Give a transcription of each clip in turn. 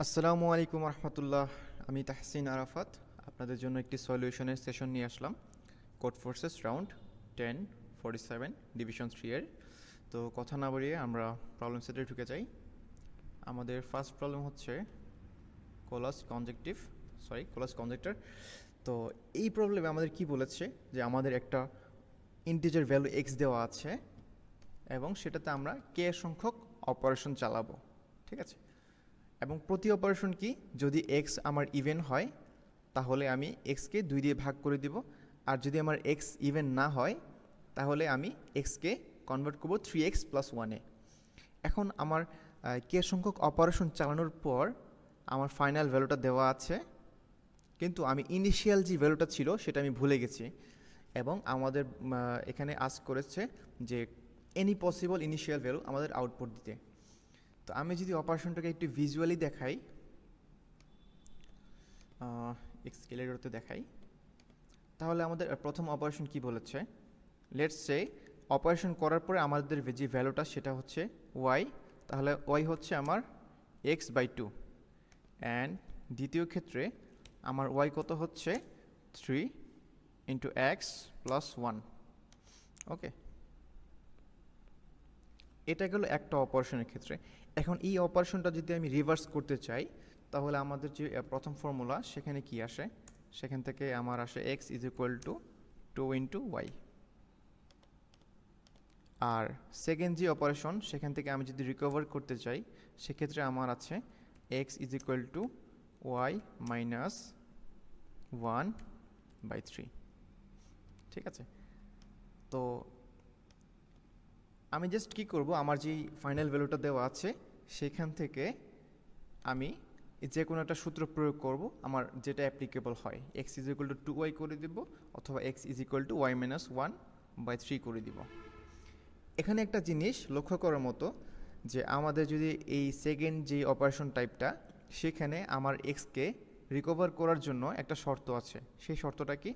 আসসালামু আলাইকুম রহমতুল্লাহ। আমি তাহসিন আরাফাত আপনাদের জন্য একটি সলিউশনের সেশন নিয়ে আসলাম। কোড ফোর্সেস রাউন্ড 1047 ডিভিশন 3 এর। তো কথা না বাড়িয়ে আমরা প্রবলেম সেটে ঢুকে যাই। আমাদের ফার্স্ট প্রবলেম হচ্ছে কোলাস কনজেক্টর। তো এই প্রবলেমে আমাদের কি বলেছে যে আমাদের একটা ইন্টিজার ভ্যালু এক্স দেওয়া আছে এবং সেটাতে আমরা কে সংখ্যক অপারেশন চালাবো। ঠিক আছে, এবং প্রতি অপারেশন কি, যদি এক্স আমার ইভেন হয় তাহলে আমি এক্সকে 2 দিয়ে ভাগ করে দিব, আর যদি আমার এক্স ইভেন না হয় তাহলে আমি এক্সকে কনভার্ট করব 3x+1-এ। এখন আমার কে সংখ্যক অপারেশন চালানোর পর আমার ফাইনাল ভ্যালুটা দেওয়া আছে, কিন্তু আমি ইনিশিয়াল যে ভ্যালুটা ছিল সেটা আমি ভুলে গেছি, এবং আমাদের এখানে আস্ক করেছে যে এনি পসিবল ইনিশিয়াল ভ্যালু আমাদের আউটপুট দিতে। তো আমি যদি অপারেশনটাকে একটু ভিজুয়ালি দেখাই, এক্সকেলেটরতে দেখাই, তাহলে আমাদের প্রথম অপারেশন কি বলেছে, লেটস সে অপারেশন করার পরে আমাদের যে ভ্যালুটা সেটা হচ্ছে ওয়াই, তাহলে ওয়াই হচ্ছে আমার x/2, অ্যান্ড দ্বিতীয় ক্ষেত্রে আমার ওয়াই কত হচ্ছে 3 × x+1। ওকে, এটা গেল একটা অপারেশনের ক্ষেত্রে। এখন এই অপারেশনটা যদি আমি রিভার্স করতে চাই তাহলে আমাদের যে প্রথম ফর্মুলা সেখানে কি আসে, সেখান থেকে আমার আসে x = 2 × y। আর সেকেন্ড যে অপারেশন সেখান থেকে আমি যদি রিকভার করতে চাই সেক্ষেত্রে আমার আছে x = y - 1/3। ঠিক আছে, তো আমি জাস্ট কি করব, আমার যেই ফাইনাল ভ্যালুটা দেওয়া আছে সেখান থেকে আমি যে কোনো একটা সূত্র প্রয়োগ করব আমার যেটা অ্যাপ্লিকেবল হয়। x = 2y করে দিব, অথবা x = y - 1/3 করে দিব। এখানে একটা জিনিস লক্ষ্য করার মতো যে আমাদের যদি এই সেকেন্ড যে অপারেশন টাইপটা, সেখানে আমার এক্সকে রিকভার করার জন্য একটা শর্ত আছে। সেই শর্তটা কি,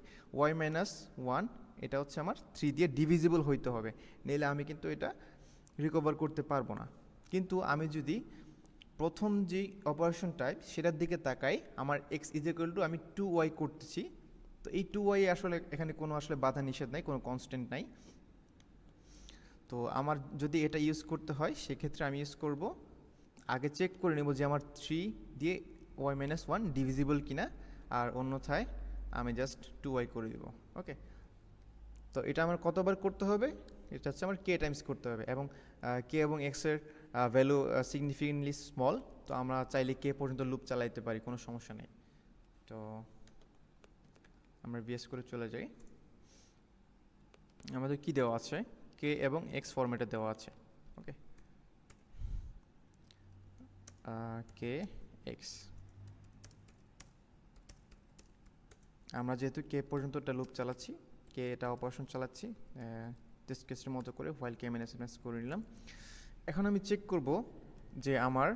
y - 1 এটা হচ্ছে আমার 3 দিয়ে ডিভিজিবল হইতে হবে, নইলে আমি কিন্তু এটা রিকভার করতে পারবো না। কিন্তু আমি যদি প্রথম যে অপারেশন টাইপ সেটার দিকে তাকাই, আমার x = আমি 2y করতেছি, তো এই 2y আসলে এখানে কোনো আসলে বাধা নিষেধ নাই, কোনো কনস্ট্যান্ট নাই। তো আমার যদি এটা ইউজ করতে হয় সেক্ষেত্রে আমি ইউজ করব, আগে চেক করে নেব যে আমার 3 দিয়ে y - 1 ডিভিজিবল কিনা, আর অন্যথায় আমি জাস্ট 2y করে দিব। ওকে, তো এটা আমার কতবার করতে হবে, এটা হচ্ছে আমার কে টাইমস করতে হবে, এবং কে এবং এক্সের ভ্যালু সিগনিফিকেন্টলি স্মল, তো আমরা চাইলে কে পর্যন্ত লুপ চালাইতে পারি, কোনো সমস্যা নেই। তো আমরা বিএস করে চলে যাই। আমাদের কি দেওয়া আছে, কে এবং এক্স ফরম্যাটে দেওয়া আছে। ওকে, কে এক্স, আমরা যেহেতু কে পর্যন্ত একটা লুপ চালাচ্ছি, কে এটা অপারেশন চালাচ্ছি টেস্ট কেসের মতো করে, হোয়াইল কে ম্যানেজ করে নিলাম। এখন আমি চেক করব যে আমার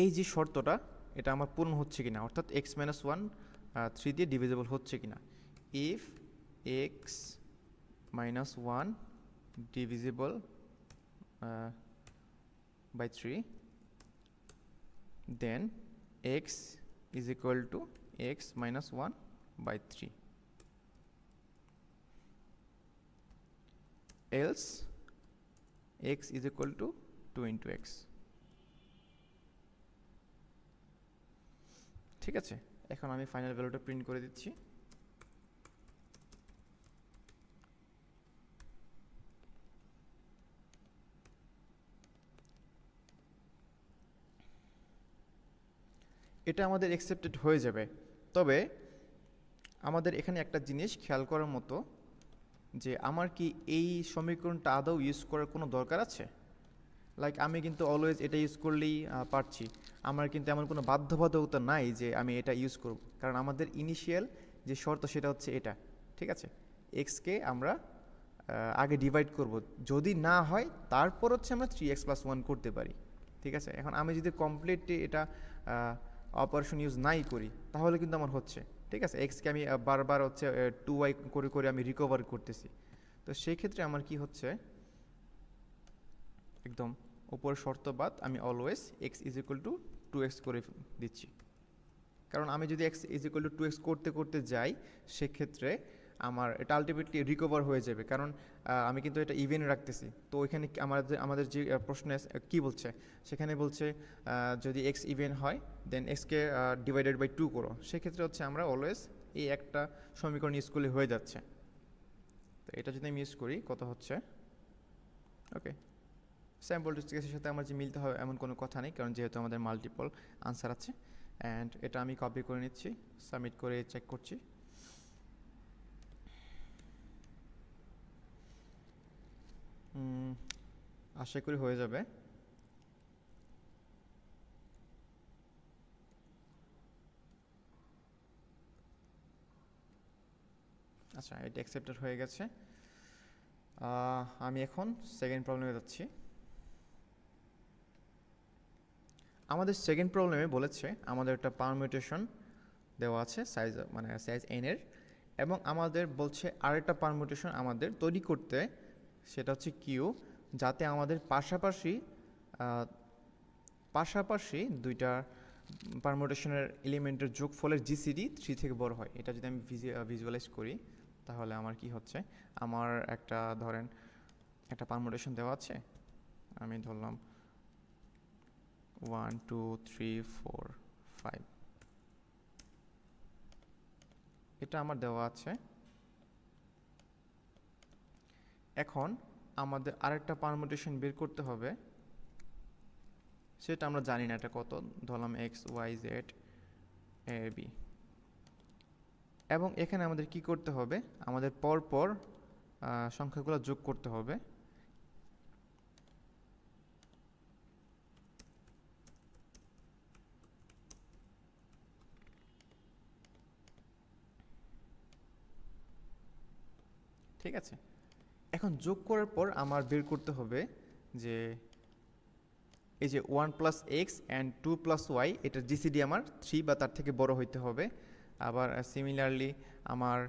এই যে শর্তটা এটা আমার পূরণ হচ্ছে কিনা, অর্থাৎ x - 1 3 দিয়ে ডিভিজিবল হচ্ছে কিনা। If x - 1 divisible by 3, then x = x - 1/3, else x = 2 × x। ঠিক আছে, এখন আমি ফাইনাল ভ্যালুটা প্রিন্ট করে দিচ্ছি। এটা আমাদের অ্যাকসেপ্টেড হয়ে যাবে, তবে আমাদের এখানে একটা জিনিস খেয়াল করার মতো যে আমার কি এই সমীকরণটা আদৌ ইউজ করার কোনো দরকার আছে। লাইক আমি কিন্তু অলওয়েজ এটা ইউজ করলেই পারছি, আমার কিন্তু এমন কোনো বাধ্যবাধকতা নাই যে আমি এটা ইউজ করব, কারণ আমাদের ইনিশিয়াল যে শর্ত সেটা হচ্ছে এটা। ঠিক আছে, এক্সকে আমরা আগে ডিভাইড করব, যদি না হয় তারপর হচ্ছে আমরা 3x+1 করতে পারি। ঠিক আছে, এখন আমি যদি কমপ্লিটলি এটা অপারেশন ইউজ নাই করি তাহলে কিন্তু আমার হচ্ছে। ঠিক আছে, এক্সকে আমি বারবার হচ্ছে 2y করে করে আমি রিকভার করতেছি, তো সেই ক্ষেত্রে আমার কি হচ্ছে, একদম উপর শর্ত বাদ আমি always x is equal two 2x করে দিচ্ছি, কারণ আমি যদি x is equal two 2x করতে করতে যাই সেক্ষেত্রে আমার এটা আলটিমেটলি রিকভার হয়ে যাবে, কারণ আমি কিন্তু এটা ইভেন রাখতেছি। তো ওইখানে আমাদের যে প্রশ্নে কি বলছে, সেখানে বলছে যদি এক্স ইভেন হয় দেন এক্সকে ডিভাইডেড বাই 2 করো, সেক্ষেত্রে হচ্ছে আমরা অলওয়েজ এই একটা সমীকরণ ইউজ করলে হয়ে যাচ্ছে। তো এটা যদি আমি ইউজ করি কত হচ্ছে, ওকে, স্যাম্পল টেস্ট কেসের সাথে আমার যে মিলতে হবে এমন কোনো কথা নেই, কারণ যেহেতু আমাদের মাল্টিপল আনসার আছে। অ্যান্ড এটা আমি কপি করে নিচ্ছি, সাবমিট করে চেক করছি। আশা করি হয়ে যাবে। আচ্ছা, এটা অ্যাকসেপ্টেড হয়ে গেছে। আমি এখন সেকেন্ড প্রবলেমে যাচ্ছি। আমাদের সেকেন্ড প্রবলেমে বলেছে আমাদের একটা পারমিউটেশন দেওয়া আছে সাইজ, মানে সাইজ এন এর, এবং আমাদের বলছে আরেকটা পারমিউটেশন আমাদের তৈরি করতে, সেটা হচ্ছে কিউ, যাতে আমাদের পাশাপাশি দুইটা পারমিউটেশনের এলিমেন্টের যোগফলের জিসিডি 3 থেকে বড় হয়। এটা যদি আমি ভিজুয়ালাইজ করি তাহলে আমার কি হচ্ছে, আমার ধরেন একটা পারমিউটেশন দেওয়া আছে, আমি ধরলাম 1 2 3 4 5, এটা আমার দেওয়া আছে। এখন আমাদের আরেকটা পারমিউটেশন বের করতে হবে, সেটা আমরা জানি না এটা কত, ধরলাম x Y Z A B. এবং এখানে আমাদের কি করতে হবে, আমাদের পরপর সংখ্যাগুলো যোগ করতে হবে। ঠিক আছে, এখন যোগ করার পর আমার বের করতে হবে যে এই যে 1 plus X and 2 plus Y, এটার জিসিডি আমার 3 বা তার থেকে বড় হইতে হবে। আবার সিমিলারলি আমার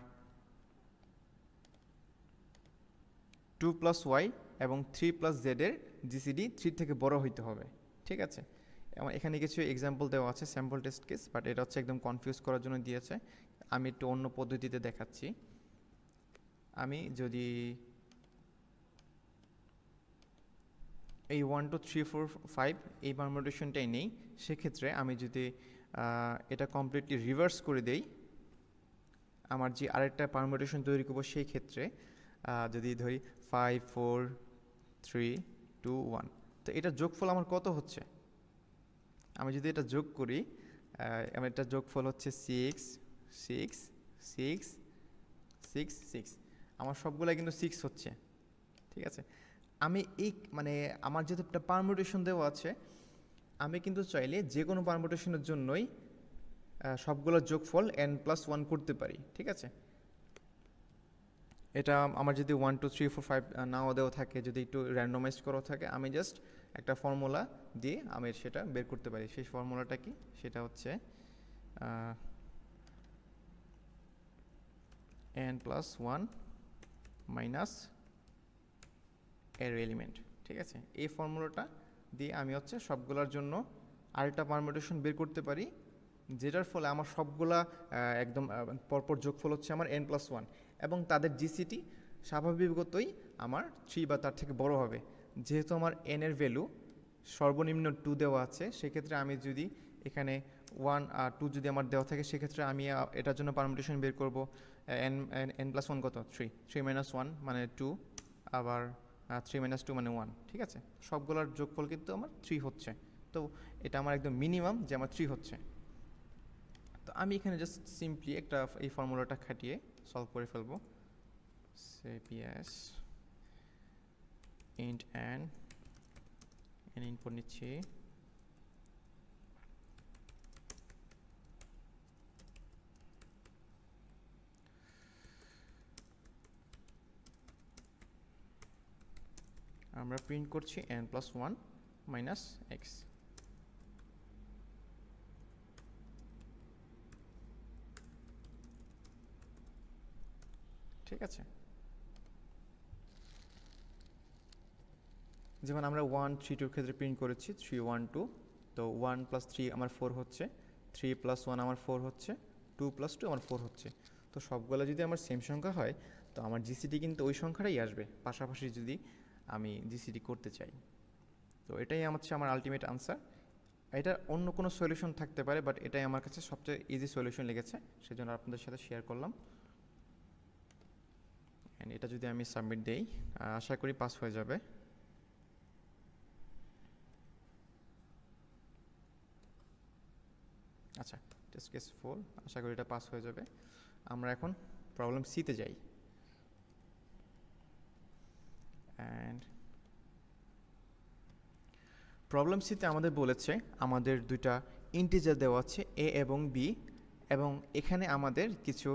2 প্লাস ওয়াই এবং 3 প্লাস জেডের জিসিডি 3 থেকে বড় হইতে হবে। ঠিক আছে, আমার এখানে কিছু এক্সাম্পল দেওয়া আছে, স্যাম্পল টেস্ট কেস, বাট এটা হচ্ছে একদম কনফিউজ করার জন্য দিয়েছে। আমি একটু অন্য পদ্ধতিতে দেখাচ্ছি। আমি যদি এই 1 2 3 4 5 এই পারমিউটেশনটাই নেই, সেক্ষেত্রে আমি যদি এটা কমপ্লিটলি রিভার্স করে দেই, আমার যে আরেকটা পারমিউটেশন তৈরি করবো সেই ক্ষেত্রে যদি ধরি 5 4 3 2 1, তো এটা যোগফল আমার কত হচ্ছে, আমি যদি এটা যোগ করি, আমার এটা যোগফল হচ্ছে 6 6 6 6 6, আমার সবগুলা কিন্তু 6 হচ্ছে। ঠিক আছে, আমি এই মানে আমার যেহেতু একটা পারমিউটেশন দেওয়া আছে, আমি কিন্তু চাইলে যে কোনো পারমিউটেশনের জন্যই সবগুলোর যোগফল n+1 করতে পারি। ঠিক আছে, এটা আমার যদি 1 2 3 4 5 নাও দেওয়া থাকে, যদি একটু র্যান্ডমাইজ করা থাকে, আমি জাস্ট একটা ফর্মুলা দিয়ে আমি সেটা বের করতে পারি। সেই ফর্মুলাটা কি, সেটা হচ্ছে n+1 মাইনাস এর এলিমেন্ট। ঠিক আছে, এই ফর্মুলাটা দিয়ে আমি হচ্ছে সবগুলোর জন্য আরেকটা পারমিউটেশন বের করতে পারি, যেটার ফলে আমার সবগুলা একদম পরপর যোগফল হচ্ছে আমার n+1, এবং তাদের জিসিটি স্বাভাবিকতই আমার 3 বা তার থেকে বড় হবে। যেহেতু আমার n এর ভ্যালু সর্বনিম্ন 2 দেওয়া আছে, সেক্ষেত্রে আমি যদি এখানে 1 আর 2 যদি আমার দেওয়া থাকে, সেক্ষেত্রে আমি এটার জন্য পারমিউটেশন বের করব n+1 কত 3 3 - 1 মানে 2, আবার 3 - 2 মানে 1। ঠিক আছে, সবগুলোর যোগফল কিন্তু আমার 3 হচ্ছে, তো এটা আমার একদম মিনিমাম যে আমার 3 হচ্ছে। তো আমি এখানে জাস্ট সিম্পলি একটা এই ফর্মুলাটা খাটিয়ে সলভ করে ফেলবো। cps int n ইনপুট নিচ্ছি, আমরা প্রিন্ট করছি n+1 মাইনাস এক্স। ঠিক আছে, যেমন আমরা 1 3 2 ক্ষেত্রে প্রিন্ট করেছি 3 1 2, তো 1 + 3 আমার 4 হচ্ছে, 3 + 1 আমার 4 হচ্ছে, 2 + 2 আমার 4 হচ্ছে। তো সবগুলো যদি আমার সেম সংখ্যা হয় তো আমার জিসিডি কিন্তু ওই সংখ্যাটাই আসবে পাশাপাশি যদি আমি জিসিডি করতে চাই। তো এটাই হচ্ছে আমার আলটিমেট আনসার। এটা অন্য কোনো সলিউশন থাকতে পারে, বাট এটাই আমার কাছে সবচেয়ে ইজি সলিউশন লেগেছে, সেজন্য আপনাদের সাথে শেয়ার করলাম। অ্যান্ড এটা যদি আমি সাবমিট দেই, আশা করি পাস হয়ে যাবে। আচ্ছা, টেস্ট কেস 4, আশা করি এটা পাস হয়ে যাবে। আমরা এখন প্রবলেম সিতে যাই। অ্যান্ড প্রবলেম সিতে আমাদের বলেছে আমাদের দুইটা ইন্টিজার দেওয়া আছে এ এবং বি, এবং এখানে আমাদের কিছু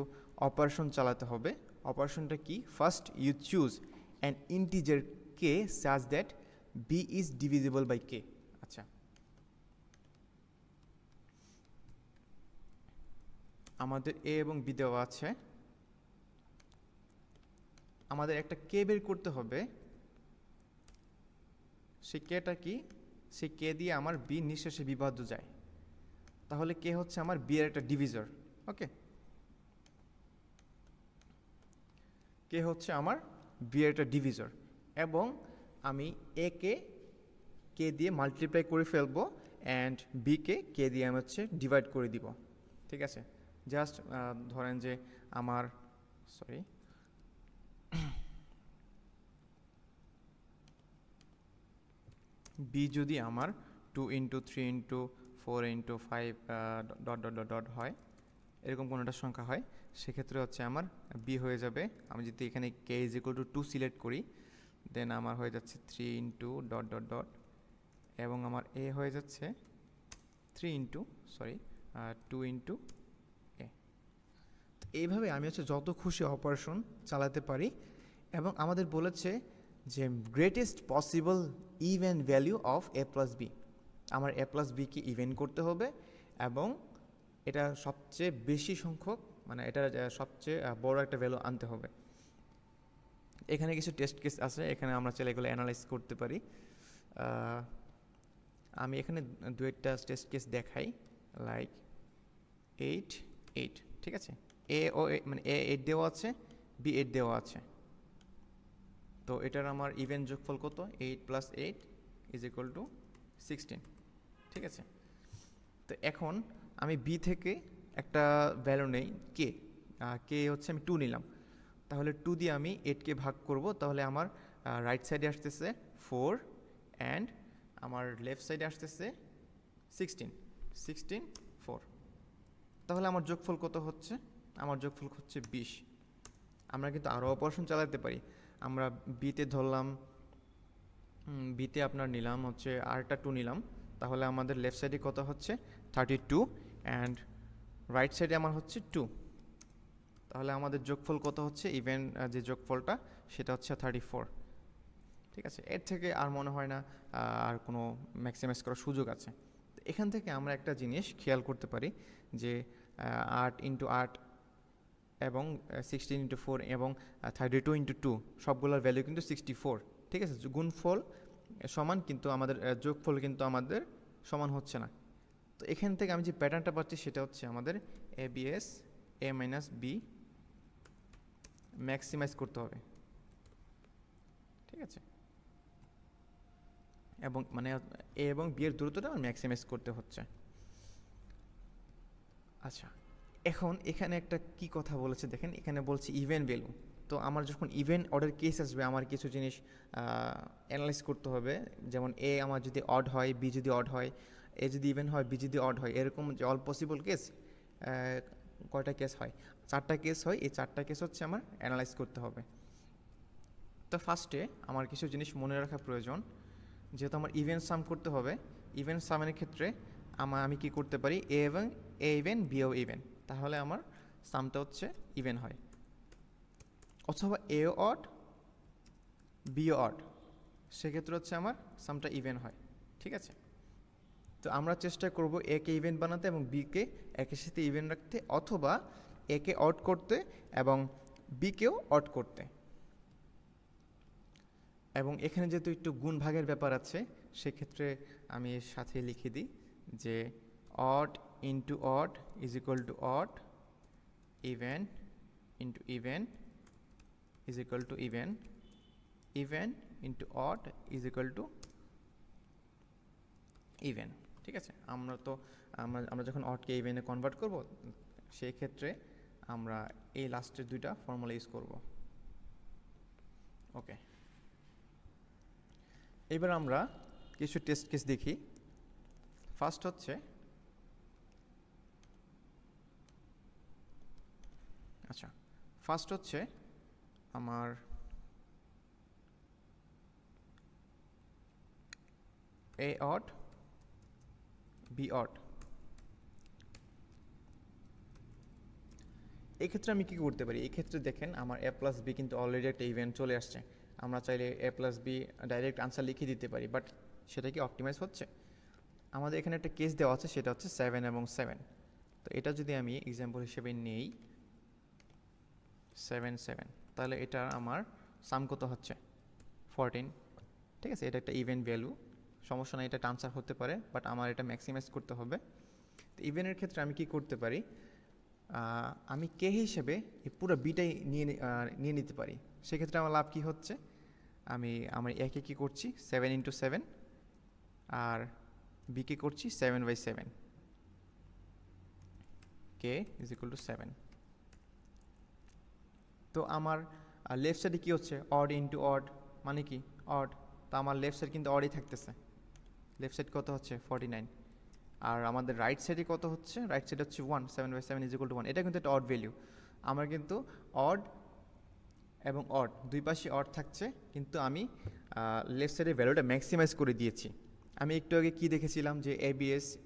অপারেশন চালাতে হবে। অপারেশনটা কি? First you choose an integer k such that b is divisible by k. আচ্ছা, আমাদের এ এবং বি দেওয়া আছে, আমাদের একটা কে বের করতে হবে। সেই কেটা কি? সেই কে দিয়ে আমার বি নিঃশেষে বিভাজ্য যায়, তাহলে কে হচ্ছে আমার বি এর একটা ডিভিজর। ওকে, কে হচ্ছে আমার বি এর একটা ডিভিজর, এবং আমি এ কে কে দিয়ে মাল্টিপ্লাই করে ফেলবো, অ্যান্ড বি কে কে দিয়ে আমি হচ্ছে ডিভাইড করে দিব। ঠিক আছে, জাস্ট ধরেন যে আমার বি যদি আমার 2 × 3 × 4 × 5 ডট ডট ডট ডট হয়, এরকম কোনো একটা সংখ্যা হয়, সেক্ষেত্রে হচ্ছে আমার বি হয়ে যাবে, আমি যদি এখানে কে ইজ ইকুয়াল টু 2 সিলেক্ট করি, দেন আমার হয়ে যাচ্ছে 3 × ডট ডট ডট, এবং আমার এ হয়ে যাচ্ছে 2 × এ। এইভাবে আমি হচ্ছে যত খুশি অপারেশন চালাতে পারি, এবং আমাদের বলেছে যে greatest possible even value of A plus B, আমার এ প্লাস বিকে ইভেন করতে হবে, এবং এটা সবচেয়ে বেশি সংখ্যক, মানে এটা সবচেয়ে বড় একটা ভ্যালু আনতে হবে। এখানে কিছু টেস্ট কেস আছে, এখানে আমরা চাইলে এগুলো অ্যানালাইজ করতে পারি। আমি এখানে দু একটা টেস্ট কেস দেখাই, লাইক 8 8, ঠিক আছে, মানে এ 8 দেওয়া আছে, বি 8 দেওয়া আছে। তো এটার আমার ইভেন যোগফল কত? 8 + 8 = 16, ঠিক আছে। তো এখন আমি বি থেকে একটা ভ্যালু নেই কে, কে হচ্ছে আমি 2 নিলাম, তাহলে 2 দিয়ে আমি 8কে ভাগ করব, তাহলে আমার রাইট সাইডে আসতেছে 4, অ্যান্ড আমার লেফট সাইডে আসতেছে 16 4, তাহলে আমার যোগফল কত হচ্ছে? আমার যোগফল হচ্ছে 20। আমরা কিন্তু আরও অপারেশন চালাতে পারি। আমরা বিতে ধরলাম, বিতে আপনার নিলাম হচ্ছে আরটা 2 নিলাম, তাহলে আমাদের লেফট সাইডে কত হচ্ছে? 32, অ্যান্ড রাইট সাইডে আমার হচ্ছে 2, তাহলে আমাদের যোগফল কত হচ্ছে? ইভেন যে যোগফলটা সেটা হচ্ছে 34, ঠিক আছে। এর থেকে আর মনে হয় না আর কোনো ম্যাক্সিমাইজ করার সুযোগ আছে। তো এখান থেকে আমরা একটা জিনিস খেয়াল করতে পারি যে 8 × 8 এবং 16 × 4 এবং 32 × 2 সবগুলোর ভ্যালু কিন্তু 64, ঠিক আছে। গুণফল সমান, কিন্তু আমাদের যোগফল কিন্তু আমাদের সমান হচ্ছে না। তো এখান থেকে আমি যে প্যাটার্নটা পাচ্ছি সেটা হচ্ছে আমাদের ABS A - B ম্যাক্সিমাইজ করতে হবে, ঠিক আছে, এবং মানে এ এবং বি এর দূরত্বটা ম্যাক্সিমাইজ করতে হচ্ছে। আচ্ছা, এখন এখানে একটা কি কথা বলেছে দেখেন, এখানে বলছে ইভেন ভ্যালু। তো আমার যখন ইভেন অর্ডার কেস আসবে, আমার কিছু জিনিস অ্যানালাইজ করতে হবে, যেমন এ আমার যদি অড হয়, বি যদি অড হয়, এ যদি ইভেন হয়, বি যদি অড হয়, এরকম যে অল পসিবল কেস কয়টা কেস হয়? 4টা কেস হয়। এই 4টা কেস হচ্ছে আমার অ্যানালাইজ করতে হবে। তো ফার্স্টে আমার কিছু জিনিস মনে রাখা প্রয়োজন, যেহেতু আমার ইভেন সাম করতে হবে। ইভেন সামের ক্ষেত্রে আমি কি করতে পারি? এ ইভেন, বিও ইভেন, তাহলে আমার সামটা হচ্ছে ইভেন হয়, অথবা এ অড বিও অড, সেক্ষেত্রে হচ্ছে আমার সামটা ইভেন হয়, ঠিক আছে। তো আমরা চেষ্টা করব এ কে ইভেন বানাতে এবং বি কে একের সাথে ইভেন রাখতে, অথবা এ কে অড করতে এবং বি কেও অড করতে। এবং এখানে যেহেতু একটু গুণ ভাগের ব্যাপার আছে, সেক্ষেত্রে আমি এর সাথে লিখে দিই যে odd into odd is equal two odd, even into even is equal two even, even into odd is equal two even. ঠিক আছে, আমরা যখন অডকে ইভেনে কনভার্ট করব, সেই ক্ষেত্রে আমরা এই লাস্টের দুইটা ফর্মুলা ইউজ করব। ওকে, এবার আমরা কিছু টেস্ট কেস দেখি। ফার্স্ট হচ্ছে, আচ্ছা ফার্স্ট হচ্ছে আমার এ অড বি অড। এক্ষেত্রে আমি কী করতে পারি? এক্ষেত্রে দেখেন আমার এ প্লাস বি কিন্তু অলরেডি একটা ইভেন্ট চলে আসছে। আমরা চাইলে এ প্লাস বি ডাইরেক্ট আনসার লিখে দিতে পারি, বাট সেটা কি অপটিমাইজ হচ্ছে? আমাদের এখানে একটা কেস দেওয়া আছে, সেটা হচ্ছে 7 এবং 7। তো এটা যদি আমি এক্সাম্পল হিসেবে নেই 7 7, তাহলে এটা আমার সাম কত হচ্ছে? 14। ঠিক আছে, এটা একটা ইভেন্ট ভ্যালু, সমস্যা নাই, এটা আনসার হতে পারে, বাট আমার এটা ম্যাক্সিমাইজ করতে হবে। তো ইভেন্টের ক্ষেত্রে আমি কি করতে পারি? আমি কে হিসেবে এই পুরো বিটাই নিয়ে নিতে পারি। সেক্ষেত্রে আমার লাভ কি হচ্ছে? আমার একে কী করছি 7 ইন্টু 7, আর বিকে করছি 7/7, কে ইজ ইকুয়াল টু 7। তো আমার লেফট সাইডে কী হচ্ছে? অড ইন্টু অড, মানে কি অড। তো আমার লেফট সাইড কিন্তু অডই থাকতেছে। লেফট সাইড কত হচ্ছে? 49। আর আমাদের রাইট সাইডে কত হচ্ছে? রাইট সাইড হচ্ছে 1, 7/7 ইজ ইকুয়াল টু 1। এটা কিন্তু একটা অড ভ্যালু। আমার কিন্তু অড এবং অড দুই পাশে অড থাকছে, কিন্তু আমি লেফট সাইডের ভ্যালুটা ম্যাক্সিমাইজ করে দিয়েছি। আমি একটু আগে কি দেখেছিলাম যে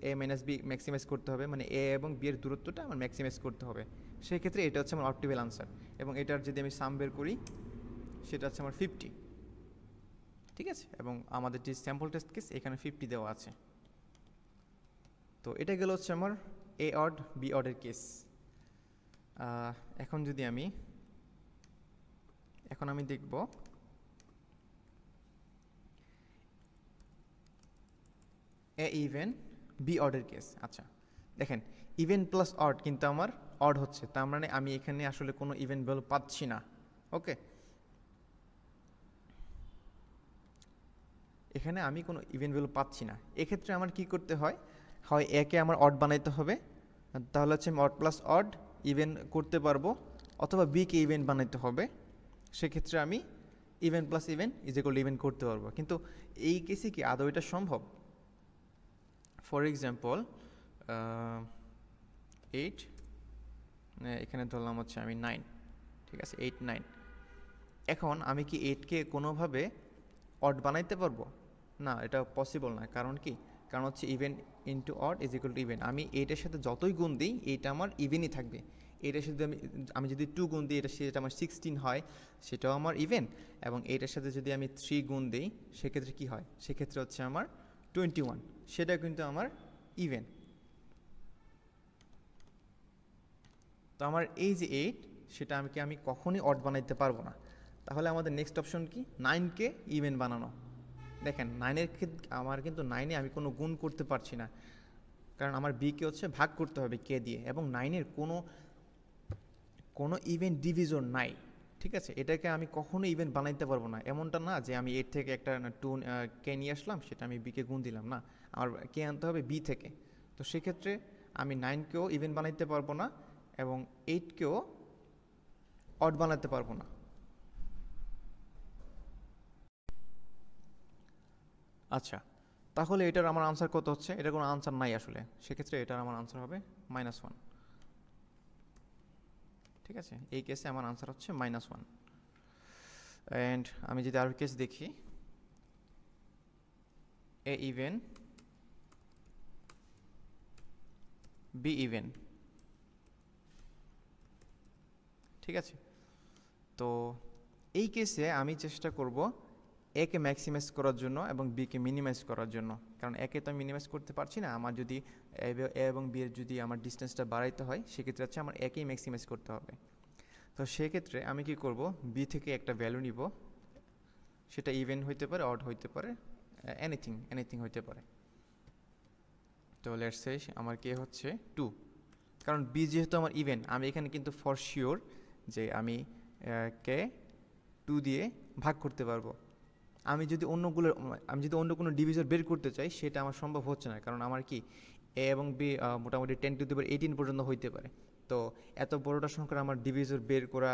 এ মাইনাস বি ম্যাক্সিমাইজ করতে হবে, মানে এ এবং বি এর দূরত্বটা আমার ম্যাক্সিমাইজ করতে হবে। সেই ক্ষেত্রে এটা হচ্ছে আমার অপটিমাল আনসার, এবং এটার যদি আমি সাম বের করি সেটা হচ্ছে আমার 50। ঠিক আছে, এবং আমাদের যে স্যাম্পল টেস্ট কেস এখানে 50 দেওয়া আছে। তো এটা গেল হচ্ছে আমার এ অড বি অডের কেস। এখন আমি দেখব এ ইভেন বি অডের কেস। আচ্ছা দেখেন, ইভেন প্লাস অড কিন্তু আমার অড হচ্ছে, তার মানে আমি এখানে আসলে কোনো ইভেন ভ্যালু পাচ্ছি না। ওকে, এখানে আমি কোনো ইভেন ভ্যালু পাচ্ছি না। এক্ষেত্রে আমার কি করতে হয়? হয় একে আমার অড বানাইতে হবে, তাহলে হচ্ছে আমি অড প্লাস অড ইভেন করতে পারবো, অথবা বিকে ইভেন বানাইতে হবে, সেক্ষেত্রে আমি even plus even is equal two even করতে পারবো। কিন্তু এই কেসে কি আদৌ এটা সম্ভব? ফর এক্সাম্পল 8, এখানে ধরলাম হচ্ছে আমি 9। ঠিক আছে, 8 9। এখন আমি কি 8কে কোনোভাবে অড বানাইতে পারবো? না, এটা পসিবল না। কারণ কি? কারণ হচ্ছে even into odd is equal two even. আমি 8-এর সাথে যতই গুণ দিই, এইটা আমার ইভেনই থাকবে। এটার সাথে আমি যদি 2 গুণ দিই, সেটা আমার 16 হয়, সেটাও আমার ইভেন। এবং এটার সাথে যদি আমি 3 গুণ দিই, সেক্ষেত্রে কি হয়? সেক্ষেত্রে হচ্ছে আমার 21, সেটা কিন্তু আমার ইভেন। তো আমার এই যে 8, সেটা আমি কখনই অড বানাইতে পারবো না। তাহলে আমাদের নেক্সট অপশন কি? 9কে ইভেন বানানো। দেখেন 9-এর ক্ষেত্রে আমার কিন্তু 9-এ আমি কোনো গুণ করতে পারছি না, কারণ আমার বিকে হচ্ছে ভাগ করতে হবে কে দিয়ে, এবং 9-এর কোনো ইভেন ডিভিজন নাই। ঠিক আছে, এটাকে আমি কখনো ইভেন বানাইতে পারবো না। এমনটা না যে আমি 8 থেকে একটা 2 কে নিয়ে আসলাম, সেটা আমি বিকে গুণ দিলাম, না, আমার কে আনতে হবে বি থেকে। তো সেক্ষেত্রে আমি 9কেও ইভেন বানাইতে পারবো না, এবং 8কেও অড বানাতে পারবো না। আচ্ছা, তাহলে এটার আমার আনসার কত হচ্ছে? এটার কোনো আনসার নাই আসলে। সেক্ষেত্রে এটার আমার আনসার হবে -1। ঠিক আছে, এই কেসে আমার আনসার হচ্ছে -1। অ্যান্ড আমি যদি আরও কেস দেখি, এ ইভেন বি ইভেন। ঠিক আছে, তো এই কেসে আমি চেষ্টা করব একে ম্যাক্সিমাইজ করার জন্য এবং বিকে মিনিমাইজ করার জন্য, কারণ একে তো আমি মিনিমাইজ করতে পারছি না। আমার যদি এ এবং বি এর যদি আমার ডিস্টেন্সটা বাড়াইতে হয়, সেক্ষেত্রে হচ্ছে আমার একেই ম্যাক্সিমাইজ করতে হবে। তো সেক্ষেত্রে আমি কি করব? বি থেকে একটা ভ্যালু নিব, সেটা ইভেন হইতে পারে, অড হইতে পারে, এনিথিং হইতে পারে। তো লেটস সে আমার কে হচ্ছে 2, কারণ বি যেহেতু আমার ইভেন, আমি এখানে কিন্তু ফর শিওর যে আমি কে 2 দিয়ে ভাগ করতে পারবো। আমি যদি অন্য কোনো ডিভিজর বের করতে চাই সেটা আমার সম্ভব হচ্ছে না, কারণ আমার কি এ এবং বি মোটামুটি 10⁻18 পর্যন্ত হইতে পারে। তো এত বড়টা সংখ্যার আমার ডিভিজর বের করা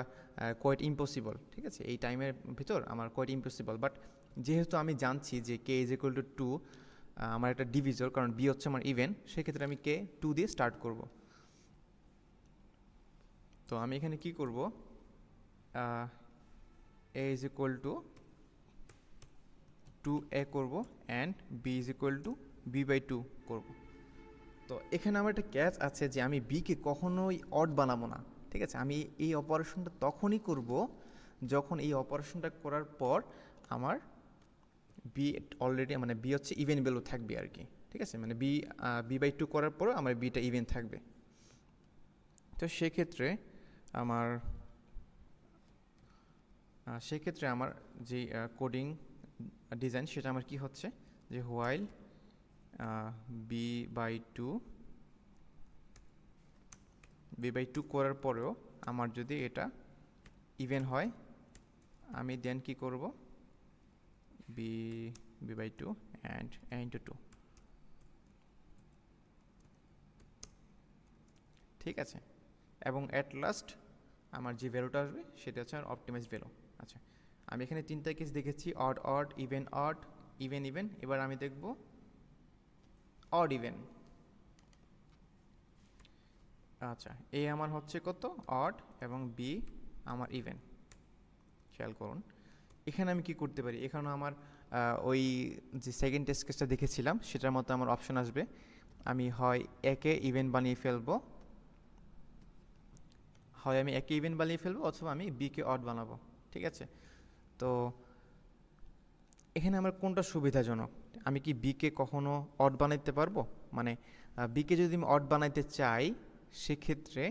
কোয়াইট ইম্পসিবল, ঠিক আছে, এই টাইমের ভিতর আমার কোয়াইট ইম্পসিবল। বাট যেহেতু আমি জানছি যে কে ইজ ইকুয়াল টু 2 আমার একটা ডিভিজর, কারণ বি হচ্ছে আমার ইভেন, সেক্ষেত্রে আমি কে 2 দিয়ে স্টার্ট করব। তো আমি এখানে কি করব, এ ইজ ইকুয়াল টু 2a করব and B is equal to b/2 করব। তো এখানে আমার একটা ক্যাচ আছে যে আমি বিকে কখনোই অড বানাবো না, ঠিক আছে। আমি এই অপারেশনটা তখনই করব যখন এই অপারেশনটা করার পর আমার বি অলরেডি, মানে বি হচ্ছে ইভেন ভ্যালু থাকবে আর কি, ঠিক আছে, মানে b/2 করার পরও আমার বিটা ইভেন থাকবে। তো সেক্ষেত্রে আমার যে কোডিং ডিজাইন সেটা আমার কি হচ্ছে যে হোয়াইল b/2 করার পরেও আমার যদি এটা ইভেন হয়, আমি দেন কি করব, b/2 অ্যান্ড a into 2, ঠিক আছে। এবং অ্যাট লাস্ট আমার যে ভ্যালুটা আসবে সেটা হচ্ছে আমার অপটিমাইজ ভ্যালু। আচ্ছা, আমি এখানে 3টা কেস দেখেছি, odd odd, even odd, even even. এবার আমি দেখব অড ইভেন। আচ্ছা, এ আমার হচ্ছে কত, অড, এবং বি আমার ইভেন। খেয়াল করুন এখানে আমি কি করতে পারি, এখানে আমার ওই যে সেকেন্ড টেস্ট কেসটা দেখেছিলাম সেটার মতো আমার অপশন আসবে। আমি হয় একে ইভেন বানিয়ে ফেলবো, অথবা আমি বিকে অড বানাবো, ঠিক আছে। তো এখানে আমার কোনটা সুবিধাজনক, আমি কি বিকে কখনো অড বানাইতে পারবো, মানে বিকে যদি আমি অড বানাইতে চাই সেক্ষেত্রে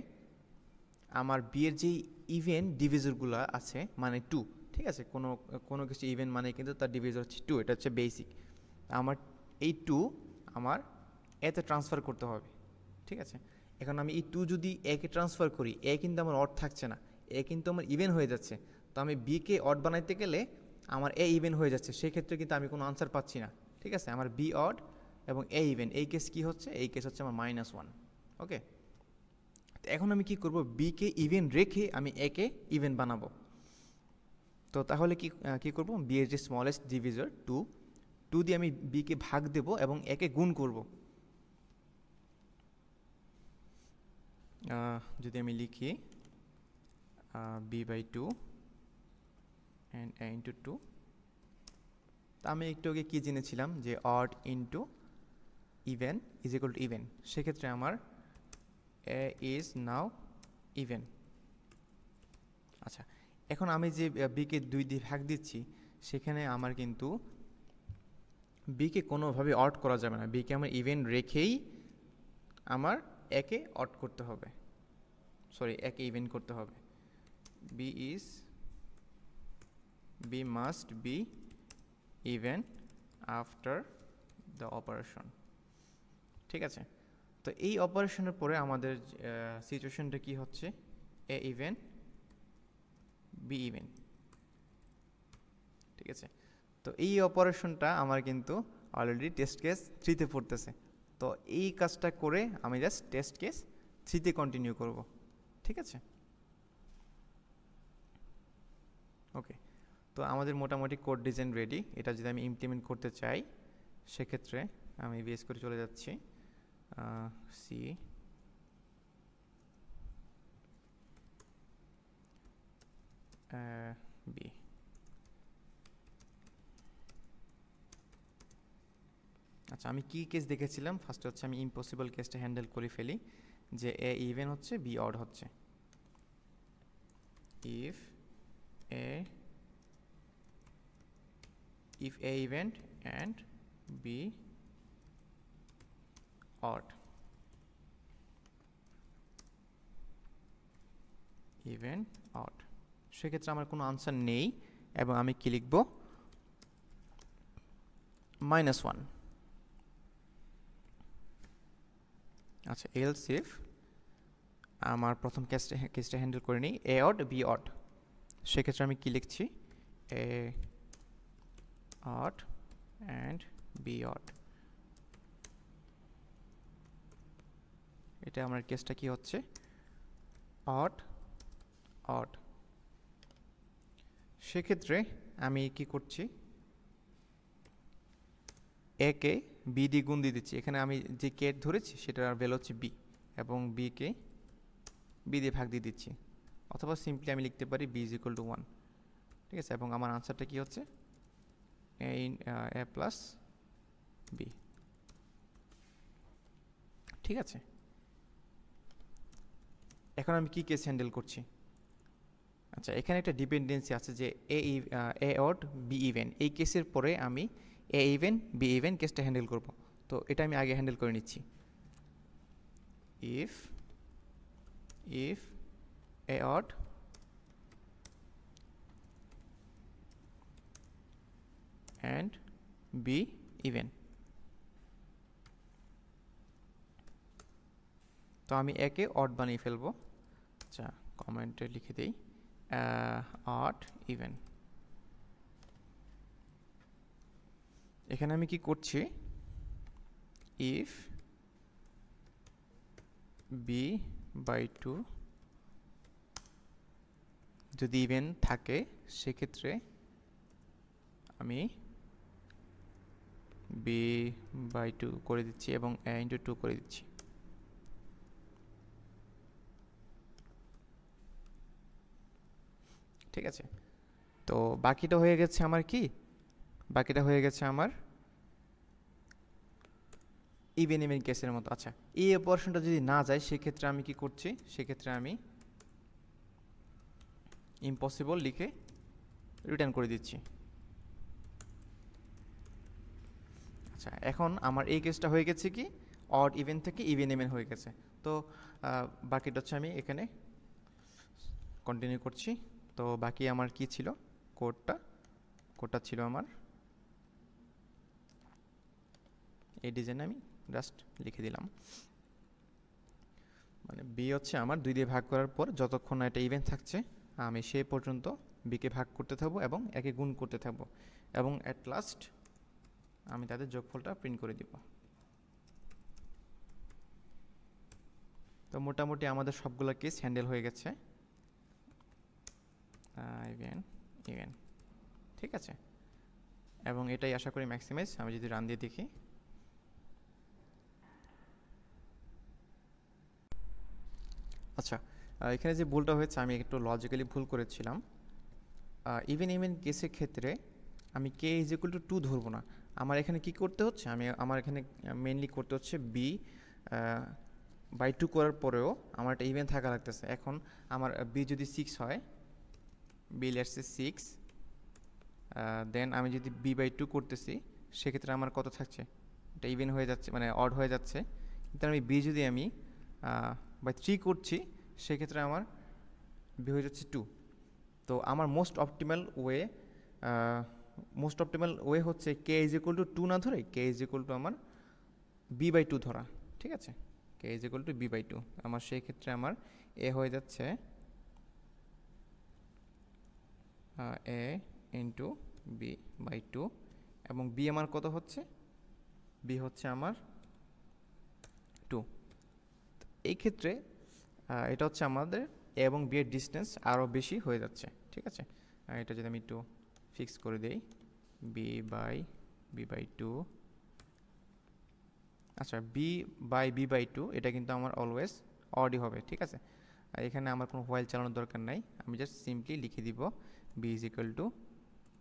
আমার বিয়ের যেই ইভেন ডিভিজরগুলো আছে, মানে 2, ঠিক আছে, কোনো কিছু ইভেন মানে কিন্তু তার ডিভিজর হচ্ছে 2, এটা হচ্ছে বেসিক। আমার এই 2 আমার এতে ট্রান্সফার করতে হবে, ঠিক আছে। এখন আমি এই 2 যদি একে ট্রান্সফার করি, এ কিন্তু আমার অড থাকছে না, এ কিন্তু আমার ইভেন হয়ে যাচ্ছে। তো আমি বিকে অড বানাইতে গেলে আমার এ ইভেন হয়ে যাচ্ছে, সেক্ষেত্রে কিন্তু আমি কোনো আনসার পাচ্ছি না, ঠিক আছে। আমার বি অড এবং এ ইভেন, এই কেস কি হচ্ছে, এই কেস হচ্ছে আমার -1, ওকে। তো এখন আমি কি করব, বিকে ইভেন রেখে আমি একে ইভেন বানাবো। তো তাহলে কি করব, বি এর যে স্মলেস্ট ডিভিজর 2 দিয়ে আমি বিকে ভাগ দেব এবং একে গুণ করব। যদি আমি লিখি b/2 and a into 2, তা আমি একটু আগে কি জেনেছিলাম যে odd into even is equal two even, সেক্ষেত্রে আমার a is now even। আচ্ছা, এখন আমি যে বিকে 2 দিয়ে ভাগ দিচ্ছি সেখানে আমার কিন্তু বিকে কোনোভাবে অড করা যাবে না, বিকে আমার ইভেন রেখেই আমার একে অড করতে হবে, একে ইভেন করতে হবে। B must be even after the operation, ঠিক আছে। তো এই অপারেশনের পরে আমাদের সিচুয়েশনটা কি হচ্ছে, এ ইভেন বি ইভেন, ঠিক আছে। তো এই অপারেশনটা আমার কিন্তু অলরেডি টেস্ট কেস 3-তে পড়তেছে। তো এই কাজটা করে আমি জাস্ট টেস্ট কেস 3-তে কন্টিনিউ করব, ঠিক আছে, ওকে। তো আমাদের মোটামুটি কোড ডিজাইন রেডি। এটা যদি আমি ইমপ্লিমেন্ট করতে চাই সেক্ষেত্রে আমি বেস করে চলে যাচ্ছি সি বি। আচ্ছা, আমি কি কেস দেখেছিলাম, ফার্স্টে হচ্ছে আমি ইম্পসিবল কেসটা হ্যান্ডেল করে ফেলি, যে এ ইভেন হচ্ছে বি অড হচ্ছে। If A even and B odd, even odd, সেক্ষেত্রে আমার কোনো আনসার নেই এবং আমি কি লিখব, -1। আচ্ছা, এলস ইফ আমার প্রথম কেসটা হ্যান্ডেল করে নিই, এ অড বি অড। সেক্ষেত্রে আমি কি লিখছি, A odd and B odd. এটা আমার কেসটা কি হচ্ছে, অড অড। সেক্ষেত্রে আমি কি করছি, এ কে বি দিয়ে গুণ দিয়ে দিচ্ছি। এখানে আমি যে কে ধরেছি সেটার ভ্যালু হচ্ছে বি, এবং বি কে বি দিয়ে ভাগ দিয়ে দিচ্ছি, অথবা সিম্পলি আমি লিখতে পারি বি ইজ ইকুয়াল টু 1। ঠিক আছে, এবং আমার আনসারটা কি হচ্ছে, এ প্লাস বি। ঠিক আছে, এখন আমি কি কেস হ্যান্ডেল করছি। আচ্ছা, এখানে একটা ডিপেন্ডেন্সি আছে যে এ অড বি ইভেন, এই কেসের পরে আমি এ ইভেন বি ইভেন কেসটা হ্যান্ডেল করব। তো এটা আমি আগে হ্যান্ডেল করে নিচ্ছি। If A odd and B even, তো আমি একে অড বানিয়ে ফেলবো। আচ্ছা, কমেন্টে লিখে দিই অড ইভেন। এখানে আমি কি করছি, ইফ বি বাই 2 যদি ইভেন থাকে, সেক্ষেত্রে আমি বি বাই 2 করে দিচ্ছি এবং এ ইন্টু 2 করে দিচ্ছি। ঠিক আছে, তো বাকিটা হয়ে গেছে আমার কি, বাকিটা হয়ে গেছে আমার ইভেন ইভেন কেসের মতো। আচ্ছা, এই অপারেশনটা যদি না যায় সেক্ষেত্রে আমি কি করছি, সেক্ষেত্রে আমি ইম্পসিবল লিখে রিটার্ন করে দিচ্ছি। আচ্ছা, এখন আমার এই কেসটা হয়ে গেছে কি, অড ইভেন থেকে ইভেন ইভেন হয়ে গেছে। তো বাকিটা হচ্ছে আমি এখানে কন্টিনিউ করছি। তো বাকি আমার কি ছিল, কোডটা ছিল আমার এই ডিজাইনে আমি জাস্ট লিখে দিলাম। মানে বি হচ্ছে আমার 2 দিয়ে ভাগ করার পর যতক্ষণ না এটা ইভেন থাকছে আমি সেই পর্যন্ত বিকে ভাগ করতে থাকবো এবং একে গুণ করতে থাকবো, এবং অ্যাট লাস্ট আমি তাদের যোগফলটা প্রিন্ট করে দিব। তো মোটামুটি আমাদের সবগুলো কেস হ্যান্ডেল হয়ে গেছে, ইভেন ইভেন। ঠিক আছে, এবং এটাই আশা করি ম্যাক্সিমাইজ। আমি যদি রান দিয়ে দেখি, আচ্ছা এখানে যে ভুলটা হয়েছে, আমি একটু লজিক্যালি ভুল করেছিলাম। ইভেন ইভেন কেসের ক্ষেত্রে আমি কে ইজ ইকুয়াল টু 2 ধরবো না। আমার এখানে কি করতে হচ্ছে, আমার এখানে মেনলি করতে হচ্ছে বি বাই 2 করার পরেও আমার একটা ইভেন থাকা লাগতেছে। এখন আমার বি যদি 6 হয়, বি লেটস সে 6, দেন আমি যদি বি বাই 2 করতেছি, সেক্ষেত্রে আমার কত থাকছে, এটা ইভেন হয়ে যাচ্ছে, মানে অড হয়ে যাচ্ছে। কিন্তু আমি বি যদি আমি বাই 3 করছি, সেক্ষেত্রে আমার বি হয়ে যাচ্ছে 2। তো আমার মোস্ট অপটিমাল ওয়ে হচ্ছে কে ইজ ইকুয়াল টু 2 না ধরে কে ইজ ইকুয়াল টু আমার বি বাই 2 ধরা। ঠিক আছে, k is equal to B by 2, আমার সেই ক্ষেত্রে আমার এ হয়ে যাচ্ছে এ ইন্টু বি বাই 2, এবং বি আমার কত হচ্ছে, বি হচ্ছে আমার 2। এই ক্ষেত্রে এটা হচ্ছে আমাদের এ এবং বি এর ডিস্টেন্স আরও বেশি হয়ে যাচ্ছে। ঠিক আছে, এটা যদি আমি একটু ফিক্স করে দেই, বি বাই 2। আচ্ছা, বি বাই 2 এটা কিন্তু আমার অলওয়েজ অডই হবে। ঠিক আছে, এখানে আমার কোনো হোয়াইল চালানোর দরকার নাই, আমি জাস্ট সিম্পলি লিখে দিব B is equal to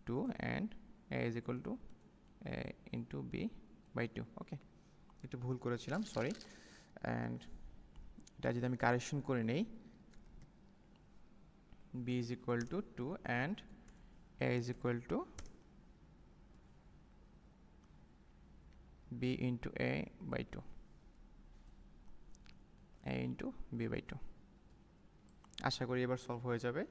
2 and A is equal to A into B by 2। Okay, একটু ভুল করেছিলাম, সরি। অ্যান্ড এটা যদি আমি কারেকশন করে নেই, b is equal to 2 and a is equal to b into a by 2, a into b by 2। আশা করি এবার সলভ হয়ে যাবে।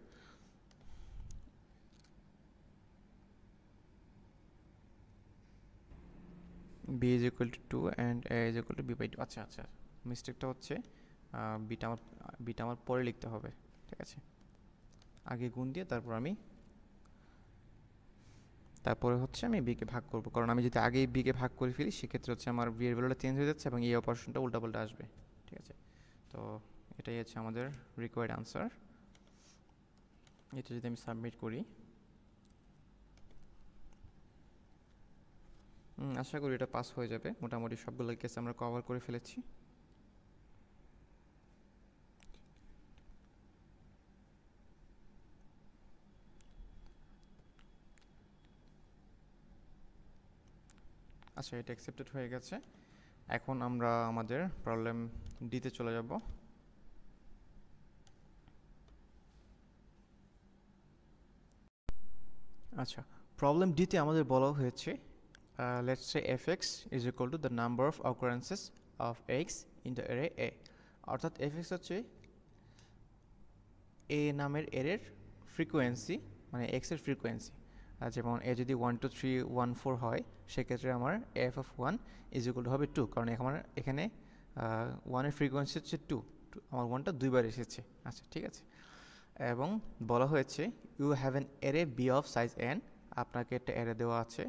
B is equal to 2 and A is equal to B by 2। আচ্ছা আচ্ছা, মিস্টেকটা হচ্ছে বিটা আমার পরে লিখতে হবে, ঠিক আছে। আগে গুণ দিয়ে তারপরে হচ্ছে আমি বিকে ভাগ করব, কারণ আমি যদি আগেই বিকে ভাগ করে ফেলি সেক্ষেত্রে হচ্ছে আমার বি এর ভ্যালুটা চেঞ্জ হয়ে যাচ্ছে এবং এই অপারেশনটা উল্টাপাল্টা আসবে, ঠিক আছে। তো এটাই হচ্ছে আমাদের রিকোয়ার্ড আনসার। এটা যদি আমি সাবমিট করি, আশা করি এটা পাস হয়ে যাবে। মোটামুটি সবগুলো কেস আমরা কভার করে ফেলেছি। আচ্ছা, এটা অ্যাকসেপ্টেড হয়ে গেছে। এখন আমরা আমাদের প্রবলেম ডিতে চলে যাব। আচ্ছা, প্রবলেম ডিতে আমাদের বলা হয়েছে let's say fx is equal to the number of occurrences of x in the array a, অর্থাৎ fx হচ্ছে a নামের এর ফ্রিকোয়েন্সি, মানে x এর ফ্রিকোয়েন্সি। যেমন a যদি 1 2 3 1 4 হয় সেক্ষেত্রে আমার f of 1 is equal to হবে 2, কারণ আমার এখানে 1 এর ফ্রিকোয়েন্সি হচ্ছে 2, আমার 1টা দুইবার এসেছে। আচ্ছা, ঠিক আছে। এবং বলা হয়েছে you have an array B of size n, আপনাকে একটা অ্যারে দেওয়া আছে,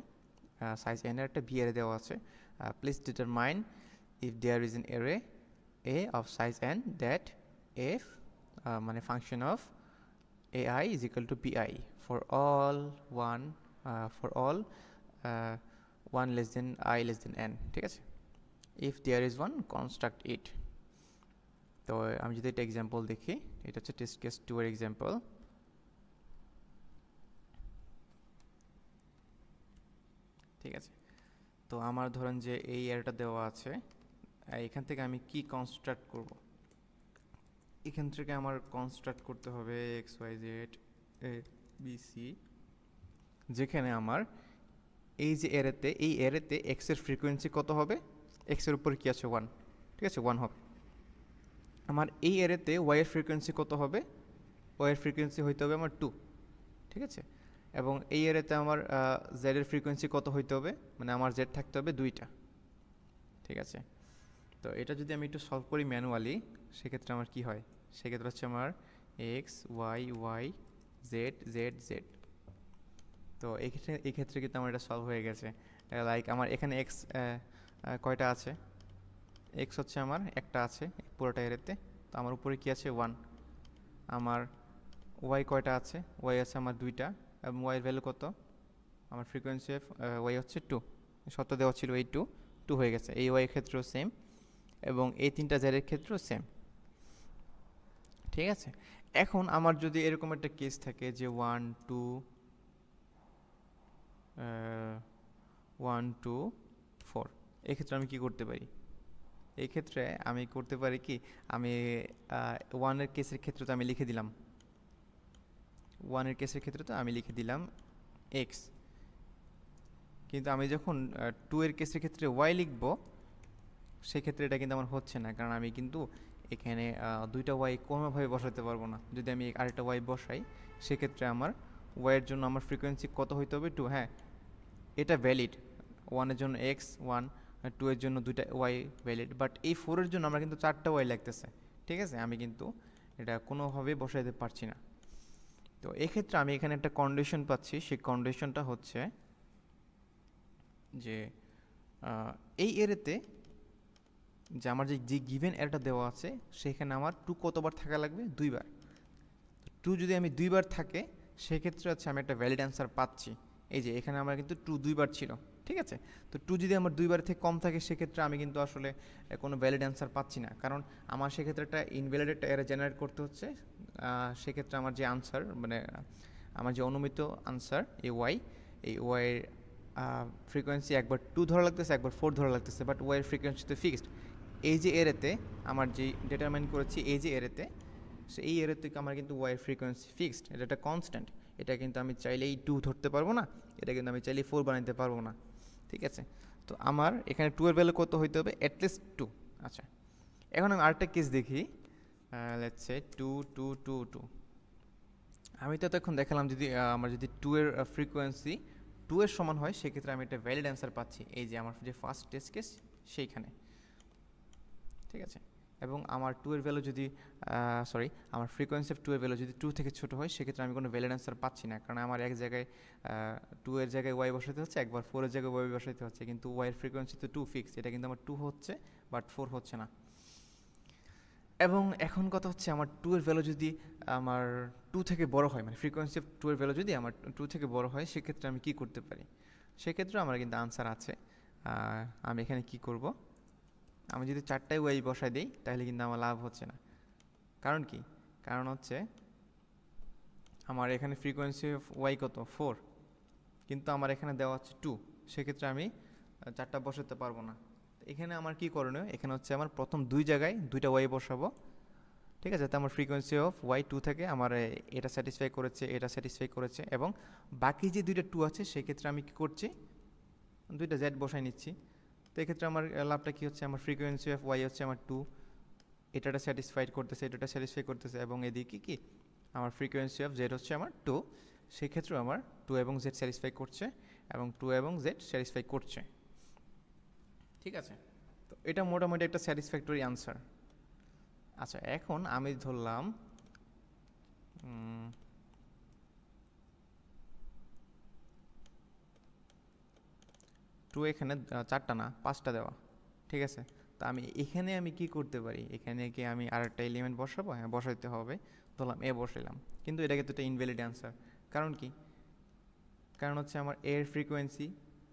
সাইজ n এর একটা বি অ্যারে দেওয়া আছে। Please determine if there is an array a of size n that f মানে function of ai is equal to bi for all 1 less than I less than n, ঠিক আছে। if there is one construct it। তো আমি যদি একটা example দেখি, এটা হচ্ছে টেস্ট কেস 2 এর এক্সাম্পল। ঠিক আছে, তো আমার ধরেন যে এই অ্যারেটা দেওয়া আছে, এখান থেকে আমি কি কনস্ট্রাক্ট করব? এখান থেকে আমার কনস্ট্রাক্ট করতে হবে x Y Z A B C, যেখানে আমার এই যে এই অ্যারেতে এক্স এর ফ্রিকোয়েন্সি কত হবে? এক্স এর উপর কি আছে? 1, ঠিক আছে, 1 হবে। আমার এই অ্যারেতে ওয়াই এর ফ্রিকোয়েন্সি কত হবে? ওয়াই এর ফ্রিকোয়েন্সি হইতে হবে আমার 2, ঠিক আছে। এবং এই অ্যারেতে আমার জেড এর ফ্রিকোয়েন্সি কত হইতে হবে? মানে আমার জেড থাকতে হবে 2টা, ঠিক আছে। তো এটা যদি আমি একটু সলভ করি ম্যানুয়ালি, সেক্ষেত্রে আমার কি হয়? সেক্ষেত্রে হচ্ছে আমার X Y Y Z Z Z. তো এই ক্ষেত্রে কিন্তু আমার এটা সলভ হয়ে গেছে। লাইক আমার এখানে এক্স কয়টা আছে? এক্স হচ্ছে আমার একটা আছে পুরোটা এরেতে, তো আমার উপরে কি আছে? 1। আমার ওয়াই কয়টা আছে? ওয়াই আছে আমার 2টা, এবং ওয়াইয়ের ভ্যালু কত? আমার ফ্রিকোয়েন্সি ওয়াই হচ্ছে 2, শর্ত দেওয়া ছিল এই 2 হয়ে গেছে। এই ওয়াইয়ের ক্ষেত্রেও সেম, এবং এই 3টা জেডের ক্ষেত্রেও সেম, ঠিক আছে। এখন আমার যদি এরকম একটা কেস থাকে যে 1 2 1 2 4, এক্ষেত্রে আমি কি করতে পারি? এই ক্ষেত্রে আমি করতে পারি কি, আমি 1 এর কেসের ক্ষেত্রে তো আমি লিখে দিলাম 1 এর কেসের ক্ষেত্রে তো আমি লিখে দিলাম এক্স, কিন্তু আমি যখন 2 এর কেসের ক্ষেত্রে ওয়াই লিখব সেক্ষেত্রে এটা কিন্তু আমার হচ্ছে না, কারণ আমি কিন্তু এখানে 2টা ওয়াই কোনোভাবে বসাতে পারবো না। যদি আমি আরেকটা ওয়াই বসাই সেক্ষেত্রে আমার ওয়াইয়ের জন্য আমার ফ্রিকোয়েন্সি কত হইতে হবে? 2। হ্যাঁ, এটা ভ্যালিড, 1 এর জন্য এক্স 1, 2 এর জন্য 2টা ওয়াই ভ্যালিড, বাট এই 4 এর জন্য আমরা কিন্তু 4টা ওয়াই লাগতেছে, ঠিক আছে। আমি কিন্তু এটা কোনোভাবে বসাইতে পারছি না। তো এক্ষেত্রে আমি এখানে একটা কন্ডিশন পাচ্ছি, সেই কন্ডিশনটা হচ্ছে যে এই এরেতে যে আমার যে গিভেন এরটা দেওয়া আছে সেখানে আমার 2 কতবার থাকা লাগবে? 2বার। 2 যদি আমি 2বার থাকে সেক্ষেত্রে হচ্ছে আমি একটা ভ্যালিড অ্যান্সার পাচ্ছি। এই যে এখানে আমার কিন্তু 2 2বার ছিল, ঠিক আছে। তো 2 যদি আমার 2বার থেকে কম থাকে সেক্ষেত্রে আমি কিন্তু আসলে কোনো ভ্যালিড অ্যান্সার পাচ্ছি না, কারণ আমার সেক্ষেত্রে একটা ইনভ্যালিড একটা এরর জেনারেট করতে হচ্ছে। সেক্ষেত্রে আমার যে আনসার, মানে আমার যে অনুমিত আনসার এই ওয়াইয়ের ফ্রিকোয়েন্সি একবার 2 ধরা লাগতেছে, একবার 4 ধরা লাগতেছে, বাট ওয়াইয়ের ফ্রিকোয়েন্সি তো ফিক্সড। এই যে এরেতে আমার যে ডিটারমাইন করেছি এই যে এরেতে, সো এই এরের থেকে আমার কিন্তু ওয়াইয়ের ফ্রিকোয়েন্সি ফিক্সড, এটা একটা কনস্ট্যান্ট। এটা কিন্তু আমি চাইলেই 2 ধরতে পারবো না, এটা কিন্তু আমি চাইলেই 4 বানাইতে পারবো না, ঠিক আছে। তো আমার এখানে 2 এর ভ্যালু কত হইতে হবে? অ্যাটলিস্ট 2। আচ্ছা, এখন আমি আরেকটা কেস দেখি, লেটস সে 2 2 2 2। আমি তো এখন দেখালাম যদি আমার যদি 2 এর ফ্রিকোয়েন্সি 2 এর সমান হয় সেক্ষেত্রে আমি একটা ভ্যালিড অ্যান্সার পাচ্ছি, এই যে আমার যে ফার্স্ট টেস্ট কেস সেইখানে। ঠিক আছে, এবং আমার 2 এর ভ্যালু যদি আমার ফ্রিকোয়েন্সি অফ 2 এর ভ্যালু যদি 2 থেকে ছোট হয় সেক্ষেত্রে আমি কোনো ভ্যালিড অ্যান্সার পাচ্ছি না, কারণ আমার এক জায়গায় 2 এর জায়গায় ওয়াই বসাতে হচ্ছে, একবার 4 এর জায়গায় ওয়াই বসাতে হচ্ছে, কিন্তু ওয়াই এর ফ্রিকোয়েন্সি তো 2 ফিক্স, এটা কিন্তু আমার 2 হচ্ছে বাট 4 হচ্ছে না। এবং এখন কথা হচ্ছে আমার 2 এর ভ্যালু যদি আমার 2 থেকে বড় হয়, মানে ফ্রিকোয়েন্সি অফ 2 এর ভ্যালু যদি আমার 2 থেকে বড় হয় সেক্ষেত্রে আমি কি করতে পারি, সেক্ষেত্রে আমার কিন্তু আনসার আছে। আমি এখানে কি করব, আমি যদি 4টায় ওয়াই বসাই দিই তাহলে কিন্তু আমার লাভ হচ্ছে না। কারণ কি, কারণ হচ্ছে আমার এখানে ফ্রিকোয়েন্সি অফ ওয়াই কত 4, কিন্তু আমার এখানে দেওয়া হচ্ছে 2, সেক্ষেত্রে আমি 4টা বসাতে পারবো না। এখানে আমার কি করণীয়, এখানে হচ্ছে আমার প্রথম 2 জায়গায় 2টা ওয়াই বসাবো। ঠিক আছে, তো আমার ফ্রিকোয়েন্সি অফ ওয়াই 2 থেকে আমার এটা স্যাটিসফাই করেছে, এটা স্যাটিসফাই করেছে, এবং বাকি যে 2টা 2 আছে সেক্ষেত্রে আমি কি করছি, 2টা জেড বসাই নিচ্ছি। তো এক্ষেত্রে আমার লাভটা কী হচ্ছে, আমার ফ্রিকোয়েন্সি অফ ওয়াই হচ্ছে আমার 2, এটাটা স্যাটিসফাইড করতেছে, এটাটা স্যাটিসফাই করতেছে, এবং এদিকে কি আমার ফ্রিকোয়েন্সি অফ জেড হচ্ছে আমার 2, সেক্ষেত্রেও আমার 2 এবং জেড স্যাটিসফাই করছে এবং 2 এবং জেড স্যাটিসফাই করছে। ঠিক আছে, তো এটা মোটামুটি একটা স্যাটিসফ্যাক্টরি আনসার। আচ্ছা, এখন আমি ধরলাম 2 এখানে 4টা না 5টা দেওয়া। ঠিক আছে, তো আমি এখানে আমি কি করতে পারি, এখানে কি আমি আরেকটা এলিমেন্ট বসাবো, হ্যাঁ বসাইতে হবে, ধরলাম এ বসাইলাম, কিন্তু এটা কিন্তু একটা ইনভ্যালিড অ্যান্সার। কারণ কি, কারণ হচ্ছে আমার এর ফ্রিকোয়েন্সি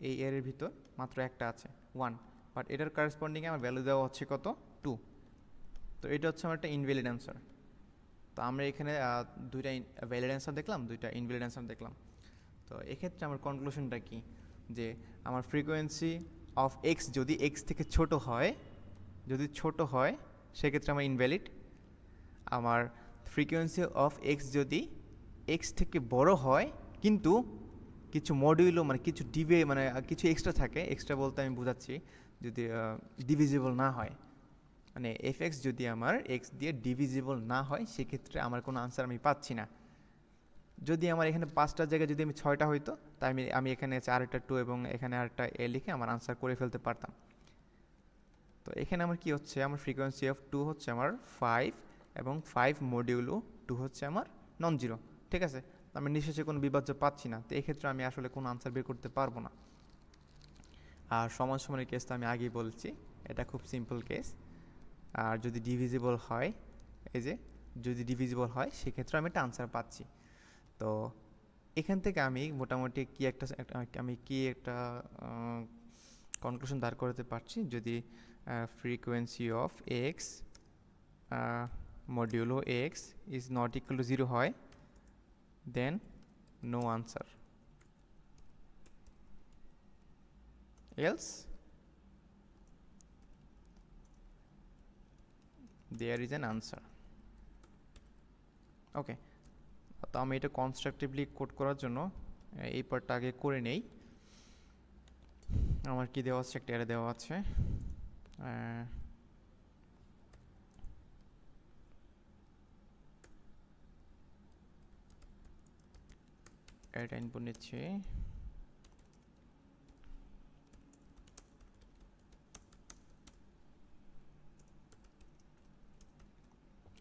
এই এর ভিতর মাত্র একটা আছে 1, বাট এটার কারেসপন্ডিংয়ে আমার ভ্যালু দেওয়া হচ্ছে কত 2, তো এটা হচ্ছে আমার একটা ইনভ্যালিড অ্যান্সার। তো আমরা এখানে 2টা ভ্যালিড অ্যান্সার দেখলাম, 2টা ইনভ্যালিড অ্যান্সার দেখলাম। তো এক্ষেত্রে আমার কনক্লুশনটা কি, যে আমার ফ্রিকোয়েন্সি অফ এক্স যদি এক্স থেকে ছোট হয়, যদি ছোট হয় সেক্ষেত্রে আমার ইনভ্যালিড। আমার ফ্রিকোয়েন্সি অফ এক্স যদি এক্স থেকে বড় হয় কিন্তু কিছু মডিউলও মানে কিছু মানে কিছু এক্সট্রা থাকে, এক্সট্রা বলতে আমি বোঝাচ্ছি যদি ডিভিজিবল না হয়, মানে এফ এক্স যদি আমার এক্স দিয়ে ডিভিজিবল না হয় সেক্ষেত্রে আমার কোনো আনসার আমি পাচ্ছি না। যদি আমার এখানে 5টার জায়গায় যদি আমি 6টা হইতো তাই আমি এখানে আরেকটা 2 এবং এখানে আরেকটা এ লিখে আমার আনসার করে ফেলতে পারতাম। তো এখানে আমার কি হচ্ছে, আমার ফ্রিকোয়েন্সি অফ 2 হচ্ছে আমার 5 এবং 5 মডিউলও 2 হচ্ছে আমার নন জিরো। ঠিক আছে, আমি নিঃশেষে কোনো বিভাজ্য পাচ্ছি না, তো এক্ষেত্রে আমি আসলে কোনো আনসার বের করতে পারবো না। আর সমান সমানের কেস তো আমি আগেই বলছি, এটা খুব সিম্পল কেস। আর যদি ডিভিজিবল হয়, এই যে যদি ডিভিজিবল হয় সেক্ষেত্রে আমি একটা আনসার পাচ্ছি। তো এখান থেকে আমি মোটামুটি কি একটা কনক্লুশন দাঁড় করতে পারছি, যদি frequency of x modulo x is not equal to 0 হয়, then no answer, else there is an answer. Okay, তো আমি এটা কনস্ট্রাকটিভলি কোড করার জন্য এই পার্টটা আগে করে নেই। আমার কি দেওয়া আছে, একটা অ্যারে দেওয়া আছে, অ্যারেটা ইনপুট নিচ্ছি।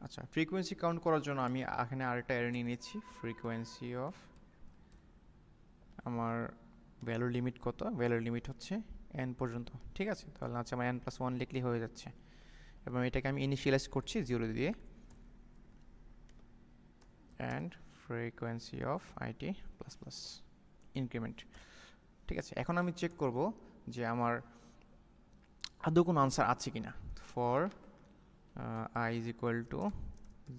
আচ্ছা, ফ্রিকোয়েন্সি কাউন্ট করার জন্য আমি এখানে আরেকটা অ্যারে নিয়ে নিচ্ছি, ফ্রিকোয়েন্সি অফ আমার ভ্যালুর লিমিট কত, ভ্যালুর লিমিট হচ্ছে n পর্যন্ত। ঠিক আছে, তাহলে হচ্ছে আমার n+1 লিখলেই হয়ে যাচ্ছে, এবং এটাকে আমি ইনিশিয়ালাইজ করছি 0 দিয়ে, and frequency of IT plus plus increment. ঠিক আছে, এখন আমি চেক করব যে আমার আদৌ কোনো আনসার আছে কিনা। For i is equal to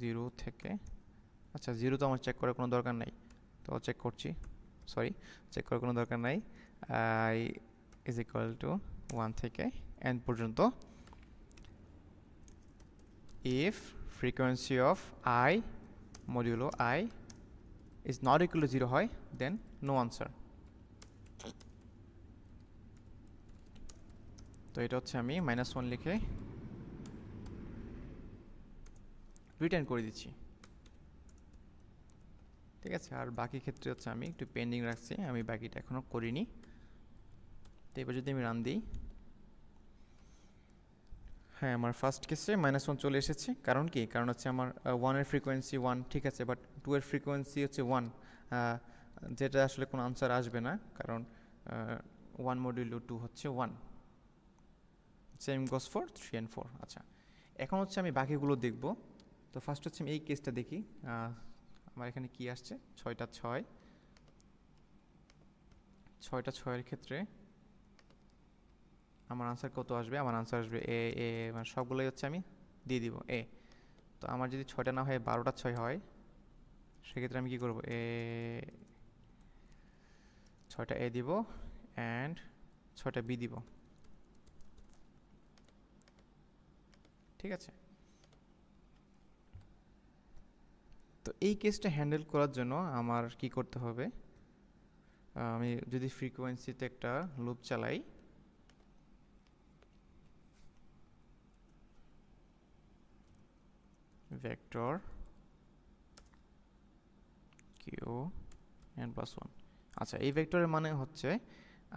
0 থেকে, আচ্ছা 0 তো আমার চেক করার কোনো দরকার নাই, তো চেক করছি, চেক করার কোনো দরকার নাই। i ইজ ইকুয়াল টু 1 থেকে n পর্যন্ত, if frequency of I modulo I is not equal to 0 হয়, then no answer. তো এটা হচ্ছে আমি -1 লিখে রিটার্ন করে দিচ্ছি। ঠিক আছে। আর বাকি ক্ষেত্রে হচ্ছে আমি একটু পেন্ডিং রাখছি, আমি বাকিটা এখনও করিনি। তো এবার যদি আমি রান দিই, হ্যাঁ আমার ফার্স্ট কেসে -1 চলে এসেছে। কারণ কি, কারণ হচ্ছে আমার 1-এর ফ্রিকোয়েন্সি 1, ঠিক আছে, বাট 2-এর ফ্রিকোয়েন্সি হচ্ছে 1, যেটা আসলে কোনো আনসার আসবে না, কারণ 1 মডিউলো 2 হচ্ছে 1। Same goes for 3 and 4। আচ্ছা, এখন হচ্ছে আমি বাকিগুলো দেখব। তো ফার্স্ট হচ্ছে আমি এই কেসটা দেখি, আমার এখানে কি আসছে, 6টা 6, 6টা 6-এর ক্ষেত্রে আমার আনসার কত আসবে? আমার আনসার আসবে এ এ, মানে সবগুলোই হচ্ছে আমি দিয়ে দিব এ। তো আমার যদি 6টা না হয় 12টা 6 হয়, সেক্ষেত্রে আমি কি করব, 6টা এ দিব অ্যান্ড 6টা বি দিব, ঠিক আছে। তো এই কেসটা হ্যান্ডেল করার জন্য আমার কি করতে হবে, আমি যদি ফ্রিকোয়েন্সিতে একটা লুপ চালাই, ভেক্টর কিউ এন প্লাস 1। আচ্ছা, এই ভেক্টরের মানে হচ্ছে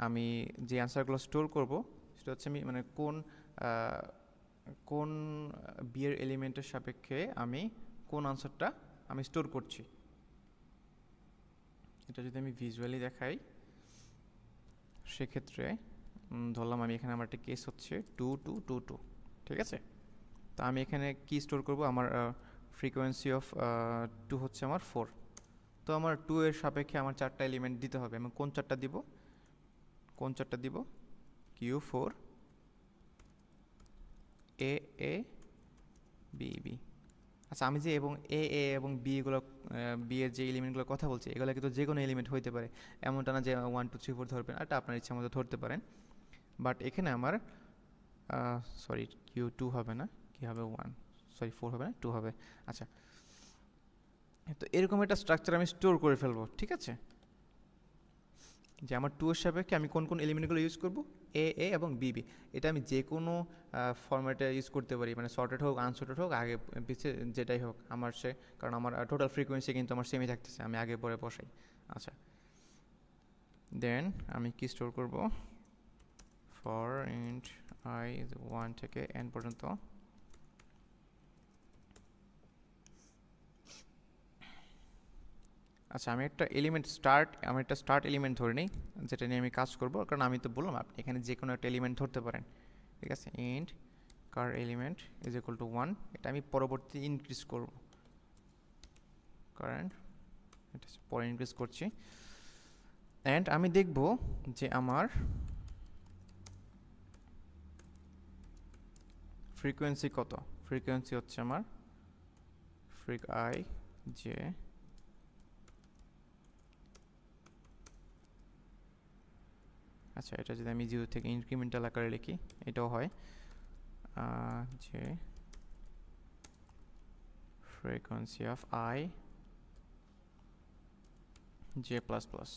আমি যে অ্যান্সারগুলো স্টোর করব সেটা হচ্ছে আমি মানে কোন বিয়ের এলিমেন্টের সাপেক্ষে আমি কোন আনসারটা আমি স্টোর করছি। এটা যদি আমি ভিজুয়ালি দেখাই, সেক্ষেত্রে ধরলাম আমি এখানে আমার একটা কেস হচ্ছে 2 2 2 2, ঠিক আছে। তো আমি এখানে কি স্টোর করব, আমার ফ্রিকোয়েন্সি অফ 2 হচ্ছে আমার 4। তো আমার 2 এর সাপেক্ষে আমার 4টা এলিমেন্ট দিতে হবে। আমি কোন 4টা দিব, কোন 4টা দিব, Q4 A A B B. আচ্ছা, আমি যে এবং এ এ এবং বি এগুলো, বি এর যে এলিমেন্টগুলোর কথা বলছি, এগুলো কিন্তু যে কোনো এলিমেন্ট হইতে পারে, এমনটা না যে 1 2 3 4 ধরবেন, এটা আপনার ইচ্ছা মতো ধরতে পারেন। বাট এখানে আমার সরি Q2 হবে না, কি হবে 1, সরি 4 হবে না, 2 হবে। আচ্ছা, তো এরকম একটা স্ট্রাকচার আমি স্টোর করে ফেলবো, ঠিক আছে, যে আমার 2 এর সাপেক্ষে আমি কোন কোন এলিমেন্টগুলো ইউজ করব, এ এ এবং বি বি। এটা আমি যে কোনো ফরম্যাটে ইউজ করতে পারি, মানে সর্টেড হোক আনসর্টেড হোক, আগে পিছিয়ে যেটাই হোক আমার সে, কারণ আমার টোটাল ফ্রিকোয়েন্সি কিন্তু আমার সেমই থাকতেছে, আমি আগে পরে বসাই। আচ্ছা, দেন আমি কি স্টোর করব, ফর ইন্ট আই 1 থেকে n পর্যন্ত। আচ্ছা, আমি একটা স্টার্ট এলিমেন্ট ধরে নিই, যেটা নিয়ে আমি কাজ করব, কারণ আমি তো বললাম আপনি এখানে যে কোনো একটা এলিমেন্ট ধরতে পারেন, ঠিক আছে। Int car element is equal to 1, এটা আমি পরবর্তী ইনক্রিজ করব, কারেন্ট এটা পরে ইনক্রিজ করছি। অ্যান্ড আমি দেখব যে আমার ফ্রিকোয়েন্সি কত। ফ্রিকোয়েন্সি হচ্ছে আমার ফ্রিক আই জে, আচ্ছা এটা যদি আমি 0 থেকে ইনক্রিমেন্টাল আকারে লিখি, এটাও হয় যে frequency of i j plus plus.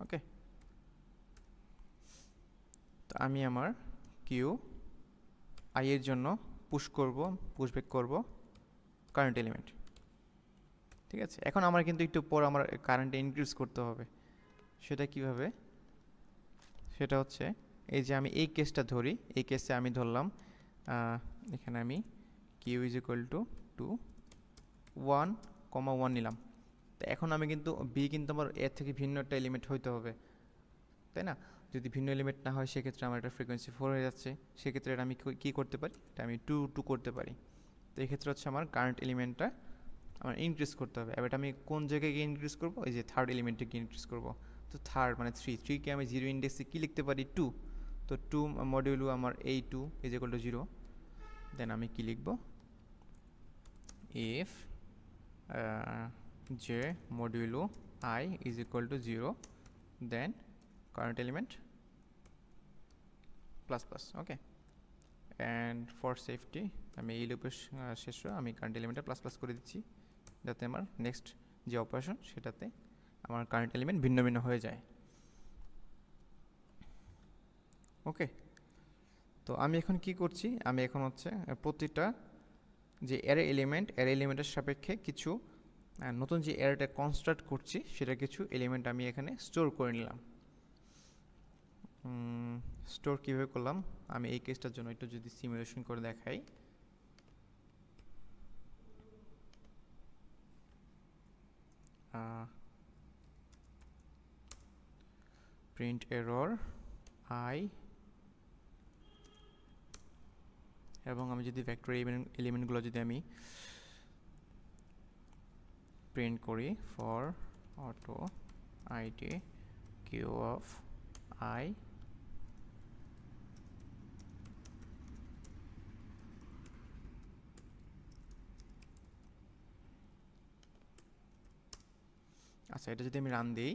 Okay, তো আমি আমার কিউ আই এর জন্য পুশব্যাক করব কারেন্ট এলিমেন্ট, ঠিক আছে। এখন আমার কিন্তু একটু পর আমার কারেন্ট ইনক্রিজ করতে হবে। সেটা কিভাবে, সেটা হচ্ছে এই যে আমি এই কেসটা ধরি, এই কেসে আমি ধরলাম এখানে আমি কিউ ইজ ইকুয়াল টু 1, 1 নিলাম। তো এখন আমি কিন্তু বি কিন্তু আমার এর থেকে ভিন্ন একটা এলিমেন্ট হইতে হবে, তাই না? যদি ভিন্ন এলিমেন্ট না হয়, সেক্ষেত্রে আমার একটা ফ্রিকোয়েন্সি 4 হয়ে যাচ্ছে। সেক্ষেত্রে এটা আমি কী করতে পারি, এটা আমি 2 2 করতে পারি। তো এক্ষেত্রে হচ্ছে আমার কারেন্ট এলিমেন্টটা আমার ইনক্রিজ করতে হবে। এবার আমি কোন জায়গায় গিয়ে ইনক্রিজ করবো, এই যে থার্ড এলিমেন্টে গিয়ে ইনক্রিজ করবো। তো থার্ড মানে 3কে আমি 0 ইন্ডেক্সে কী লিখতে পারি, 2। তো 2 মডিউলো আমার এই 2 ইজ ইকুয়াল টু 0। দেন আমি কি লিখব, ইফ যে modulo I is equal to 0, then current element plus plus, okay, and for safety আমি এই লুপের শেষে আমি কারেন্ট এলিমেন্টটা প্লাস প্লাস করে দিচ্ছি, যাতে আমার নেক্সট যে অপারেশন সেটাতে আমার কারেন্ট এলিমেন্ট ভিন্ন ভিন্ন হয়ে যায়। ওকে, তো আমি এখন কি করছি, আমি এখন হচ্ছে প্রতিটা যে অ্যারে এলিমেন্টের সাপেক্ষে কিছু আর নতুন যে অ্যারেটা কনস্ট্রাক্ট করছি সেটা কিছু এলিমেন্ট আমি এখানে স্টোর করে নিলাম। স্টোর কীভাবে করলাম আমি এই কেসটার জন্য একটু যদি সিমুলেশন করে দেখাই। প্রিন্ট এরর আই, এবং আমি যদি ভেক্টর এলিমেন্টগুলো যদি আমি প্রিন্ট করি for auto ID Q of I, আচ্ছা এটা যদি আমি রান দিই,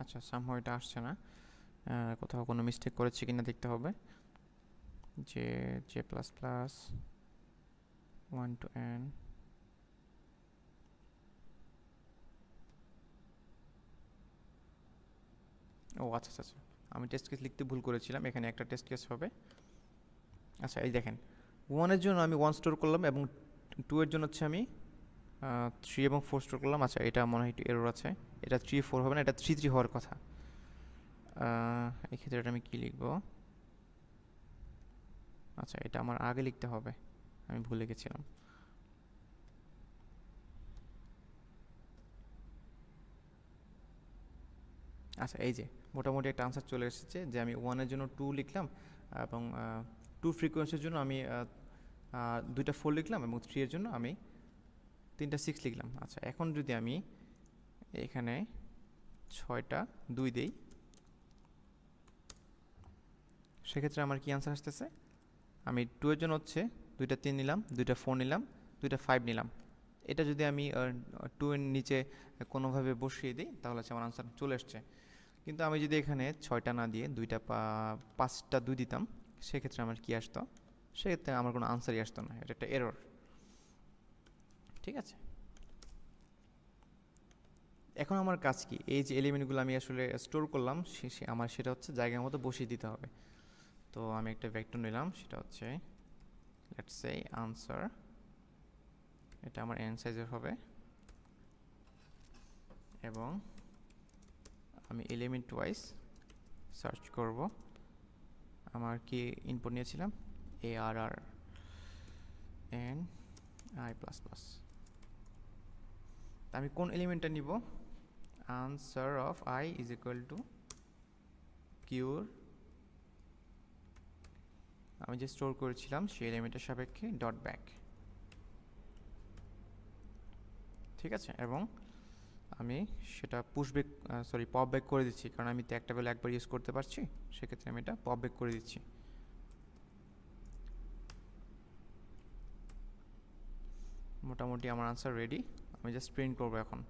আচ্ছা সামহাও এটা আসছে না, কোথাও কোনো মিস্টেক করেছি কিনা দেখতে হবে। যে J plus plus 1 to n, ও আচ্ছা আচ্ছা আচ্ছা, আমি টেস্ট কেস লিখতে ভুল করেছিলাম, এখানে একটা টেস্ট কেস হবে। আচ্ছা এই দেখেন 1 এর জন্য আমি 1 স্টোর করলাম এবং 2 এর জন্য হচ্ছে আমি 3 এবং 4 স্টোর করলাম। আচ্ছা এটা মনে হয় একটু এরর আছে, এটা 3 4 হবে না, এটা 3 3 হওয়ার কথা। এই ক্ষেত্রে এটা আমি কী লিখব? আচ্ছা এটা আমার আগে লিখতে হবে, আমি ভুলে গেছিলাম। আচ্ছা এই যে মোটামুটি একটা আনসার চলে এসেছে যে আমি 1 এর জন্য 2 লিখলাম এবং 2 ফ্রিকোয়েন্সির জন্য আমি 2টা 4 লিখলাম এবং 3 এর জন্য আমি 3টা 6 লিখলাম। আচ্ছা এখন যদি আমি এখানে 6টা 2 দেই, সেক্ষেত্রে আমার কি আনসার আসতেছে? আমি 2 এর জন্য হচ্ছে 2টা 3 নিলাম, 2টা 4 নিলাম, 2টা 5 নিলাম। এটা যদি আমি 2 এর নিচে কোনোভাবে বসিয়ে দিই তাহলে হচ্ছে আমার আনসার চলে আসছে। কিন্তু আমি যদি এখানে 6টা না দিয়ে 5টা 2 দিতাম, সেক্ষেত্রে আমার কি আসতো? সেক্ষেত্রে আমার কোনো আনসারই আসতো না, এটা একটা এরর। ঠিক আছে, এখন আমার কাজ কি? এই যে এলিমেন্টগুলো আমি আসলে স্টোর করলাম আমার সেটা হচ্ছে জায়গার মতো বসিয়ে দিতে হবে। তো আমি একটা ভেক্টর নিলাম, সেটা হচ্ছে লেটস সে আনসার, এটা আমার n সাইজের হবে এবং আমি এলিমেন্ট ওয়াইজ সার্চ করব। আমার কি ইনপুট নিয়েছিলাম? ARR n i plus plus. আমি কোন এলিমেন্টটা নিব? Answer of i is equal to cur, আমি যে স্টোর করেছিলাম সেই এলিমেন্টের সাপেক্ষে ডট ব্যাক। ঠিক আছে, এবং আমি সেটা পুশব্যাক পপ ব্যাক করে দিচ্ছি, কারণ আমি তো একটা ভ্যালু একবার ইউজ করতে পারছি, সেক্ষেত্রে আমি এটা পপ ব্যাক করে দিচ্ছি। মোটামুটি আমার আনসার রেডি, আমি জাস্ট প্রিন্ট করবো এখন।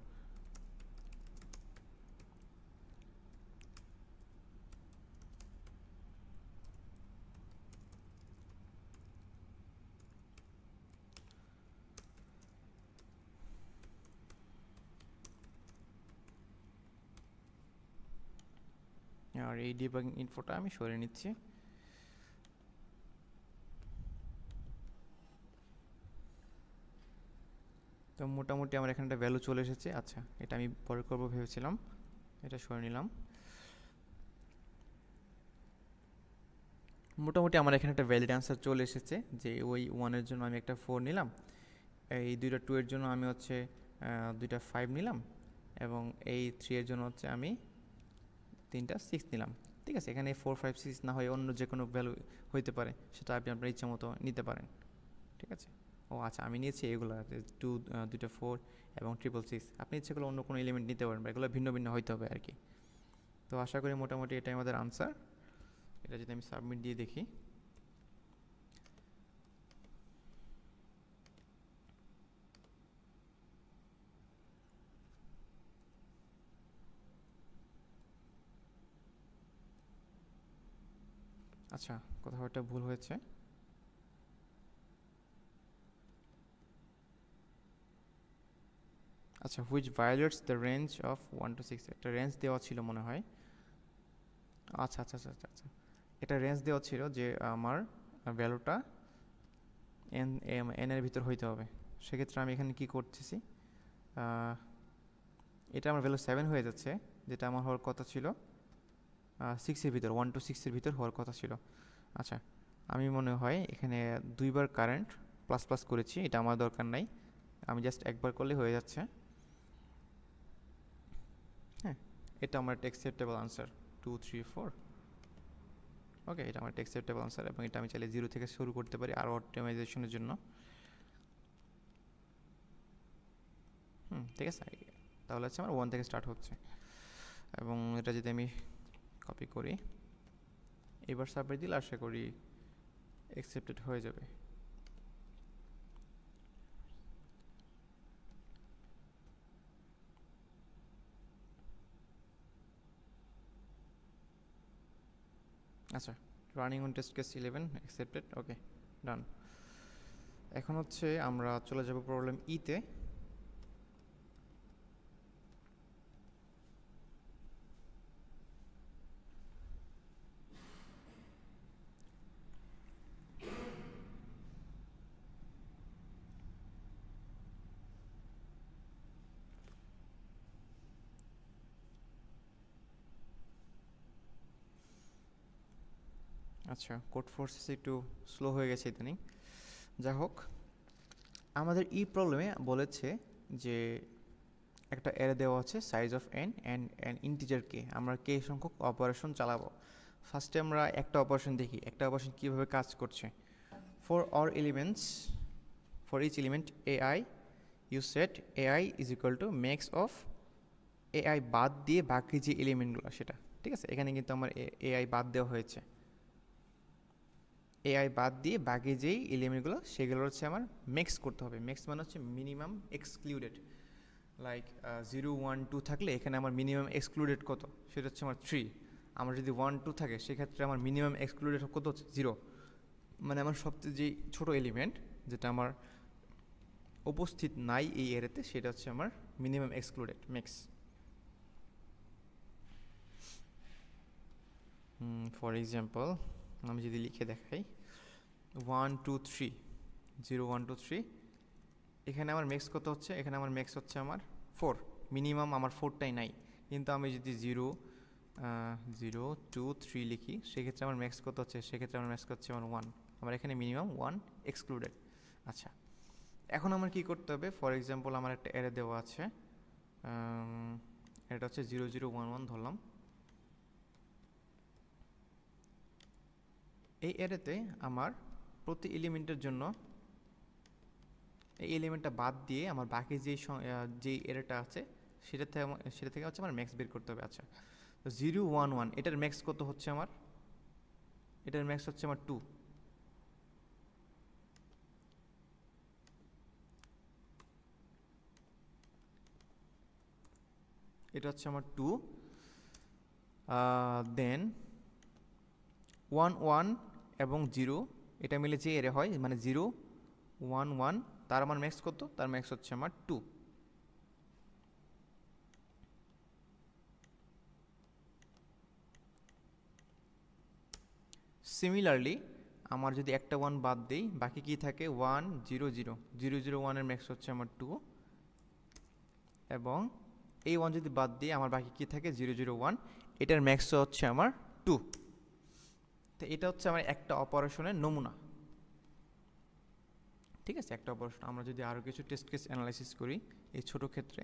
আর এই ডিবাগিং ইনফোটা আমি সরিয়ে নিচ্ছি। তো মোটামুটি আমার এখানে একটা ভ্যালু চলে এসেছে। আচ্ছা এটা আমি পরে করবো ভেবেছিলাম, এটা সরিয়ে নিলাম। মোটামুটি আমার এখানে একটা ভ্যালিড অ্যান্সার চলে এসেছে যে ওই 1 এর জন্য আমি একটা 4 নিলাম, এই 2টা 2 এর জন্য আমি হচ্ছে 2টা 5 নিলাম এবং এই 3 এর জন্য হচ্ছে আমি 3টা 6 নিলাম। ঠিক আছে, এখানে 4 5 6 না হয় অন্য যে কোনো ভ্যালু হইতে পারে, সেটা আপনি আপনার ইচ্ছা মতো নিতে পারেন। ঠিক আছে, ও আচ্ছা আমি নিয়েছি এগুলো 2টা 4 এবং 666, আপনি ইচ্ছে করলে অন্য কোনো এলিমেন্ট নিতে পারেন, এগুলো ভিন্ন ভিন্ন হইতে হবে আর কি। তো আশা করি মোটামুটি এটাই আমাদের আনসার। এটা যদি আমি সাবমিট দিয়ে দেখি, আচ্ছা কোথাও একটা ভুল হয়েছে। আচ্ছা, which violates the range of 1 to 6, একটা রেঞ্জ দেওয়া ছিল মনে হয়। আচ্ছা আচ্ছা আচ্ছা আচ্ছা আচ্ছা, এটা রেঞ্জ দেওয়া ছিল যে আমার ভ্যালুটা এন এর ভিতর হইতে হবে। সেক্ষেত্রে আমি এখানে কি করতেছি, এটা আমার ভ্যালু 7 হয়ে যাচ্ছে, যেটা আমার হওয়ার কথা ছিল 6-এর ভিতর, 1 to 6-এর ভিতর হওয়ার কথা ছিল। আচ্ছা, আমি মনে হয় এখানে দুইবার কারেন্ট প্লাস প্লাস করেছি, এটা আমার দরকার নাই, আমি জাস্ট একবার করলে হয়ে যাচ্ছে। হ্যাঁ, এটা আমার একটা অ্যাকসেপ্টেবল আনসার, 2 3 4। ওকে, এটা আমার একটা অ্যাকসেপ্টেবল আনসার, এবং এটা আমি চাইলে 0 থেকে শুরু করতে পারি আরও অপটিমাইজেশনের জন্য। ঠিক আছে, তাহলে হচ্ছে আমার 1 থেকে স্টার্ট হচ্ছে, এবং এটা যদি আমি কপি করি এবার সাবমিট দিলে আশা করি অ্যাকসেপ্টেড হয়ে যাবে। আচ্ছা, running on test case 11 accepted. Okay, done. এখন হচ্ছে আমরা চলে যাব প্রবলেম ইতে। আচ্ছা, কোড ফোর্সেস একটু স্লো হয়ে গেছে ইদানিং। যা হোক, আমাদের ই প্রবলেমে বলেছে যে একটা অ্যারে দেওয়া আছে size of n and an integer k, আমরা কে সংখ্যক অপারেশন চালাবো। ফার্স্টে আমরা একটা অপারেশন দেখি, একটা অপারেশন কীভাবে কাজ করছে। For all elements, for each element AI you set AI is equal to max of AI বাদ দিয়ে বাকি যে এলিমেন্টগুলো সেটা। ঠিক আছে, এখানে কিন্তু আমার এআই বাদ দেওয়া হয়েছে, এআই বাদ দিয়ে বাকি যেই এলিমেন্টগুলো সেগুলো হচ্ছে আমার মিক্স করতে হবে। মিক্স মানে হচ্ছে মিনিমাম এক্সক্লুডেড, লাইক 0 1 2 থাকলে এখানে আমার মিনিমাম এক্সক্লুডেড কত, সেটা হচ্ছে আমার 3। আমার যদি 1 2 থাকে সেক্ষেত্রে আমার মিনিমাম এক্সক্লুডেড কত হচ্ছে 0, মানে আমার সবচেয়ে যে ছোটো এলিমেন্ট যেটা আমার উপস্থিত নাই এই এরিয়াতে সেটা হচ্ছে আমার minimum excluded mix. For example আমি যদি লিখে দেখাই 1 2 3 0 1 2 3, এখানে আমার ম্যাক্স কত হচ্ছে, এখানে আমার ম্যাক্স হচ্ছে আমার 4, মিনিমাম আমার 4টাই নাই। কিন্তু আমি যদি 0 0 2 3 লিখি সেক্ষেত্রে আমার ম্যাক্স কত হচ্ছে, সেক্ষেত্রে আমার ম্যাক্স হচ্ছে আমার 1, আমার এখানে মিনিমাম 1 এক্সক্লুডেড। আচ্ছা, এখন আমার কি করতে হবে, ফর এক্সাম্পল আমার একটা অ্যারে দেওয়া আছে, এটা হচ্ছে 0 0 1 1 ধরলাম। এই অ্যারেতে আমার প্রতি এলিমেন্টের জন্য এই এলিমেন্টটা বাদ দিয়ে আমার বাকি যেই অ্যারেটা আছে সেটা থেকে হচ্ছে আমার ম্যাক্স বের করতে হবে। আচ্ছা, তো 0 1 1 এটার ম্যাক্স কত হচ্ছে আমার, এটার ম্যাক্স হচ্ছে আমার 2। এটা হচ্ছে আমার 2, দেন 1 1 এবং 0 এটা মিলে যে এরে হয়, মানে 0 1 1, তার আমার ম্যাক্স কত, তার ম্যাক্স হচ্ছে আমার 2। সিমিলারলি আমার যদি একটা 1 বাদ দিই বাকি কি থাকে, 1 0 0 0 0 1 এর ম্যাক্স হচ্ছে আমার 2, এবং এই 1 যদি বাদ দিই আমার বাকি কি থাকে 0 0 1, এটার ম্যাক্স হচ্ছে আমার 2। তো এটা হচ্ছে আমার একটা অপারেশনের নমুনা। ঠিক আছে, একটা অপারেশন। আমরা যদি আরও কিছু টেস্ট কেস অ্যানালাইসিস করি এই ছোটো ক্ষেত্রে।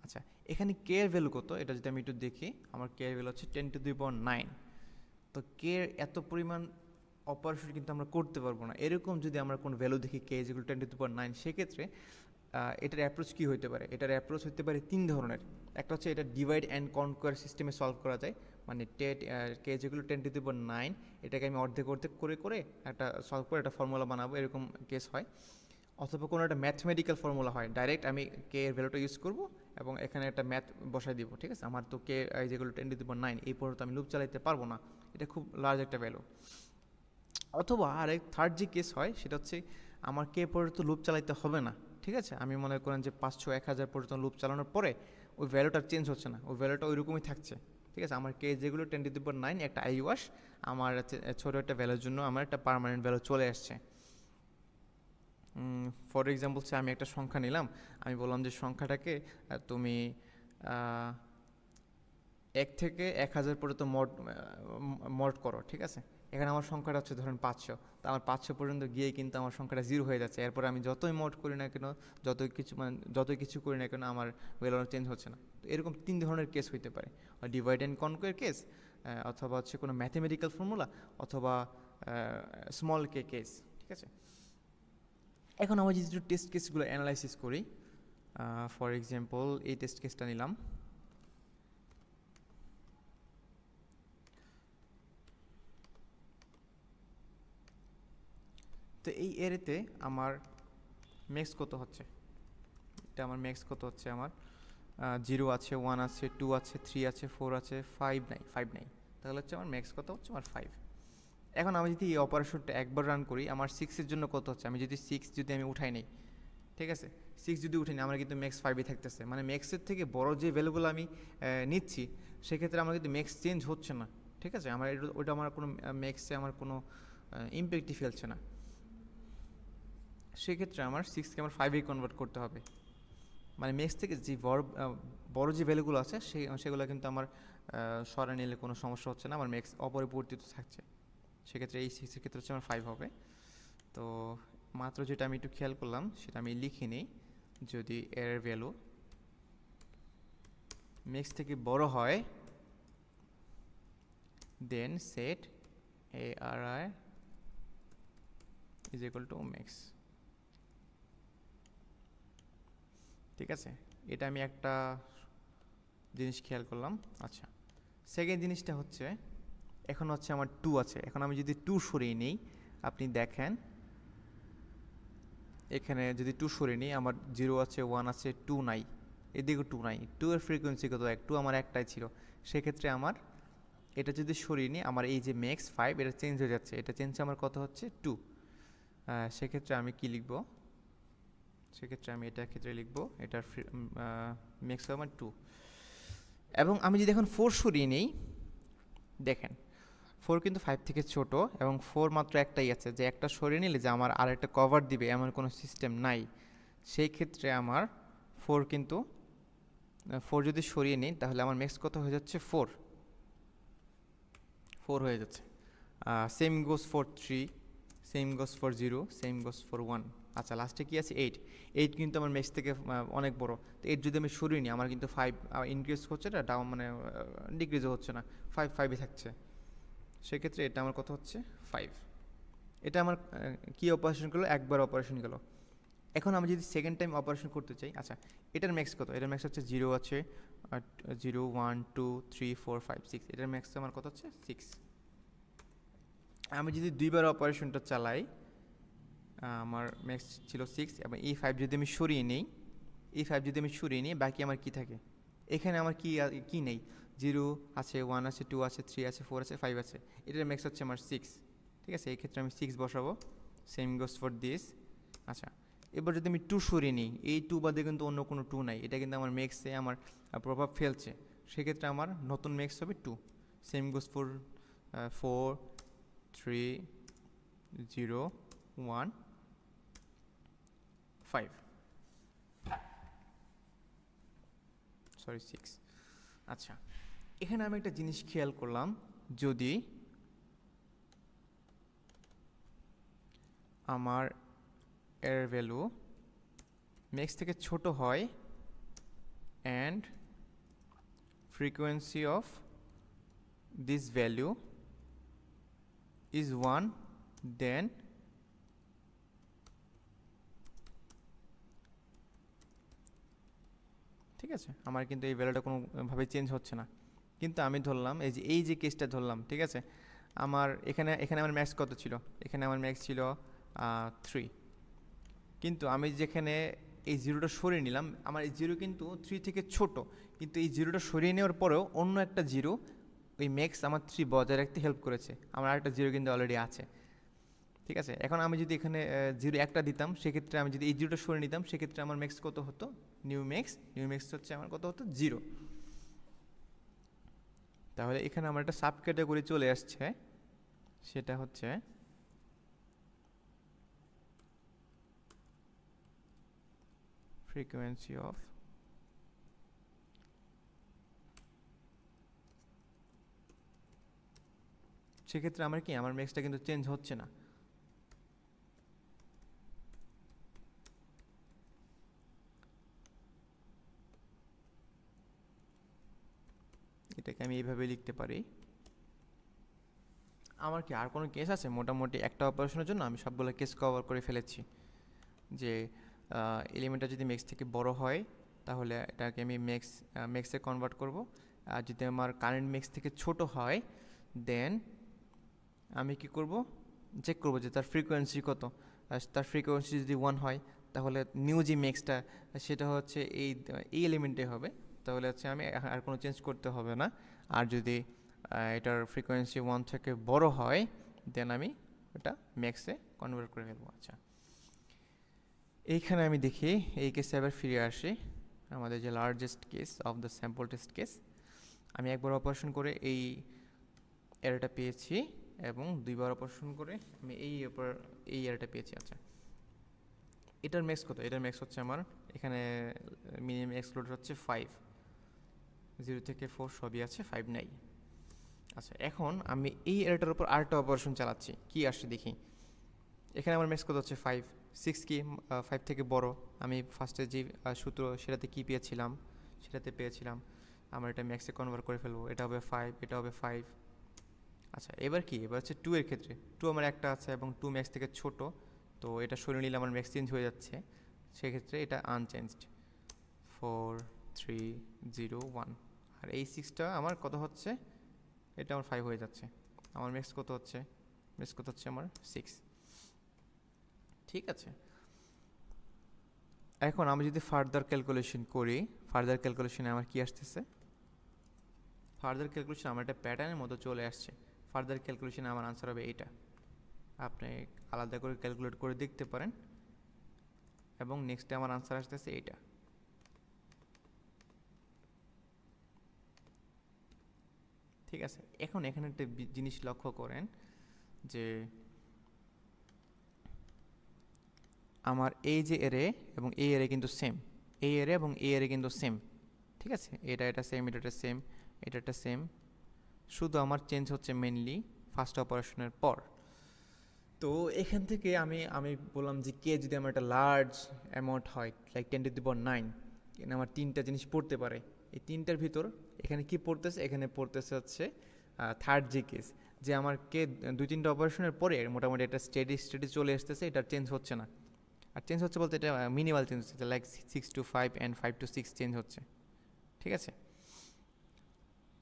আচ্ছা, এখানে কে এর ভ্যালু কত, এটা যদি আমি একটু দেখি, আমার কে এর ভ্যালু হচ্ছে 10 to the power 9। তো কে এর এত পরিমাণ অপারেশন কিন্তু আমরা করতে পারবো না। এরকম যদি আমরা কোনো ভ্যালু দেখি কে যেগুলো 10 to the power 9, সেক্ষেত্রে এটার অ্যাপ্রোচ কী হতে পারে, এটার অ্যাপ্রোচ হতে পারে 3 ধরনের। একটা হচ্ছে এটা ডিভাইড অ্যান্ড কনকোয়ার সিস্টেমে সলভ করা যায়, মানে কে যেগুলো 10 to the power 9 এটাকে আমি অর্ধেক অর্ধেক করে করে একটা সলভ করে একটা ফর্মুলা বানাবো, এরকম কেস হয়। অথবা কোনো একটা ম্যাথমেটিক্যাল ফর্মুলা হয়, ডাইরেক্ট আমি কে এর ভ্যালুটা ইউজ করব এবং এখানে একটা ম্যাথ বসাই দিব। ঠিক আছে, আমার তো কে যেগুলো 10 to the power 9 এই পর্যন্ত আমি লুপ চালাইতে পারবো না, এটা খুব লার্জ একটা ভ্যালু। অথবা আরেক থার্ড যে কেস হয় সেটা হচ্ছে আমার কে পর্যন্ত লুপ চালাইতে হবে না। ঠিক আছে, আমি মনে করেন যে 500 1000 পর্যন্ত লুপ চালানোর পরে ওই ভ্যালুটা চেঞ্জ হচ্ছে না, ওই ভ্যালুটা ওই রকমই থাকছে। ঠিক আছে, আমার কে যেগুলো 10⁹ একটা আই ওয়াশ, আমার ছোটো একটা ভ্যালুর জন্য আমার একটা পার্মানেন্ট ভ্যালু চলে আসছে। ফর এক্সাম্পল আমি একটা সংখ্যা নিলাম, আমি বললাম যে সংখ্যাটাকে তুমি 1 থেকে 1000 পর্যন্ত মড করো। ঠিক আছে, এখানে আমার সংখ্যাটা হচ্ছে ধরেন 500, তো আমার 500 পর্যন্ত গিয়ে কিন্তু আমার সংখ্যাটা 0 হয়ে যাচ্ছে। এরপর আমি যতই মড করি না কেন, যতই কিছু করি না কেন, আমার ভ্যালু চেঞ্জ হচ্ছে না। তো এরকম 3 ধরনের কেস হইতে পারে, ডিভাইড অ্যান্ড কনকোয়ার কেস, অথবা হচ্ছে কোনো ম্যাথমেটিক্যাল ফর্মুলা, অথবা স্মল কে কেস। ঠিক আছে, এখন আমরা যদি টেস্ট কেসগুলো অ্যানালাইসিস করি, ফর এক্সাম্পল এই টেস্ট কেসটা নিলাম। তো এই এরেতে আমার ম্যাক্স কত হচ্ছে, এটা আমার ম্যাক্স কত হচ্ছে, আমার 0 আছে, 1 আছে, 2 আছে, 3 আছে, 4 আছে, 5 নাই। তাহলে হচ্ছে আমার ম্যাক্স কত হচ্ছে, আমার 5। এখন আমি যদি এই অপারেশনটা একবার রান করি, আমার 6-এর জন্য কত হচ্ছে, আমি যদি 6 যদি আমি উঠাই নিই, ঠিক আছে, 6 যদি উঠে নিই, আমার কিন্তু ম্যাক্স 5-ই থাকতেছে। মানে ম্যাক্সের থেকে বড় যে ভ্যালুগুলো আমি নিচ্ছি, সেক্ষেত্রে আমার কিন্তু ম্যাক্স চেঞ্জ হচ্ছে না। ঠিক আছে, আমার ওটা আমার কোনো ম্যাক্সে আমার কোনো ইম্প্যাক্টই ফেলছে না। সেক্ষেত্রে আমার 6কে আমার 5-এ কনভার্ট করতে হবে। মানে ম্যাক্স থেকে যে বড় যে ভ্যালুগুলো আছে সেগুলো কিন্তু আমার সরে নিলে কোনো সমস্যা হচ্ছে না, আমার ম্যাক্স অপরিবর্তিত থাকছে। সেক্ষেত্রে এই 6-এর ক্ষেত্রে হচ্ছে আমার 5 হবে। তো মাত্র যেটা আমি একটু খেয়াল করলাম সেটা আমি লিখে নিই, যদি এর ভ্যালু ম্যাক্স থেকে বড় হয়, then set ARI is equal to max. ঠিক আছে, এটা আমি একটা জিনিস খেয়াল করলাম। আচ্ছা, সেকেন্ড জিনিসটা হচ্ছে, এখন হচ্ছে আমার 2 আছে, এখন আমি যদি 2 সরিয়ে নিই, আপনি দেখেন এখানে যদি 2 সরিয়ে নিই, আমার 0 আছে, 1 আছে, 2 নাই, এদিকে 2 নাই। 2 এর ফ্রিকোয়েন্সি কত, 1, 2 আমার একটাই ছিল। সেক্ষেত্রে আমার এটা যদি সরিয়ে নিই, আমার এই যে ম্যাক্স 5 এটা চেঞ্জ হয়ে যাচ্ছে, এটা চেঞ্জ আমার কত হচ্ছে 2। সেক্ষেত্রে আমি কি লিখব, সেক্ষেত্রে আমি এটার ক্ষেত্রে লিখব, এটার ম্যাক্স আমার 2। এবং আমি যদি এখন 4 সরিয়ে নিই, দেখেন 4 কিন্তু 5 থেকে ছোট, এবং 4 মাত্র একটাই আছে, যে একটা সরিয়ে নিলে যে আমার আর একটা কভার দিবে এমন কোনো সিস্টেম নাই। সেই ক্ষেত্রে আমার 4 কিন্তু 4 যদি সরিয়ে নিই, তাহলে আমার ম্যাক্স কত হয়ে যাচ্ছে, 4 হয়ে যাচ্ছে। Same goes for 3, same goes for 0, same goes for 1। আচ্ছা, লাস্টে কি আছে, 8 কিন্তু আমার ম্যাক্স থেকে অনেক বড়। তো 8 যদি আমি সরিয়ে নিই, আমার কিন্তু 5 ইনক্রিজ হচ্ছে না, ডাউন মানে ডিক্রিজও হচ্ছে না, 5ই থাকছে। সেক্ষেত্রে এটা আমার কত হচ্ছে, 5। এটা আমার কি অপারেশন করলো, একবার অপারেশন গেল। এখন আমি যদি সেকেন্ড টাইম অপারেশন করতে চাই, আচ্ছা এটার ম্যাক্স কত, এটার ম্যাক্স হচ্ছে 0 আছে, 0, 1, 2, 3, 4, 5, 6, এটার ম্যাক্স আমার কত হচ্ছে 6। আমি যদি 2বার অপারেশনটা চালাই, আমার ম্যাক্স ছিল 6, এবং এই 5 যদি আমি সরিয়ে নিই, বাকি আমার কি থাকে, এখানে আমার কি নেই, 0 আছে, 1 আছে, 2 আছে, 3 আছে, 4 আছে, 5 আছে, এটার ম্যাক্স হচ্ছে আমার 6। ঠিক আছে, এই ক্ষেত্রে আমি 6 বসাবো, সেম গোস ফর দিস। আচ্ছা, এবার যদি আমি 2 সরিয়ে নিই, এই 2 বাদে কিন্তু অন্য কোনো 2 নাই, এটা কিন্তু আমার ম্যাক্সে আমার প্রভাব ফেলছে। সেক্ষেত্রে আমার নতুন ম্যাক্স হবে 2, সেম গোস ফর 4, 3, 0, 1, 5, সরি 6। আচ্ছা, এখানে আমি একটা জিনিস খেয়াল করলাম, যদি আমার এর ভ্যালু ম্যাক্স থেকে ছোট হয় and frequency of this value is 1, then ঠিক আছে, আমার কিন্তু এই ভ্যালুটা কোনোভাবে চেঞ্জ হচ্ছে না। কিন্তু আমি ধরলাম এই যে কেসটা ধরলাম, ঠিক আছে, আমার এখানে আমার ম্যাক্স কত ছিল, এখানে আমার ম্যাক্স ছিল 3, কিন্তু আমি যেখানে এই 0টা সরিয়ে নিলাম, আমার এই 0 কিন্তু 3 থেকে ছোট, কিন্তু এই 0টা সরিয়ে নেওয়ার পরেও অন্য একটা 0 ওই ম্যাক্স আমার 3 বজায় রাখতে হেল্প করেছে, আমার আরেকটা 0 কিন্তু অলরেডি আছে। ঠিক আছে, এখন আমি যদি এখানে জিরো একটা দিতাম, সেক্ষেত্রে আমি যদি এই জিরোটা সরে নিতাম, সেক্ষেত্রে আমার ম্যাক্স কত হতো, নিউ ম্যাক্স হচ্ছে আমার কত হতো, 0। তাহলে এখানে আমার একটা সাব ক্যাটাগরি চলে আসছে, সেটা হচ্ছে ফ্রিকোয়েন্সি অফ সেক্ষেত্রে আমার কি, আমার ম্যাক্সটা কিন্তু চেঞ্জ হচ্ছে না। এটাকে আমি এইভাবে লিখতে পারি। আমার কি আর কোনো কেস আছে? মোটামুটি একটা অপারেশনের জন্য আমি সবগুলো কেস কভার করে ফেলেছি। যে এলিমেন্টটা যদি ম্যাক্স থেকে বড় হয় তাহলে এটাকে আমি ম্যাক্সে কনভার্ট করব, আর যদি আমার কারেন্ট ম্যাক্স থেকে ছোট হয় দেন আমি কি করব, চেক করব যে তার ফ্রিকোয়েন্সি কত। আর তার ফ্রিকোয়েন্সি যদি 1 হয় তাহলে নিউ যে ম্যাক্সটা সেটা হচ্ছে এই এলিমেন্টে হবে, তাহলে হচ্ছে আমি আর কোনো চেঞ্জ করতে হবে না। আর যদি এটার ফ্রিকোয়েন্সি 1 থেকে বড় হয় দেন আমি এটা ম্যাক্সে কনভার্ট করে ফেলবো। আচ্ছা, এইখানে আমি দেখি এই কেসে আবার ফিরে আসি, আমাদের যে largest case of the sample test case. আমি একবার অপারেশন করে এই এররটা পেয়েছি এবং দুইবার অপারেশন করে আমি এই এররটা পেয়েছি। আচ্ছা, এটার ম্যাক্স কত? এটার ম্যাক্স হচ্ছে আমার এখানে মিনিমাম এক্সক্লুড হচ্ছে 5, 0 থেকে 4 সবই আছে, 5 নাই। আচ্ছা, এখন আমি এই এররটার উপর আরেকটা অপারেশন চালাচ্ছি, কি আসছে দেখি। এখানে আমার ম্যাক্স কত হচ্ছে 5, 6 কি 5 থেকে বড়। আমি ফার্স্টে যে সূত্র সেটাতে কি পেয়েছিলাম, আমার এটা ম্যাক্সে কনভার্ট করে ফেলবো, এটা হবে 5, এটা হবে 5। আচ্ছা, এবার কি, এবার হচ্ছে 2 এর ক্ষেত্রে 2 আমার একটা আছে এবং 2 ম্যাক্স থেকে ছোট, তো এটা সরিয়ে নিলে আমার ম্যাক্স চেঞ্জ হয়ে যাচ্ছে, সেক্ষেত্রে এটা আনচেঞ্জড, 4 3 0 1। আর এই 6টা আমার কত হচ্ছে, এটা আমার 5 হয়ে যাচ্ছে। আমার ম্যাক্স কত হচ্ছে, আমার 6। ঠিক আছে, এখন আমি যদি ফার্দার ক্যালকুলেশন করি, ফার্দার ক্যালকুলেশনে আমার কি আসতেছে, ফার্দার ক্যালকুলেশন আমার একটা প্যাটার্নের মতো চলে আসছে। ফার্দার ক্যালকুলেশনে আমার আনসার হবে এইটা, আপনি আলাদা করে ক্যালকুলেট করে দেখতে পারেন। এবং নেক্সটে আমার আনসার আসতেছে এইটা। ঠিক আছে, এখন এখানে একটা জিনিস লক্ষ্য করেন যে আমার এই যে এরে এবং এই এরে কিন্তু সেম, এই এরে এবং এই এরে কিন্তু সেম। ঠিক আছে, এটা সেম, এটা সেম, এটা সেম, শুধু আমার চেঞ্জ হচ্ছে মেনলি ফার্স্ট অপারেশনের পর। তো এখান থেকে আমি বললাম যে কে যদি আমার একটা লার্জ অ্যামাউন্ট হয়, লাইক 10⁹, আমার তিনটা জিনিস পড়তে পারে, এই তিনটার ভিতর এখানে কি পড়তেছে, এখানে পড়তেছে হচ্ছে থার্ড যে কেস, যে আমার কে 2-3টা অপারেশনের পরে মোটামুটি একটা স্টেডি চলে আসতেছে, এটা চেঞ্জ হচ্ছে না। আর চেঞ্জ হচ্ছে বলতে এটা মিনিমাল চেঞ্জ হচ্ছে, like 6 to 5 and 5 to 6 change হচ্ছে। ঠিক আছে,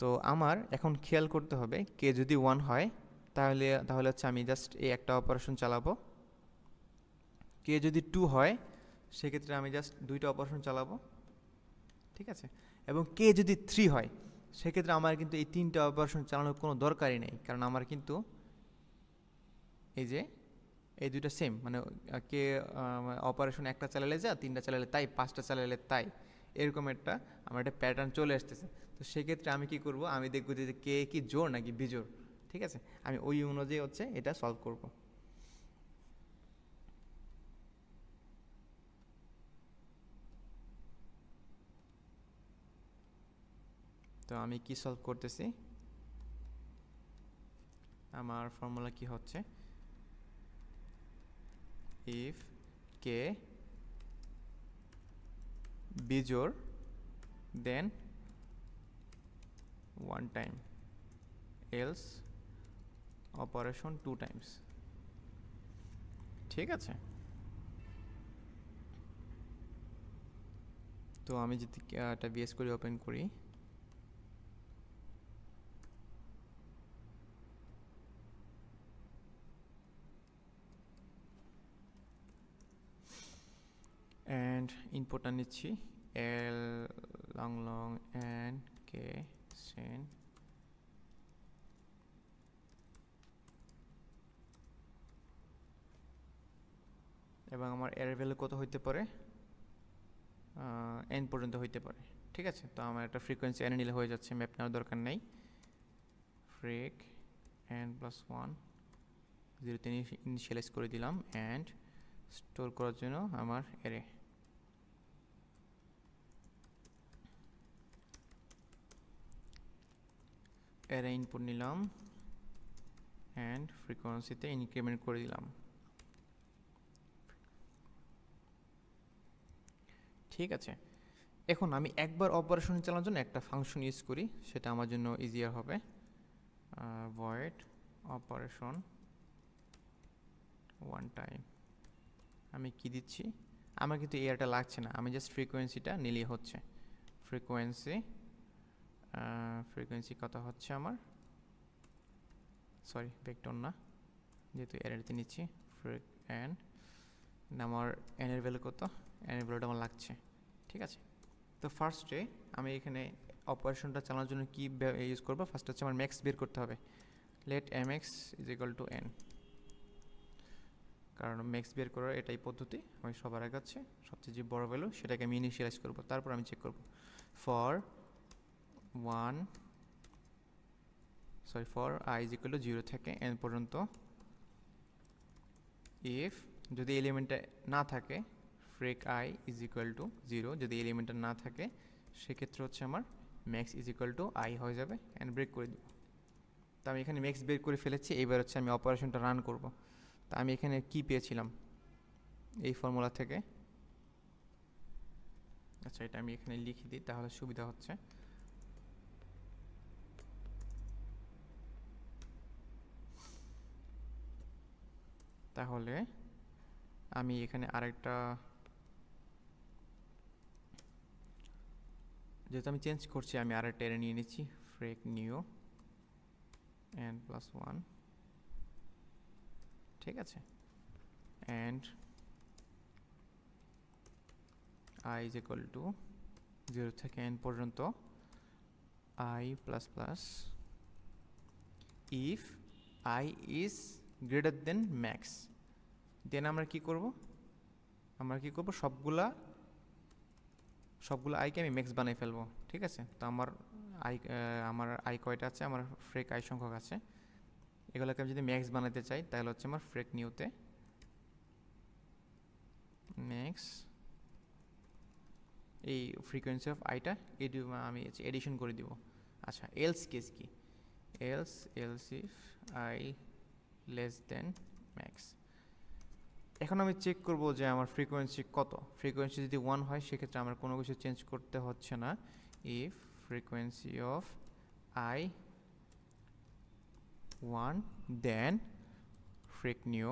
তো আমার এখন খেয়াল করতে হবে কে যদি 1 হয় তাহলে হচ্ছে আমি জাস্ট এই একটা অপারেশন চালাবো। কে যদি 2 হয় সেক্ষেত্রে আমি জাস্ট 2টা অপারেশন চালাবো। ঠিক আছে, এবং কে যদি 3 হয় সেক্ষেত্রে আমার কিন্তু এই 3টা অপারেশন চালানোর কোনো দরকারই নেই, কারণ আমার কিন্তু এই যে এই দুইটা সেম, মানে কে অপারেশন একটা চালালে যা, 3টা চালালে তাই, 5টা চালালে তাই, এরকম আমার একটা প্যাটার্ন চলে আসতেছে। তো সেক্ষেত্রে আমি কি করব, আমি দেখবো যে কে কি জোড় নাকি বিজোড়। ঠিক আছে, আমি ওই অনুযায়ী হচ্ছে এটা সলভ করব। তো আমি কি সলভ করতেছি, আমার ফর্মুলা কি হচ্ছে, ইফ কে বিজোড় দেন 1 time, else অপারেশন 2 times। ঠিক আছে, তো আমি যদি একটা বিএস করে ওপেন করি, অ্যান্ড ইনপুটটা নিচ্ছি এল লং অ্যান্ড কে সেন, এবং আমার এর ভ্যালু কত হইতে পারে, এন পর্যন্ত হইতে পারে। ঠিক আছে, তো আমার একটা ফ্রিকোয়েন্সি এন নিলে হয়ে যাচ্ছে, ম্যাপ নেওয়ার দরকার নেই। ফ্রিক এন প্লাস 1 0তে ইনিশিয়ালাইজ করে দিলাম, অ্যান্ড স্টোর করার জন্য আমার এরে ইনপুট নিলাম অ্যান্ড ফ্রিকোয়েন্সিতে ইনক্রিমেন্ট করে দিলাম। ঠিক আছে, এখন আমি একবার অপারেশন চালানোর জন্য একটা ফাংশন ইউজ করি, সেটা আমার জন্য ইজিয়ার হবে। Void operation one time. আমি কি দিচ্ছি, আমার কিন্তু এয়ারটা লাগছে না, আমি জাস্ট ফ্রিকোয়েন্সিটা নিলেই হচ্ছে। ফ্রিকোয়েন্সি কত হচ্ছে আমার, সরি ভেক্টর না, যেহেতু এরতে নিচ্ছি ফ্রিক এন, আমার এনের ভ্যালু কত, এনের ভ্যালুটা আমার লাগছে। ঠিক আছে, তো ফার্স্টে আমি এখানে অপারেশনটা চালানোর জন্য কি ইউজ করবো, ফার্স্ট হচ্ছে আমার ম্যাক্স বের করতে হবে। Let M X is equal to N, কারণ ম্যাক্স বের করার এটাই পদ্ধতি। আমি সবার আগে হচ্ছে সবচেয়ে যে বড় ভ্যালু সেটাকে আমি ইনিশিয়ালাইজ করবো, তারপর আমি চেক করবো। For I is equal to 0 থেকে এন পর্যন্ত, ইফ যদি এলিমেন্টটা না থাকে freak I is equal to 0, যদি এলিমেন্টটা না থাকে সেক্ষেত্রে হচ্ছে আমার max is equal two I হয়ে যাবে, অ্যান্ড ব্রেক করে দিব। তো আমি এখানে ম্যাক্স বের করে ফেলেছি, এবার হচ্ছে আমি অপারেশনটা রান করব। তা আমি এখানে কি পেয়েছিলাম এই ফর্মুলা থেকে, আচ্ছা এটা আমি এখানে লিখে দিই তাহলে সুবিধা হচ্ছে। তাহলে আমি এখানে আরেকটা, যেহেতু আমি চেঞ্জ করছি আমি আরেকটা এরে নিয়ে নিচ্ছি, ফ্রেক নিউ এন প্লাস 1। ঠিক আছে, and i is equal to 0 থেকে এন পর্যন্ত i plus plus if i is greater than max, then আমরা কি করব, সবগুলা আইকে আমি ম্যাক্স বানিয়ে ফেলবো। ঠিক আছে, তো আমার আই কয়টা আছে, আমার ফ্রেক আই সংখ্যক আছে, এগুলোকে আমি যদি ম্যাক্স বানাতে চাই তাহলে হচ্ছে আমার ফ্রেক নিউতে ম্যাক্স এই ফ্রিকোয়েন্সি অফ আইটা আমি এডিশন করে দিব। আচ্ছা, এলস কেস কি, else if I less than max. এখন আমি চেক করব যে আমার ফ্রিকোয়েন্সি কত, ফ্রিকোয়েন্সি যদি 1 হয় সেক্ষেত্রে আমার কোনো কিছু চেঞ্জ করতে হচ্ছে না। If frequency of I 1 then freq new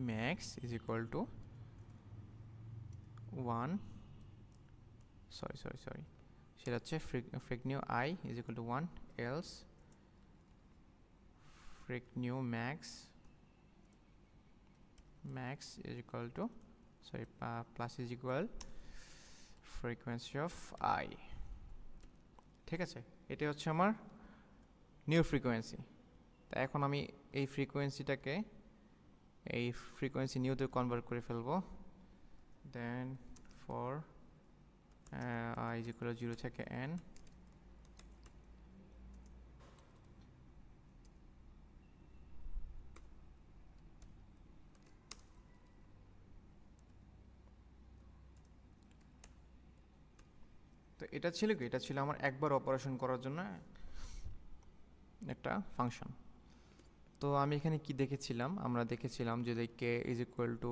max is equal to 1, sorry সেটা হচ্ছে freq new I is equal to 1, else freq new max is equal to plus is equal frequency of I। ঠিক আছে, এটা হচ্ছে আমার new frequency. তা এখন আমি এই ফ্রিকোয়েন্সিটাকে এই ফ্রিকোয়েন্সি নিউতে কনভার্ট করে ফেলবো। দেন for I is equal to 0 থেকে n, তো এটা ছিল কি, এটা ছিল আমার একবার অপারেশন করার জন্য একটা ফাংশন। তো আমি এখানে কি দেখেছিলাম, আমরা দেখেছিলাম যদি কে ইজ ইকুয়াল টু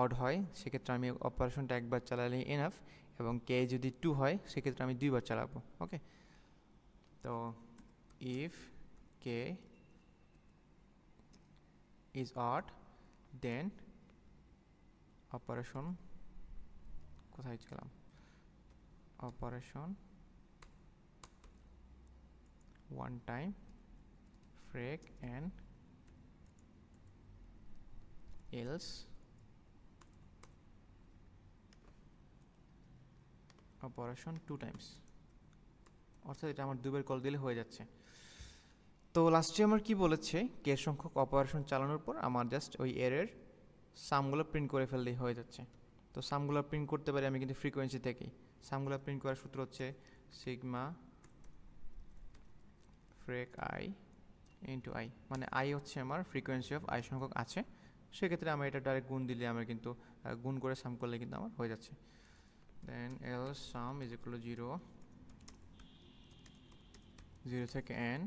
অড হয় সেক্ষেত্রে আমি অপারেশনটা একবার চালালে এনাফ, এবং কে যদি 2 হয় সেক্ষেত্রে আমি 2বার চালাবো। ওকে, তো if k is odd then operation, কোথায় ছিলাম, operation one time freq n else operation 2 times, অর্থাৎ এটা আমার 2বার কল দিলে হয়ে যাচ্ছে। তো লাস্টে আমার কি বলেছে, কে সংখ্যক অপারেশন চালানোর পর আমার জাস্ট ওই এরের সামগুলো প্রিন্ট করে ফেললেই হয়ে যাচ্ছে। তো সামগুলো প্রিন্ট করতে পারি আমি কিন্তু ফ্রিকোয়েন্সি থেকেই। সামগুলো প্রিন্ট করার সূত্র হচ্ছে সিগমা ফ্রেক আই ইন্টু আই, মানে আই হচ্ছে আমার ফ্রিকোয়েন্সি অফ আই সংখ্যক আছে। সেক্ষেত্রে আমার এটা ডাইরেক্ট গুণ দিলে আমার কিন্তু গুণ করে সাম করলে কিন্তু আমার হয়ে যাচ্ছে। দেন এল সাম ইজ ইকুয়াল টু 0 0 থেকে n,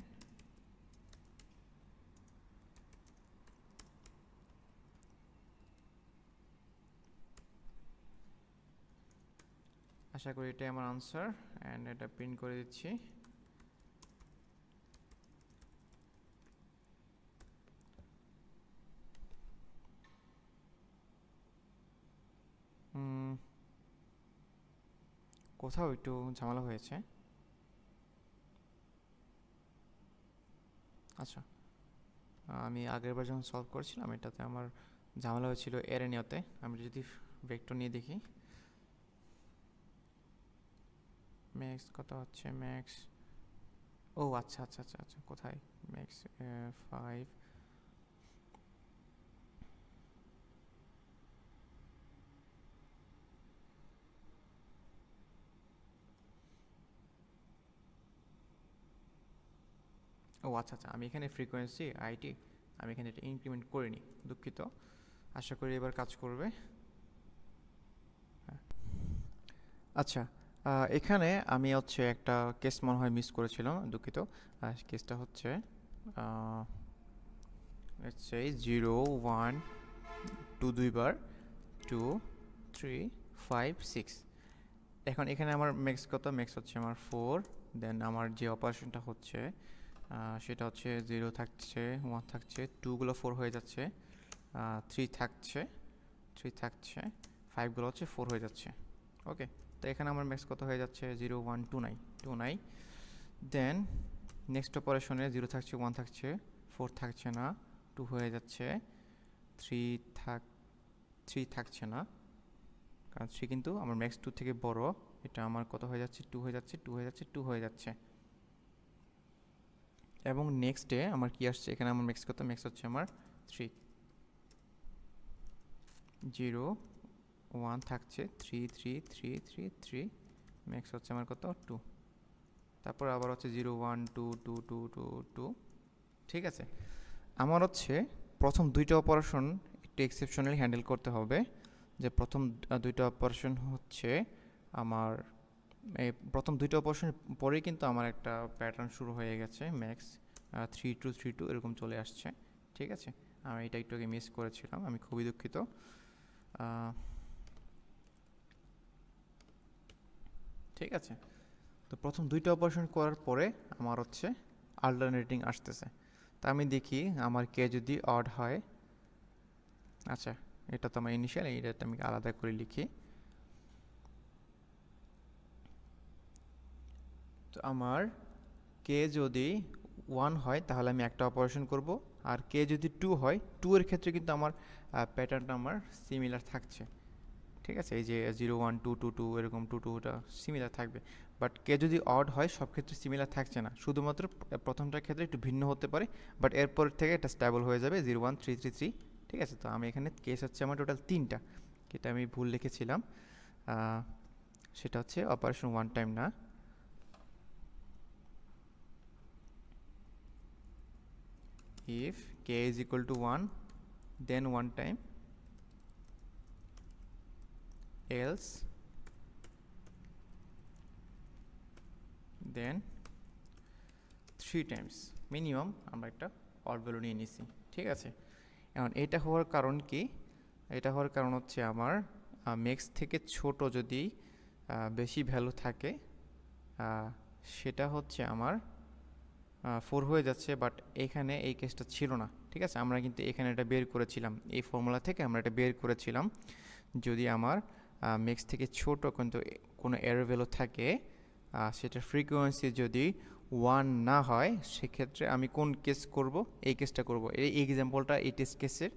আশা করি এটাই আমার আনসার। অ্যান্ড এটা প্রিন্ট করে দিচ্ছি। কোথাও একটু ঝামেলা হয়েছে। আচ্ছা, আমি আগের বার যখন সলভ করেছিলাম এটাতে আমার ঝামেলা হয়েছিল এরে নেওয়াতে। আমি যদি ভেক্টর নিয়ে দেখি, ম্যাক্স কত হচ্ছে, ম্যাক্স, ও আচ্ছা আচ্ছা আচ্ছা আচ্ছা, কোথায় ম্যাক্স 5, ও আচ্ছা আচ্ছা, আমি এখানে ফ্রিকোয়েন্সি আইটি আমি এখানে এটা ইনক্রিমেন্ট করিনি, দুঃখিত। আশা করি এবার কাজ করবে। আচ্ছা, এখানে আমি হচ্ছে একটা কেস মনে হয় মিস করেছিলাম, দুঃখিত। কেসটা হচ্ছে সেই 0 1 2 দুইবার 2 3 5 6। এখন এখানে আমার ম্যাক্স কত, ম্যাক্স হচ্ছে আমার 4। দেন আমার যে অপারেশনটা হচ্ছে সেটা হচ্ছে 0 থাকছে, 1 থাকছে, 2গুলো 4 হয়ে যাচ্ছে, 3 থাকছে, 3 থাকছে, 5গুলো হচ্ছে 4 হয়ে যাচ্ছে। ওকে, তো এখানে আমার ম্যাক্স কত হয়ে যাচ্ছে, 0 1 2 9 2 9। দেন নেক্সট অপারেশনে 0 থাকছে, 1 থাকছে, 4 থাকছে না, 2 হয়ে যাচ্ছে, 3 থাকছে না, কারণ 3 কিন্তু আমার ম্যাক্স 2 থেকে বড়। এটা আমার কত হয়ে যাচ্ছে, 2 হয়ে যাচ্ছে, 2 হয়ে যাচ্ছে, 2 হয়ে যাচ্ছে। এবং নেক্সটে আমার কি আসছে, এখানে আমার ম্যাক্স কত, ম্যাক্স হচ্ছে আমার 3, 0 1 থাকছে, 3 3 3 3 3, ম্যাক্স হচ্ছে আমার কত 2। তারপর আবার হচ্ছে 0 1 2 2 2 2 2। ঠিক আছে, আমার হচ্ছে প্রথম দুইটা অপারেশন একটু এক্সেপশনালি হ্যান্ডেল করতে হবে। যে প্রথম দুইটা অপারেশন হচ্ছে আমার, এই প্রথম দুইটা অপারেশনের পরেই কিন্তু আমার একটা প্যাটার্ন শুরু হয়ে গেছে, ম্যাক্স 3 2 3 2 এরকম চলে আসছে। ঠিক আছে, আমি এটা একটু আগে মিস করেছিলাম, আমি খুবই দুঃখিত। ঠিক আছে, তো প্রথম দুইটা অপারেশন করার পরে আমার হচ্ছে অল্টারনেটিং আসতেছে। তা আমি দেখি আমার কে যদি অড হয়, আচ্ছা এটা তো আমার ইনিশিয়াল, এটা আমি আলাদা করে লিখি। তো আমার কে যদি 1 হয় তাহলে আমি একটা অপারেশন করব, আর কে যদি 2 হয়, 2 এর ক্ষেত্রে কিন্তু আমার প্যাটার্নটা আমার সিমিলার থাকছে। ঠিক আছে, এই যে 0 1 2 2 2 এরকম 2 2টা সিমিলার থাকবে। বাট কে যদি অড হয় সব ক্ষেত্রে সিমিলার থাকছে না, শুধুমাত্র প্রথমটার ক্ষেত্রে একটু ভিন্ন হতে পারে, বাট এরপর থেকে এটা স্টেবল হয়ে যাবে 0 1 3 3 3। ঠিক আছে, তো আমি এখানে কেস হচ্ছে আমার টোটাল 3টা, এটা আমি ভুল লিখেছিলাম, সেটা হচ্ছে অপারেশন 1 টাইম না। if k is equal to 1 then 1 time, else then 3 times, minimum আমরা একটা অড ভ্যালু নিয়ে নিছি। ঠিক আছে, এখন এটা হওয়ার কারণ কি, এটা হওয়ার কারণ হচ্ছে আমার ম্যাক্স থেকে ছোট যদি বেশি ভ্যালু থাকে সেটা হচ্ছে আমার 4 হয়ে যাচ্ছে, বাট এখানে এই কেসটা ছিল না। ঠিক আছে, আমরা কিন্তু এখানে এটা বের করেছিলাম, এই ফর্মুলা থেকে আমরা এটা বের করেছিলাম। যদি আমার ম্যাক্স থেকে ছোট কিন্তু কোনো এরর ভ্যালু থাকে, সেটার ফ্রিকোয়েন্সি যদি 1 না হয়, সেক্ষেত্রে আমি কোন কেস করব, এই কেসটা করব। এই এক্সাম্পলটা এই টেস্ট কেসের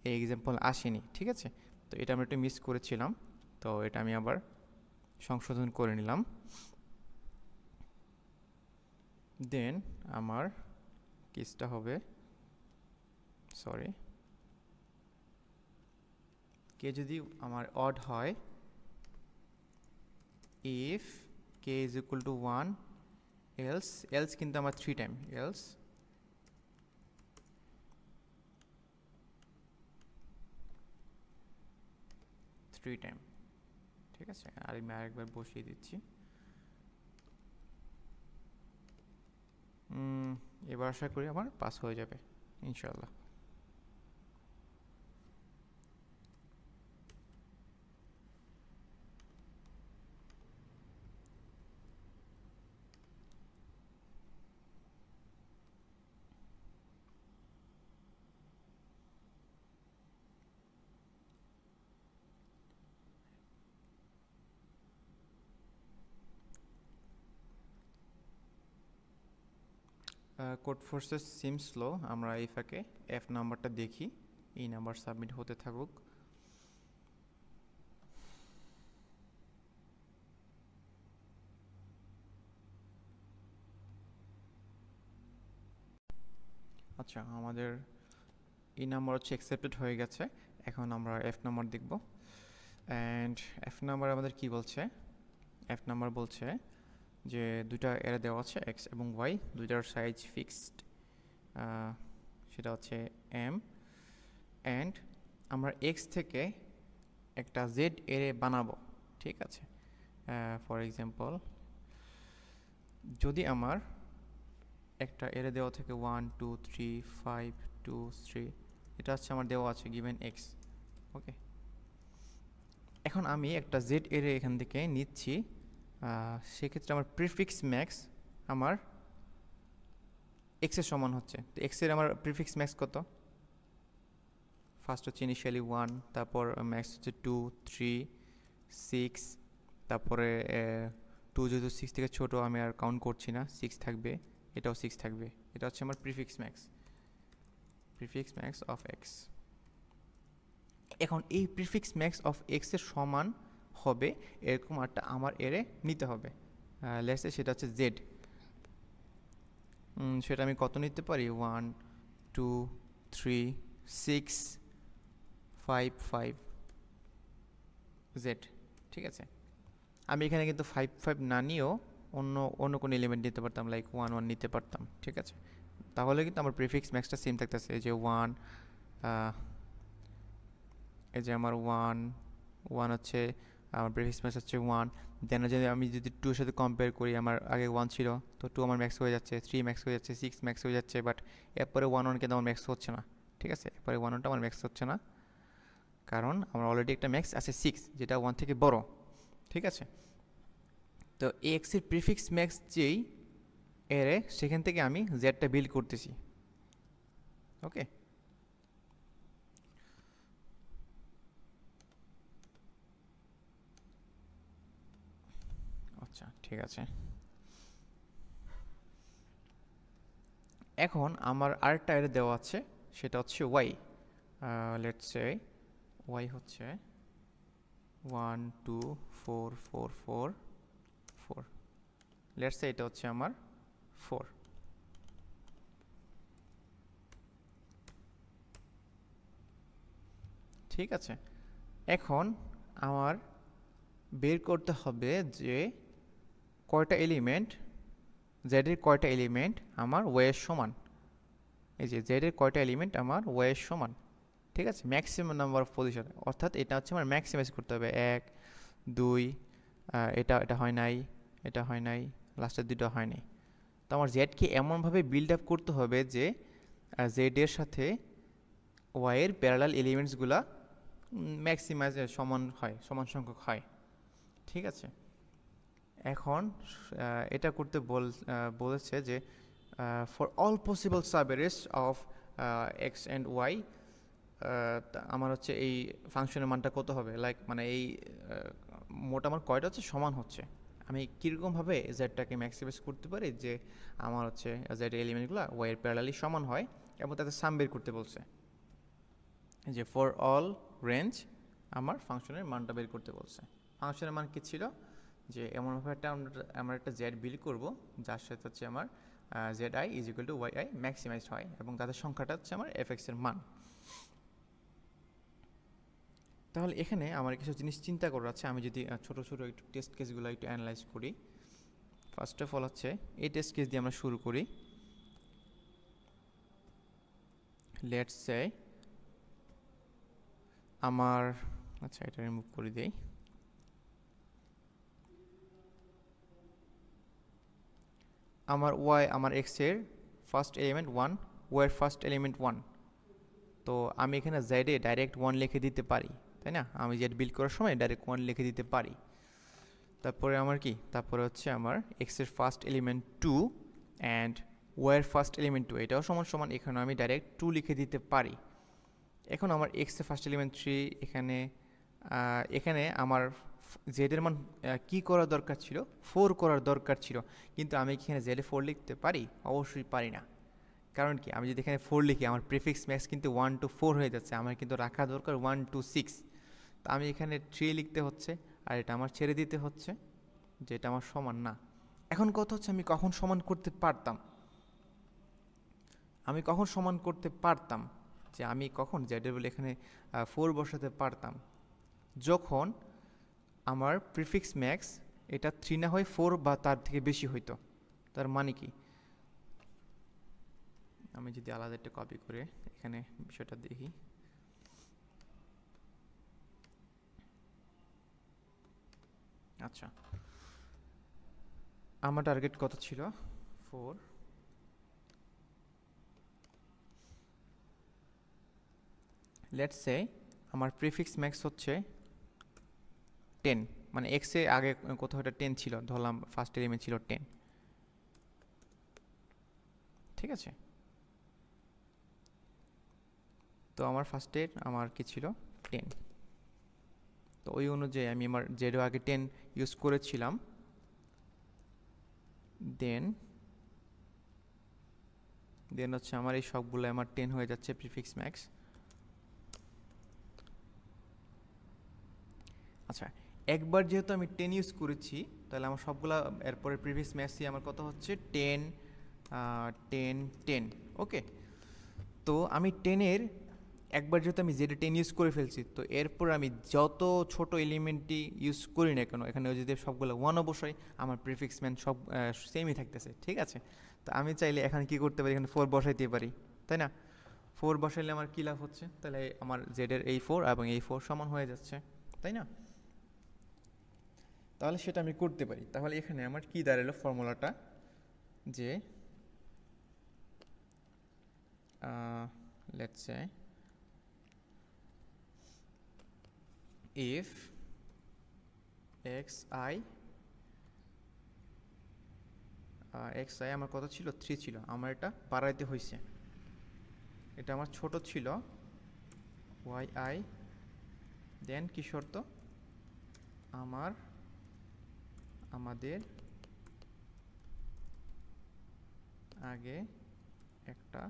এই এক্সাম্পল আসেনি। ঠিক আছে, তো এটা আমরা একটু মিস করেছিলাম, তো এটা আমি আবার সংশোধন করে নিলাম। দেন আমার কেসটা হবে, সরি, কে যদি আমার অড হয়, if k is equal to 1, else কিন্তু আমার 3 টাইম, এলস থ্রি টাইম। ঠিক আছে, আর আমি আরেকবার বসিয়ে দিচ্ছি। এবার আশা করি আমার পাস হয়ে যাবে ইনশাল্লাহ। কোড ফোর্সেস সিম স্লো, আমরা এই ফাঁকে এফ নাম্বারটা দেখি, এই নাম্বার সাবমিট হতে থাকুক। আচ্ছা, আমাদের এই নাম্বার হচ্ছে অ্যাকসেপ্টেড হয়ে গেছে। এখন আমরা এফ নাম্বার দেখব। অ্যান্ড এফ নাম্বার আমাদের কি বলছে? এফ নাম্বার বলছে যে দুইটা এরে দেওয়া আছে, এক্স এবং ওয়াই, দুইটার সাইজ ফিক্সড, সেটা হচ্ছে এম। অ্যান্ড আমরা এক্স থেকে একটা জেড এরে বানাবো। ঠিক আছে, ফর এক্সাম্পল যদি আমার একটা এরে দেওয়া থাকে 1 2 3 5 2 3, এটা হচ্ছে আমার দেওয়া আছে গিভেন এক্স। ওকে, এখন আমি একটা জেড এরে এখান থেকে নিচ্ছি, সেক্ষেত্রে আমার প্রিফিক্স ম্যাক্স আমার এক্সের সমান হচ্ছে। তো এক্সের আমার প্রিফিক্স ম্যাক্স কত? ফার্স্ট হচ্ছে ইনিশিয়ালি 1, তারপর ম্যাক্স হচ্ছে 2 3 6, তারপরে 2 যেহেতু 6 থেকে ছোটো আমি আর কাউন্ট করছি না, 6 থাকবে, এটাও 6 থাকবে। এটা হচ্ছে আমার প্রিফিক্স ম্যাক্স অফ এক্স। এখন এই প্রিফিক্স ম্যাক্স অফ এক্সের সমান হবে এরকম একটা আমার এরে নিতে হবে। লেটস সে সেটা হচ্ছে জেড। সেটা আমি কত নিতে পারি? 1 2 3 6 5 5 জেড। ঠিক আছে, আমি এখানে কিন্তু 5 5 না নিয়েও অন্য কোনো এলিমেন্ট নিতে পারতাম, লাইক 1 1 নিতে পারতাম। ঠিক আছে, তাহলে কিন্তু আমার প্রিফিক্স ম্যাক্সটা সেম থাকতেছে। এই যে 1, এই যে আমার 1 1 হচ্ছে আমার প্রিফিক্স ম্যাক্স হচ্ছে 1। দেন যদি আমি যদি 2 এর সাথে কম্পেয়ার করি, আমার আগে 1 ছিল, তো 2 আমার ম্যাক্স হয়ে যাচ্ছে, 3 ম্যাক্স হয়ে যাচ্ছে, 6 ম্যাক্স হয়ে যাচ্ছে। বাট এরপরে 1 1 কিন্তু আমার ম্যাক্স হচ্ছে না। ঠিক আছে, এরপরে 1 1টা আমার ম্যাক্স হচ্ছে না, কারণ আমার অলরেডি একটা ম্যাক্স আছে 6, যেটা 1 থেকে বড়। ঠিক আছে, তো এক্স এর প্রিফিক্স ম্যাক্স যেই এরে, সেখান থেকে আমি জেডটা বিল্ড করতেছি। ওকে, আচ্ছা ঠিক আছে। এখন আমার আরেকটা এরে দেওয়া আছে, সেটা হচ্ছে ওয়াই। লেটস সে ওয়াই হচ্ছে 1 2 4 4 4 4। লেটস সে এটা হচ্ছে আমার 4। ঠিক আছে, এখন আমার বের করতে হবে যে কয়টা এলিমেন্ট, জেডের কয়টা এলিমেন্ট আমার ওয়ের সমান। এই যে জেডের কয়টা এলিমেন্ট আমার ওয়ের সমান। ঠিক আছে, ম্যাক্সিমাম নাম্বার অফ পজিশন, অর্থাৎ এটা হচ্ছে আমার ম্যাক্সিমাইজ করতে হবে। 1 2, এটা হয় নাই, এটা হয় নাই, লাস্টের দুটো হয় নাই। তো আমার জেডকে এমনভাবে বিল্ড আপ করতে হবে যে জেডের সাথে ওয়াইয়ের প্যারালাল এলিমেন্টসগুলা ম্যাক্সিমাইজ সমান হয়, সমান সংখ্যক হয়। ঠিক আছে, এখন এটা করতে বলেছে যে for all possible subarrays of x and y, আমার হচ্ছে এই ফাংশনের মানটা কত হবে, লাইক মানে এই মোট আমার কয়টা হচ্ছে সমান হচ্ছে, আমি কীরকমভাবে জেডটাকে ম্যাক্সিমাইজ করতে পারি যে আমার হচ্ছে জেড এলিমেন্টগুলো ওয়াইয়ের প্যারালালি সমান হয়, এবং তাদের সাম বের করতে বলছে যে ফর অল রেঞ্জ আমার ফাংশনের মানটা বের করতে বলছে। ফাংশনের মান কী ছিল? যে এমনভাবে আমার একটা জেড বিল্ড করব যার সাথে হচ্ছে আমার z i is equal to Y i maximized হয়, এবং তাদের সংখ্যাটা হচ্ছে আমার এফ এক্সের মান। তাহলে এখানে আমার কিছু জিনিস চিন্তা করার আছে। আমি যদি ছোটো ছোটো একটু টেস্ট কেসগুলো একটু অ্যানালাইজ করি। ফার্স্ট অফ অল হচ্ছে এই টেস্ট কেস দিয়ে আমরা শুরু করি। লেটস সে আমার, আচ্ছা এটা রিমুভ করে দেই। আমার ওয়াই, আমার এক্সের ফার্স্ট এলিমেন্ট 1, ওয়াইয়ের ফার্স্ট এলিমেন্ট 1। তো আমি এখানে জেডে ডাইরেক্ট 1 লিখে দিতে পারি, তাই না? আমি জেড বিল্ড করার সময় ডাইরেক্ট 1 লিখে দিতে পারি। তারপরে আমার কি, তারপরে হচ্ছে আমার এক্সের ফার্স্ট এলিমেন্ট 2 অ্যান্ড ওয়াইয়ের ফার্স্ট এলিমেন্ট 2, এটাও সমান সমান, এখানে আমি ডাইরেক্ট 2 লিখে দিতে পারি। এখন আমার এক্সের ফার্স্ট এলিমেন্ট 3, এখানে আমার জেডের মান কী করার দরকার ছিল, 4 করার দরকার ছিল, কিন্তু আমি এখানে জেডে 4 লিখতে পারি? অবশ্যই পারি না। কারণ কি, আমি যদি এখানে 4 লিখি আমার প্রিফিক্স ম্যাক্স কিন্তু 1 to 4 হয়ে যাচ্ছে, আমার কিন্তু রাখা দরকার 1 to 6। তো আমি এখানে 3 লিখতে হচ্ছে, আর এটা আমার ছেড়ে দিতে হচ্ছে, যেটা আমার সমান না। এখন কথা হচ্ছে আমি কখন সমান করতে পারতাম, যে আমি কখন জেডের বলে এখানে 4 বসাতে পারতাম, যখন আমার প্রিফিক্স ম্যাক্স এটা 3 না হয় 4 বা তার থেকে বেশি হইতো। তার মানে কি, আমি যদি আলাদা একটা কপি করে এখানে বিষয়টা দেখি। আচ্ছা, আমার টার্গেট কত ছিল? 4। লেটস সে আমার প্রিফিক্স ম্যাক্স হচ্ছে 10, মানে এক্সে আগে কোথাও একটা 10 ছিল, ধরলাম ফার্স্ট এলিমেন্ট ছিল 10, ঠিক আছে? তো আমার ফার্স্টের আমার কি ছিল 10, তো ওই অনুযায়ী আমি আমার জেডও আগে 10 ইউজ করেছিলাম। দেন হচ্ছে আমার এই সবগুলো আমার 10 হয়ে যাচ্ছে প্রিফিক্স ম্যাক্স। আচ্ছা, একবার যেহেতু আমি 10 ইউজ করেছি, তাহলে আমার সবগুলা এরপরে প্রিফিক্স ম্যাক্সই আমার কত হচ্ছে 10 10 10। ওকে, তো আমি 10-এর একবার যেহেতু আমি জেডে 10 ইউজ করে ফেলছি, তো এরপর আমি যত ছোট এলিমেন্টই ইউজ করি না কেন, এখানে যদি সবগুলো 1 অবশ্যই আমার প্রিফিক্স ম্যান সব সেমই থাকতেছে, ঠিক আছে? তো আমি চাইলে এখানে কি করতে পারি, এখানে 4 বসাইতে পারি, তাই না? 4 বসাইলে আমার কী লাভ হচ্ছে, তাহলে আমার জেডের এই 4 এবং এই 4 সমান হয়ে যাচ্ছে, তাই না? তাহলে সেটা আমি করতে পারি। তাহলে এখানে আমার কি দাঁড়ালো ফর্মুলাটা, যে লেটস সে if xi আমার কত ছিল, 3 ছিল, আমার এটা বাড়াইতে হয়েছে, এটা আমার ছোট ছিল yi, দেন কি শর্ত, আমাদের আগে একটা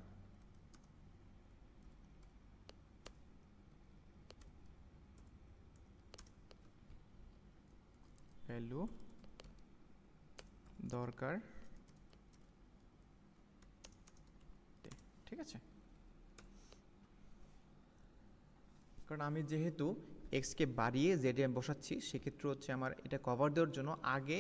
ভ্যালু দরকার, ঠিক আছে? কারণ আমি যেহেতু এক্সকে বাড়িয়ে জেডে বসাচ্ছি, সেক্ষেত্রে হচ্ছে আমার এটা কভার দেওয়ার জন্য আগে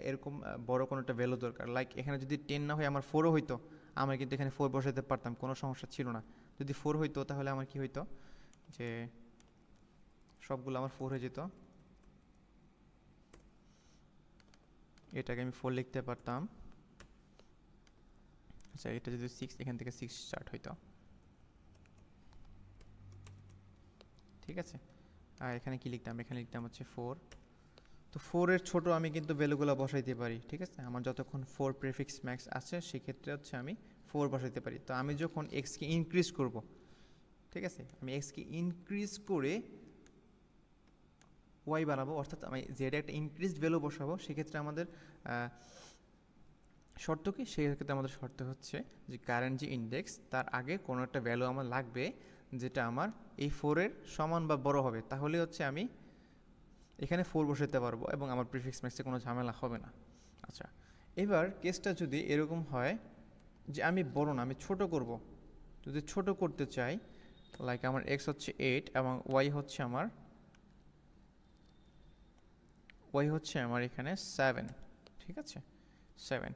এরকম বড় কোনো একটা ভ্যালু দরকার। লাইক এখানে যদি 10 না হয় আমার 4ও হইতো, আমার কিন্তু এখানে 4 বসাতে পারতাম, কোনো সমস্যা ছিল না। যদি 4 হইতো তাহলে আমার কি হইতো, যে সবগুলো আমার 4 হয়ে যেত, এটাকে আমি 4 লিখতে পারতাম। আচ্ছা, এটা যদি 6, এখান থেকে 6 স্টার্ট হইতো, ঠিক আছে? আর এখানে কি লিখতাম, এখানে লিখতাম হচ্ছে 4। তো 4-এর ছোট আমি কিন্তু ভ্যালুগুলো বসাইতে পারি, ঠিক আছে? আমার যতক্ষণ 4 প্রিফিক্স ম্যাক্স আছে, সেক্ষেত্রে হচ্ছে আমি 4 বসাইতে পারি। তো আমি যখন এক্সকে ইনক্রিজ করব, ঠিক আছে, আমি এক্সকে ইনক্রিজ করে ওয়াই বানাবো, অর্থাৎ আমি জেডে একটা ইনক্রিজড ভ্যালু বসাবো, সেক্ষেত্রে আমাদের শর্ত কি, সেক্ষেত্রে আমাদের শর্ত হচ্ছে যে কারেন্ট যে ইন্ডেক্স, তার আগে কোনো একটা ভ্যালু আমার লাগবে যেটা আমার এই 4-এর সমান বা বড় হবে, তাহলে হচ্ছে আমি এখানে 4 বসাতে পারবো এবং আমার প্রিফিক্স ম্যাক্সে কোনো ঝামেলা হবে না। আচ্ছা, এবার কেসটা যদি এরকম হয় যে আমি বড় না, আমি ছোট করব। যদি ছোট করতে চাই, লাইক আমার এক্স হচ্ছে 8 এবং ওয়াই হচ্ছে আমার এখানে 7, ঠিক আছে 7।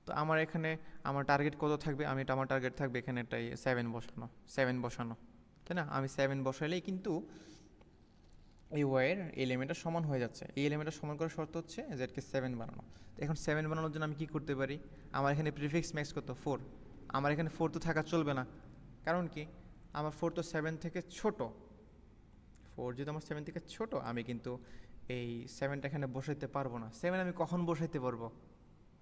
তো আমার এখানে আমার টার্গেট কত থাকবে, আমার টার্গেট থাকবে এখানে এটাই 7 বসানো, তাই না? আমি 7 বসাইলেই কিন্তু এই ওয়াইয়ের এলিমেন্টটা সমান হয়ে যাচ্ছে। এই এলিমেন্টটা সমান করার শর্ত হচ্ছে জেডকে 7 বানানো। তো এখন 7 বানানোর জন্য আমি কী করতে পারি? আমার এখানে প্রিফিক্স ম্যাক্স কত 4, আমার এখানে 4 তো থাকা চলবে না। কারণ কি, আমার 4 তো 7 থেকে ছোট। 4 যদি আমার 7 থেকে ছোট, আমি কিন্তু এই 7টা এখানে বসাইতে পারবো না। 7 আমি কখন বসাইতে পারবো?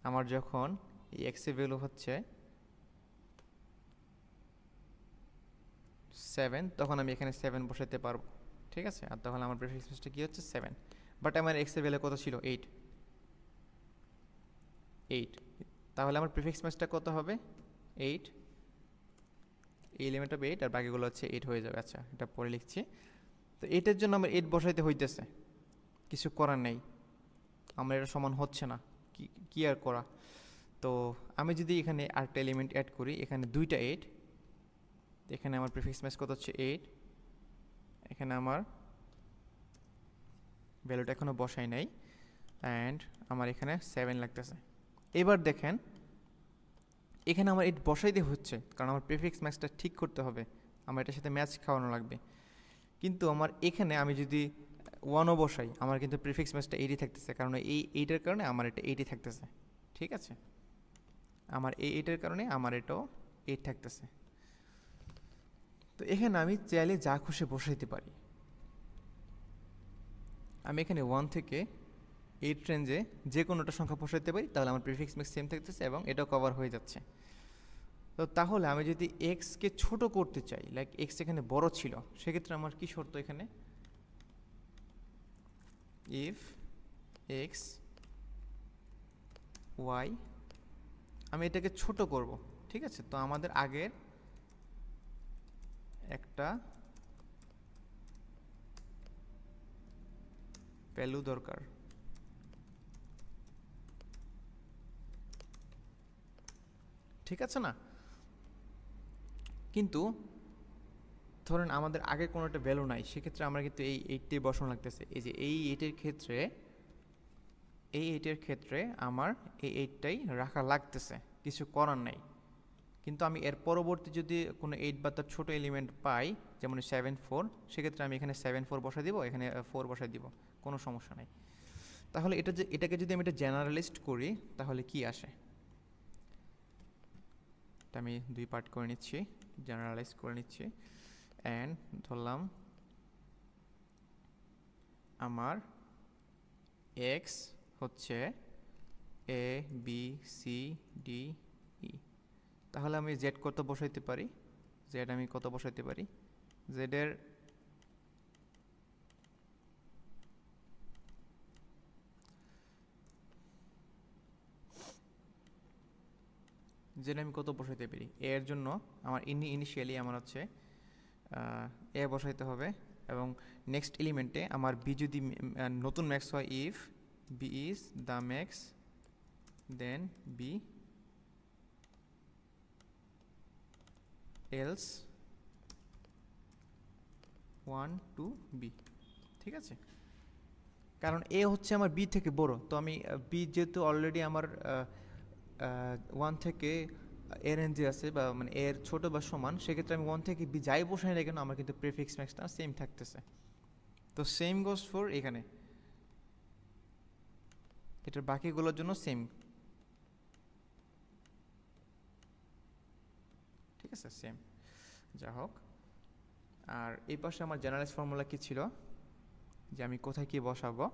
আমার যখন এই এক্সের ভ্যালু হচ্ছে 7, তখন আমি এখানে 7 বসাইতে পারবো, ঠিক আছে? আর তখন আমার প্রিফিক্স ম্যাচটা কী হচ্ছে 7। বাট আমার এক্সের ভ্যালু কত ছিল 8। তাহলে আমার প্রিফিক্স ম্যাচটা কত হবে 8, এই এলিমেন্ট হবে 8 আর বাকিগুলো হচ্ছে 8 হয়ে যাবে। আচ্ছা, এটা পরে লিখছি। তো এটার জন্য আমার 8 বসাইতে হইতেছে, কিছু করার নেই, আমার এটা সমান হচ্ছে না, কি আর করা। তো আমি যদি এখানে আরেকটা এলিমেন্ট অ্যাড করি, এখানে দুইটা 8, এখানে আমার প্রিফিক্স ম্যাচ কত হচ্ছে 8, এখানে আমার ভ্যালুটা এখনও বসাই নাই, অ্যান্ড আমার এখানে 7 লাগতেছে। এবার দেখেন এখানে আমার 8 বসাইতে হচ্ছে, কারণ আমার প্রিফিক্স ম্যাচটা ঠিক করতে হবে, আমার এটার সাথে ম্যাচ খাওয়ানো লাগবে। কিন্তু আমার এখানে আমি যদি 1ও বসাই, আমার কিন্তু প্রিফিক্স ম্যাচটা 8ই থাকতেছে, কারণ এই 8-এর কারণে আমার এটা 8ই থাকতেছে, ঠিক আছে? আমার এই 8-এর কারণে আমার এটাও 8 থাকতেছে। তো এখানে আমি চাইলে যা খুশি বসাইতে পারি। আমি এখানে 1 থেকে 8 রেঞ্জে যে কোনোটা সংখ্যা বসাইতে পারি, তাহলে আমার প্রিফিক্স ম্যাক্স সেম থাকতেছে এবং এটাও কভার হয়ে যাচ্ছে। তো তাহলে আমি যদি এক্সকে ছোট করতে চাই, লাইক এক্স এখানে বড় ছিল, সেক্ষেত্রে আমার কি শর্ত এখানে, ইফ এক্স ওয়াই, আমি এটাকে ছোট করব, ঠিক আছে? তো আমাদের আগের একটা ভ্যালু দরকার, ঠিক আছে না? কিন্তু ধরেন আমাদের আগে কোনো একটা ভ্যালু নাই, সেক্ষেত্রে আমরা কিন্তু এই 8টি বসানো লাগতেছে। এই যে এই 8-এর ক্ষেত্রে আমার এই 8টাই রাখা লাগতেছে, কিছু করার নাই। কিন্তু আমি এর পরবর্তী যদি কোনো 8 বা তার ছোটো এলিমেন্ট পাই, যেমন 7 4, সেক্ষেত্রে আমি এখানে 7 4 বসাই দিব, এখানে 4 বসাই দিব, কোনো সমস্যা নাই। তাহলে এটাকে যদি আমি এটা জেনারেলিস্ট করি, তাহলে কি আসে? এটা আমি 2 পার্ট করে নিচ্ছি, জেনারেলাইজ করে নিচ্ছি। অ্যান্ড ধরলাম আমার এক্স হচ্ছে A B C D E. তাহলে আমি জেড কত বসাইতে পারি? জেড আমি কত বসাইতে পারি? জেডের আমি কত বসাইতে পারি? এর জন্য আমার ইনিশিয়ালি আমার হচ্ছে এ বসাইতে হবে, এবং নেক্সট এলিমেন্টে আমার বি যদি নতুন ম্যাক্স হয়, if B is the max, then B else 1 to B, ঠিক আছে? কারণ এ হচ্ছে আমার বি থেকে বড়, তো আমি বি যেহেতু অলরেডি আমার 1 থেকে এর রেঞ্জে আছে, বা মানে এর ছোট বা সমান, সেক্ষেত্রে আমি 1 থেকে বি যাই বসাই না কেন, আমার কিন্তু প্রিফিক্স ম্যাক্সটা সেম থাকতেছে। তো সেম গোস ফর এখানে, এটার বাকিগুলোর জন্য সেম, ঠিক আছে? সেম, যা হোক। আর এই পাশে আমার জেনারেলাইজ ফর্মুলা কি ছিল, যে আমি কোথায় কি বসাবো?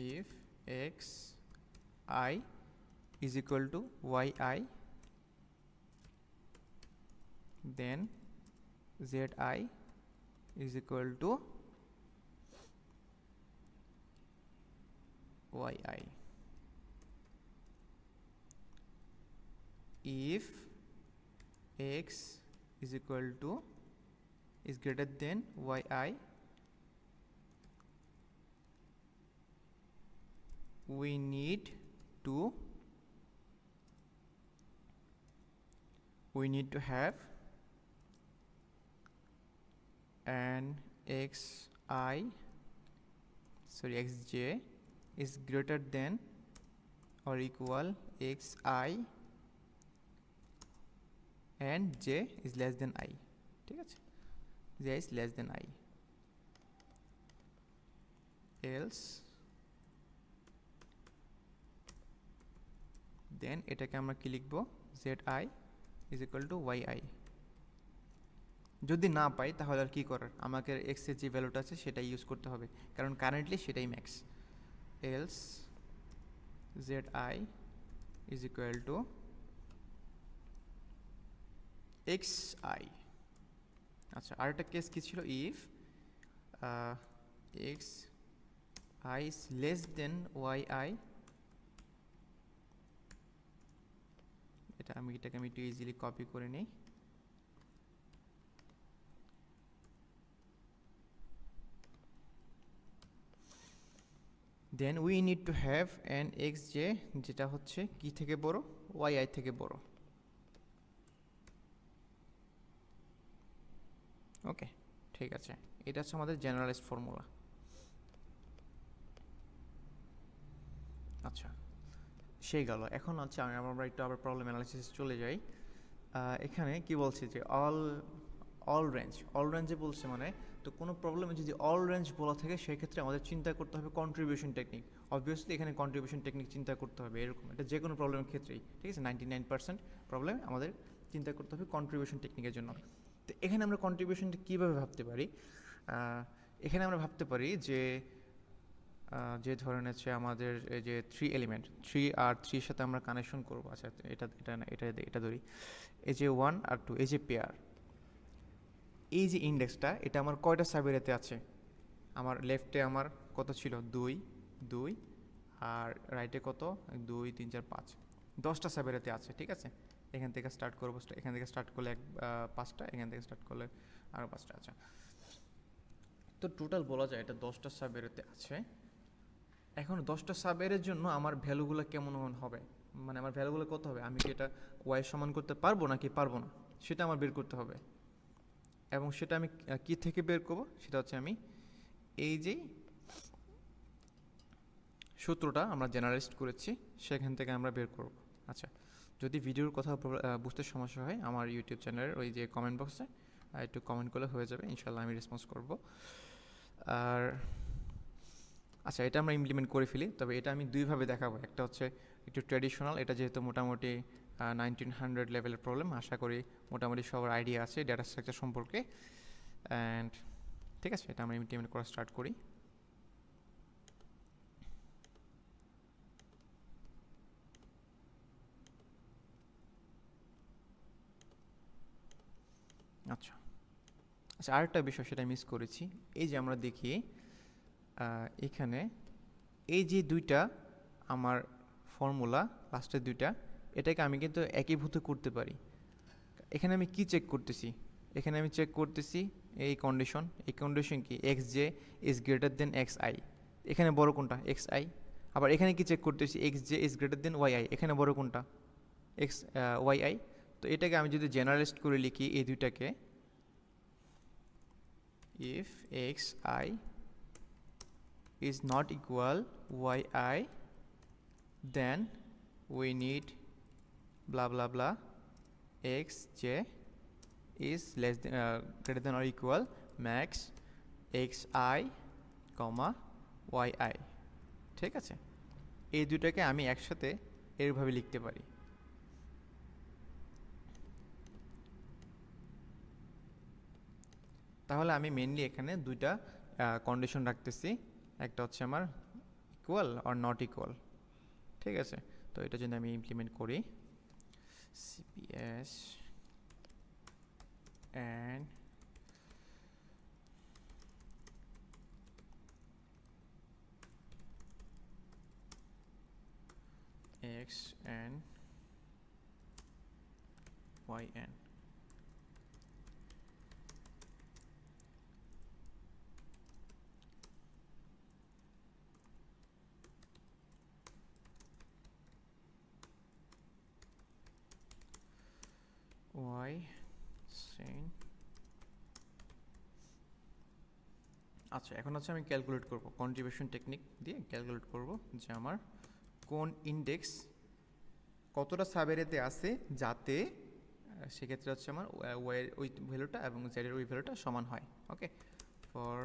If X I is equal to yi, then zi is equal to yi. If x is equal to is greater than yi, we need to we need to have an xj is greater than or equal xi and j is less than I. ঠিক আছে, j is less than I, else then এটাকে আমরা কি লিখবো, zi is equal to yi. যদি না পাই তাহলে আর কি করার, আমাকে x এর যে ভ্যালুটা আছে সেটাই ইউজ করতে হবে, কারণ কারেন্টলি সেটাই max. else zi is equal to xi। আচ্ছা, আরেকটা কেস কি ছিল, if xi is less than yi, এটাকে আমি একটু ইজিলি কপি করে নিই। then we need to have an xj যেটা হচ্ছে কি থেকে বড়, yi থেকে বড়। ওকে, ঠিক আছে, এটা হচ্ছে আমাদের জেনারেলাইজড ফর্মুলা। আচ্ছা, সেই গেল। এখন হচ্ছে আমরা একটু আবার প্রবলেম অ্যানালাইসিস চলে যাই। এখানে কি বলছে যে অল রেঞ্জে বলছে, মানে তো কোনো প্রবলেমে যদি অল রেঞ্জ বলা থাকে সেক্ষেত্রে আমাদের চিন্তা করতে হবে কন্ট্রিবিউশন টেকনিক। অবভিয়াসলি এখানে কন্ট্রিবিউশন টেকনিক চিন্তা করতে হবে, এরকম এটা যে কোনো প্রবলেমের ক্ষেত্রেই, ঠিক আছে। 99% প্রবলেম আমাদের চিন্তা করতে হবে কন্ট্রিবিউশন টেকনিকের জন্য। তো এখানে আমরা কন্ট্রিবিউশনটা কীভাবে ভাবতে পারি, এখানে আমরা ভাবতে পারি যে ধরেন হচ্ছে আমাদের এই যে 3 এলিমেন্ট, 3 আর 3 সাথে আমরা কানেকশন করবো। আচ্ছা, এটা ধরি, এই যে 1 আর 2, এই যে পেয়ার, এই যে ইন্ডেক্সটা এটা আমার কয়টা সাবেরেতে আছে, আমার লেফটে আমার কত ছিল, 2 আর রাইটে কত, 2 3 4 5, 10টা সাবেরেতে আছে, ঠিক আছে। এখান থেকে স্টার্ট করবো, এখান থেকে স্টার্ট করলে 5টা, এখান থেকে স্টার্ট করলে আরও 5টা। আচ্ছা, তো টোটাল বলা যায় এটা 10টা সাবেরেতে আছে। এখন 10টা সাবেরের জন্য আমার ভ্যালুগুলো কেমন হবে, মানে আমার ভ্যালুগুলো কত হবে, আমি কি এটা ওয়াই সমান করতে পারবো নাকি পারবো না, সেটা আমার বের করতে হবে। এবং সেটা আমি কি থেকে বের করবো, সেটা হচ্ছে আমি এই যে সূত্রটা আমরা জেনারেলাইজড করেছি সেখান থেকে আমরা বের করব। আচ্ছা, যদি ভিডিওর কথা বুঝতে সমস্যা হয় আমার ইউটিউব চ্যানেলের ওই যে কমেন্ট বক্সে একটু কমেন্ট করলে হয়ে যাবে, ইনশাল্লাহ আমি রেসপন্স করব। আর আচ্ছা, এটা আমরা ইমপ্লিমেন্ট করে ফেলি, তবে এটা আমি দুইভাবে দেখাবো। একটা হচ্ছে একটু ট্র্যাডিশনাল, এটা যেহেতু মোটামুটি 1900 লেভেলের প্রবলেম, আশা করি মোটামুটি সবার আইডিয়া আছে ডেটা স্ট্রাকচার সম্পর্কে। অ্যান্ড ঠিক আছে, এটা আমরা ইমপ্লিমেন্ট করা স্টার্ট করি। আচ্ছা আচ্ছা, আরেকটা বিষয় সেটা মিস করেছি, এই যে আমরা দেখি এখানে এই যে দুইটা আমার ফর্মুলা লাস্টের দুইটা, এটাকে আমি কিন্তু একীভূত করতে পারি। এখানে আমি কি চেক করতেছি, এখানে আমি চেক করতেছি এই কন্ডিশন কি, x J is greater then x I, এখানে বড় কোনটা, এক্স আই। আবার এখানে কি চেক করতেছি, X J is greater than Y I, এখানে বড় কোনটা, এক্স ওয়াই আই। তো এটাকে আমি যদি জেনারেলাইজড করে লিখি এই দুইটাকে, if xi is not equal yi, then we need blah blah blah xj is less than greater than or equal max xi comma yi। ঠিক আছে, এই দুটাকে আমি একসাথে এরভাবে লিখতে পারি। তাহলে আমি মেনলি এখানে দুইটা কন্ডিশন রাখতেছি, একটা হচ্ছে আমার ইকুয়াল আর নট ইকুয়াল। ঠিক আছে, তো এটা যদি আমি ইমপ্লিমেন্ট করি, cps and x and yn, Y সেন। আচ্ছা, এখন হচ্ছে আমি ক্যালকুলেট করব, কন্ট্রিবিউশন টেকনিক দিয়ে ক্যালকুলেট করব যে আমার কোন ইন্ডেক্স কতটা সাবেরেতে আছে, যাতে সেক্ষেত্রে হচ্ছে আমার ওয়াইয়ের ওই ভ্যালুটা এবং জেডের ওই ভ্যালুটা সমান হয়। Okay, for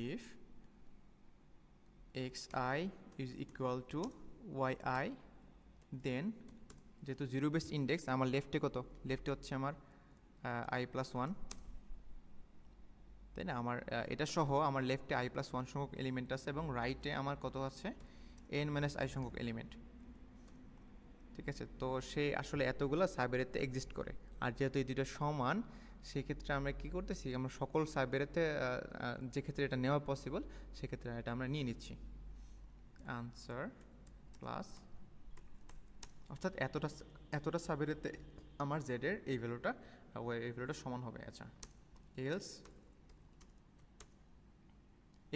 if xi is equal to yi, দেন যেহেতু জিরো বেস ইন্ডেক্স আমার লেফটে কত, লেফটে হচ্ছে আমার i+1, তাই না? আমার এটা সহ আমার লেফটে i+1 সংখ্যক এলিমেন্ট আছে এবং রাইটে আমার কত আছে, n-i সংখ্যক এলিমেন্ট। ঠিক আছে, তো সে আসলে এতগুলো সাইবেরেতে এক্সিস্ট করে, আর যেহেতু এই দুটো সমান, সেক্ষেত্রে আমরা কি করতেছি, আমরা সকল সাইবেরেতে যে ক্ষেত্রে এটা নেওয়া পসিবল, সেক্ষেত্রে এটা আমরা নিয়ে নিচ্ছি আনসার প্লাস, অর্থাৎ এতটা সাইবেরেতে আমার জেডের এই ভ্যালুটা সমান হবে। আচ্ছা, এলস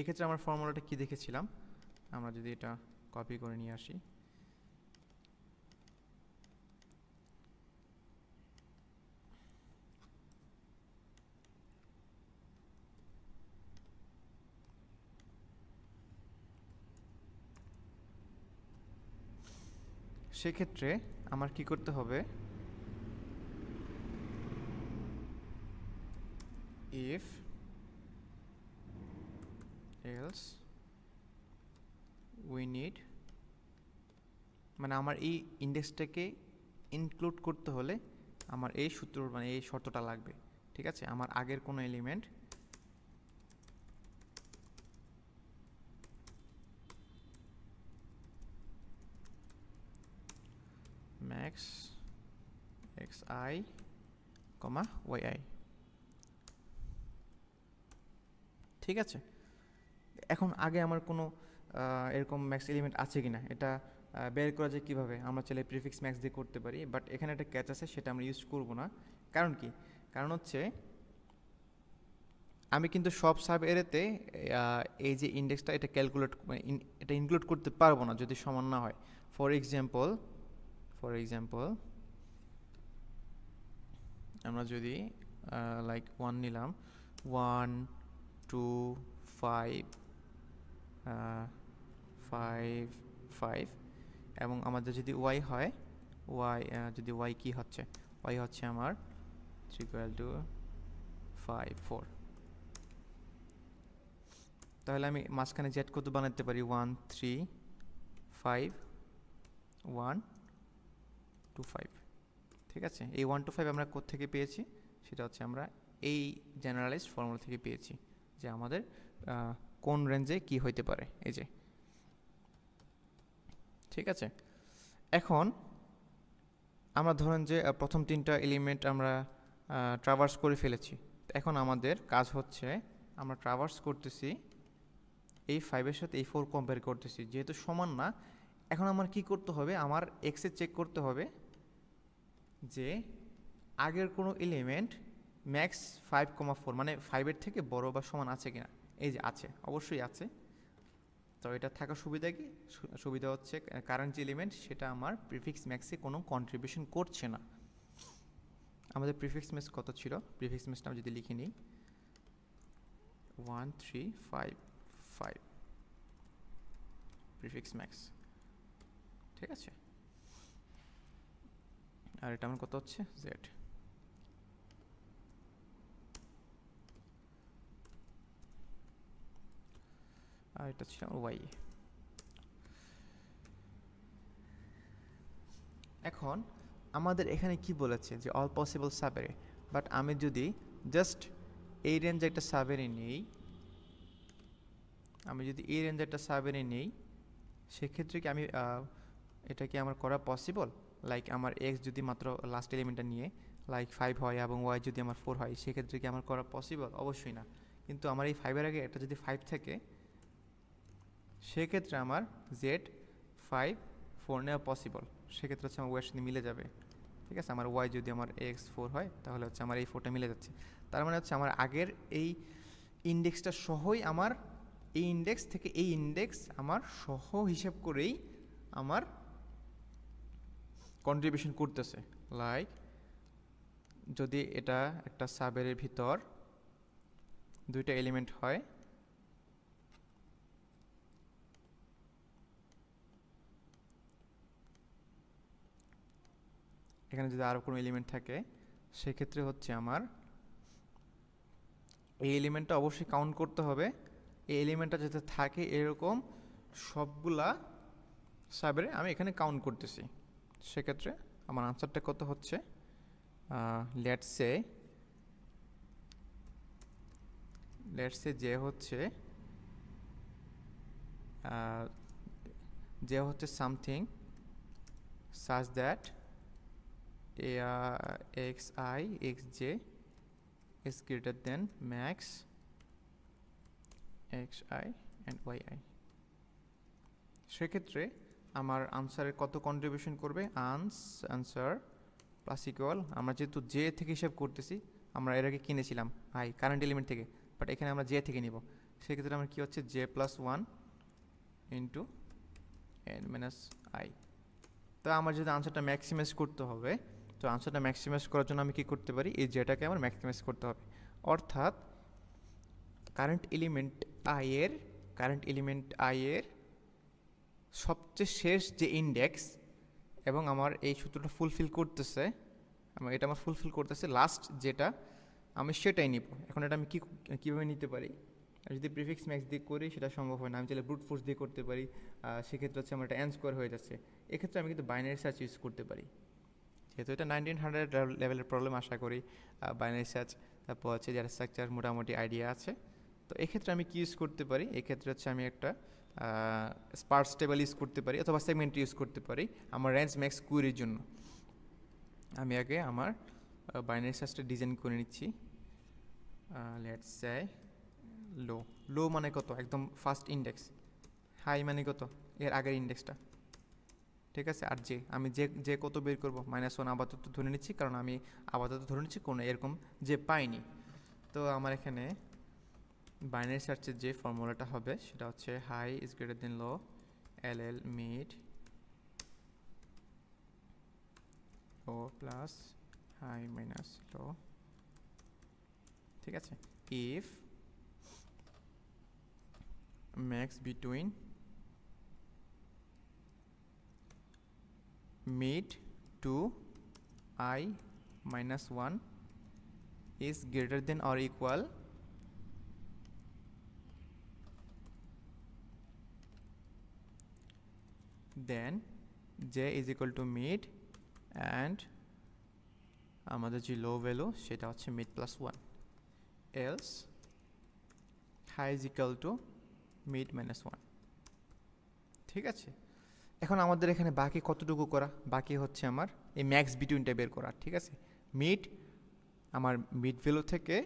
এক্ষেত্রে আমার ফর্মুলাটা কি দেখেছিলাম, আমরা যদি এটা কপি করে নিয়ে আসি, সেক্ষেত্রে আমার কি করতে হবে, if else we need, মানে আমার এই ইন্ডেক্সটাকে ইনক্লুড করতে হলে আমার এই সূত্র, মানে এই শর্তটা লাগবে। ঠিক আছে, আমার আগের কোনো এলিমেন্ট ম্যাক্স xi, yi, ঠিক আছে। এখন আগে আমার কোনো এরকম ম্যাক্স এলিমেন্ট আছে কিনা এটা বের করা যায় কীভাবে, আমরা চাইলে প্রিফিক্স ম্যাক্স দিয়ে করতে পারি, বাট এখানে একটা ক্যাচ আছে, সেটা আমরা ইউজ করব না। কারণ কি, কারণ হচ্ছে আমি কিন্তু সব সাব এরেতে এই যে ইন্ডেক্সটা এটা ক্যালকুলেট, এটা ইনক্লুড করতে পারবো না যদি সমান না হয়। ফর এক্সাম্পল আমরা যদি লাইক 1 নিলাম, 1 2 5 5 5, এবং আমাদের যদি ওয়াই হয়, যদি ওয়াই কি হচ্ছে, ওয়াই হচ্ছে আমার 3 5 4, তাহলে আমি মাঝখানে জেড কত বানাতে পারি, 1 3 5 1 2 5। ঠিক আছে, এই 1 2 5 আমরা কোত্থেকে পেয়েছি, সেটা হচ্ছে আমরা এই জেনারেলাইজড ফর্মুলা থেকে পেয়েছি, যে আমাদের কোন রেঞ্জে কি হইতে পারে, এই যে। ঠিক আছে, এখন আমরা ধরেন যে প্রথম 3টা এলিমেন্ট আমরা ট্রাভার্স করে ফেলেছি। এখন আমাদের কাজ হচ্ছে, আমরা ট্রাভার্স করতেছি এই 5-এর সাথে এই 4 কম্পেয়ার করতেছি, যেহেতু সমান না। এখন আমার কি করতে হবে, আমার এক্সে চেক করতে হবে যে আগের কোনো এলিমেন্ট ম্যাক্স 5,4 মানে 5-এর থেকে বড় বা সমান আছে কিনা। এই যে আছে, অবশ্যই আছে। তো এটা থাকার সুবিধা কি, সুবিধা হচ্ছে কারেন্ট যে এলিমেন্ট সেটা আমার প্রিফিক্স ম্যাক্সে কোনো কন্ট্রিবিউশন করছে না। আমাদের প্রিফিক্স ম্যাক্স কত ছিল, প্রিফিক্স ম্যাক্সটা আমি যদি লিখে নিই 1 3 5 5 প্রিফিক্স ম্যাক্স। ঠিক আছে, আর এটা আমার কত হচ্ছে জেড। আর এটা ছিল ওয়াই। এখন আমাদের এখানে কি বলেছে যে অল পসিবল সাবেরে, বাট আমি যদি জাস্ট এই রেঞ্জে একটা সাবেরে নেই, সেক্ষেত্রে কি আমি এটা কি আমার করা পসিবল? লাইক আমার এক্স যদি মাত্র লাস্ট এলিমেন্টটা নিয়ে লাইক 5 হয় এবং ওয়াই যদি আমার 4 হয়, সেক্ষেত্রে কি আমার করা পসিবল? অবশ্যই না। কিন্তু আমার এই 5-এর আগে এটা যদি 5 থাকে, সেক্ষেত্রে আমার জেড 5 4 নেওয়া পসিবল। সেক্ষেত্রে হচ্ছে আমার ওয়াইয়ের সাথে মিলে যাবে। ঠিক আছে, আমার ওয়াই যদি আমার এক্স 4 হয়, তাহলে হচ্ছে আমার এই 4টা মিলে যাচ্ছে। তার মানে হচ্ছে আমার আগের এই ইন্ডেক্সটা সহই, আমার এই ইন্ডেক্স থেকে এই ইন্ডেক্স আমার সহ হিসেব করেই আমার কন্ট্রিবিউশন করতেছে। লাইক যদি এটা একটা সাবের ভিতর দুইটা এলিমেন্ট হয়, এখানে যদি আরও কোনো এলিমেন্ট থাকে, সেক্ষেত্রে হচ্ছে আমার এই এলিমেন্টটা অবশ্যই কাউন্ট করতে হবে। এই এলিমেন্টটা যাতে থাকে এরকম সবগুলা সাবেরে আমি এখানে কাউন্ট করতেছি। সেক্ষেত্রে আমার আনসারটা কত হচ্ছে, লেটস সে যে হচ্ছে something such that xi xj is greater than max xi and yi। সেক্ষেত্রে আমার আনসারের কত কন্ট্রিবিউশন করবে, আনসার প্লাস ইকুয়াল, আমরা যেহেতু জে থেকে হিসাব করতেছি, আমরা এর আগে কিনেছিলাম আই কারেন্ট এলিমেন্ট থেকে, বাট এখানে আমরা জে থেকে নিব। সেক্ষেত্রে আমার কী হচ্ছে, J plus one into N minus I. তো আমার যদি আনসারটা ম্যাক্সিমাইজ করতে হবে, তো আনসারটা ম্যাক্সিমাইজ করার জন্য আমি কী করতে পারি, এই জেটাকে আমার ম্যাক্সিমাইজ করতে হবে। অর্থাৎ কারেন্ট এলিমেন্ট আই এর সবচেয়ে শেষ যে ইন্ডেক্স, এবং আমার এই সূত্রটা ফুলফিল করতেছে, এটা ফুলফিল করতেছে লাস্ট যেটা, আমি সেটাই নিব। এখন এটা আমি কীভাবে নিতে পারি, যদি প্রিফিক্স ম্যাক্স দিয়ে করি সেটা সম্ভব হয় না, আমি চাইলে ব্রুট ফোর্স দিয়ে করতে পারি, সেক্ষেত্রে হচ্ছে আমার এটা এন স্কোয়ার হয়ে যাচ্ছে। এক্ষেত্রে আমি কিন্তু বাইনারি সার্চ ইউজ করতে পারি, যেহেতু এটা 1900 লেভেলের প্রবলেম, আশা করি বাইনারি সার্চ তারপর হচ্ছে যারা স্ট্রাকচার মোটামুটি আইডিয়া আছে। তো এক্ষেত্রে আমি কী ইউজ করতে পারি, এক্ষেত্রে হচ্ছে আমি একটা স্পার্স টেবল ইউজ করতে পারি অথবা সেগমেন্ট ইউজ করতে পারি আমার রেঞ্জ ম্যাক্স কুয়েরির জন্য। আমি আগে আমার বাইনারি সার্চটা ডিজাইন করে নিচ্ছি। লেটস সে লো মানে কত, একদম ফার্স্ট ইন্ডেক্স, হাই মানে কত এর আগের ইন্ডেক্সটা, ঠিক আছে। আর আমি যে কত বের করবো, -1 আপাতত ধরে নিচ্ছি, কারণ আমি আপাতত ধরে নিচ্ছি কোনো এরকম যে পাইনি। তো আমার এখানে বাইনারি সার্চের যে ফর্মুলাটা হবে সেটা হচ্ছে high is greater then low, l mid low plus high minus low, ঠিক আছে। If max between mid to I minus 1 is greater than or equal then j is equal to mid and আমাদের যে লো value সেটা হচ্ছে mid plus 1, else high is equal to mid minus 1, ঠিক আছে। এখন আমাদের এখানে বাকি কতটুকু করা, বাকি হচ্ছে আমার এই ম্যাক্স বিটুইনটা বের করা, ঠিক আছে। আমার মিড ভ্যালু থেকে,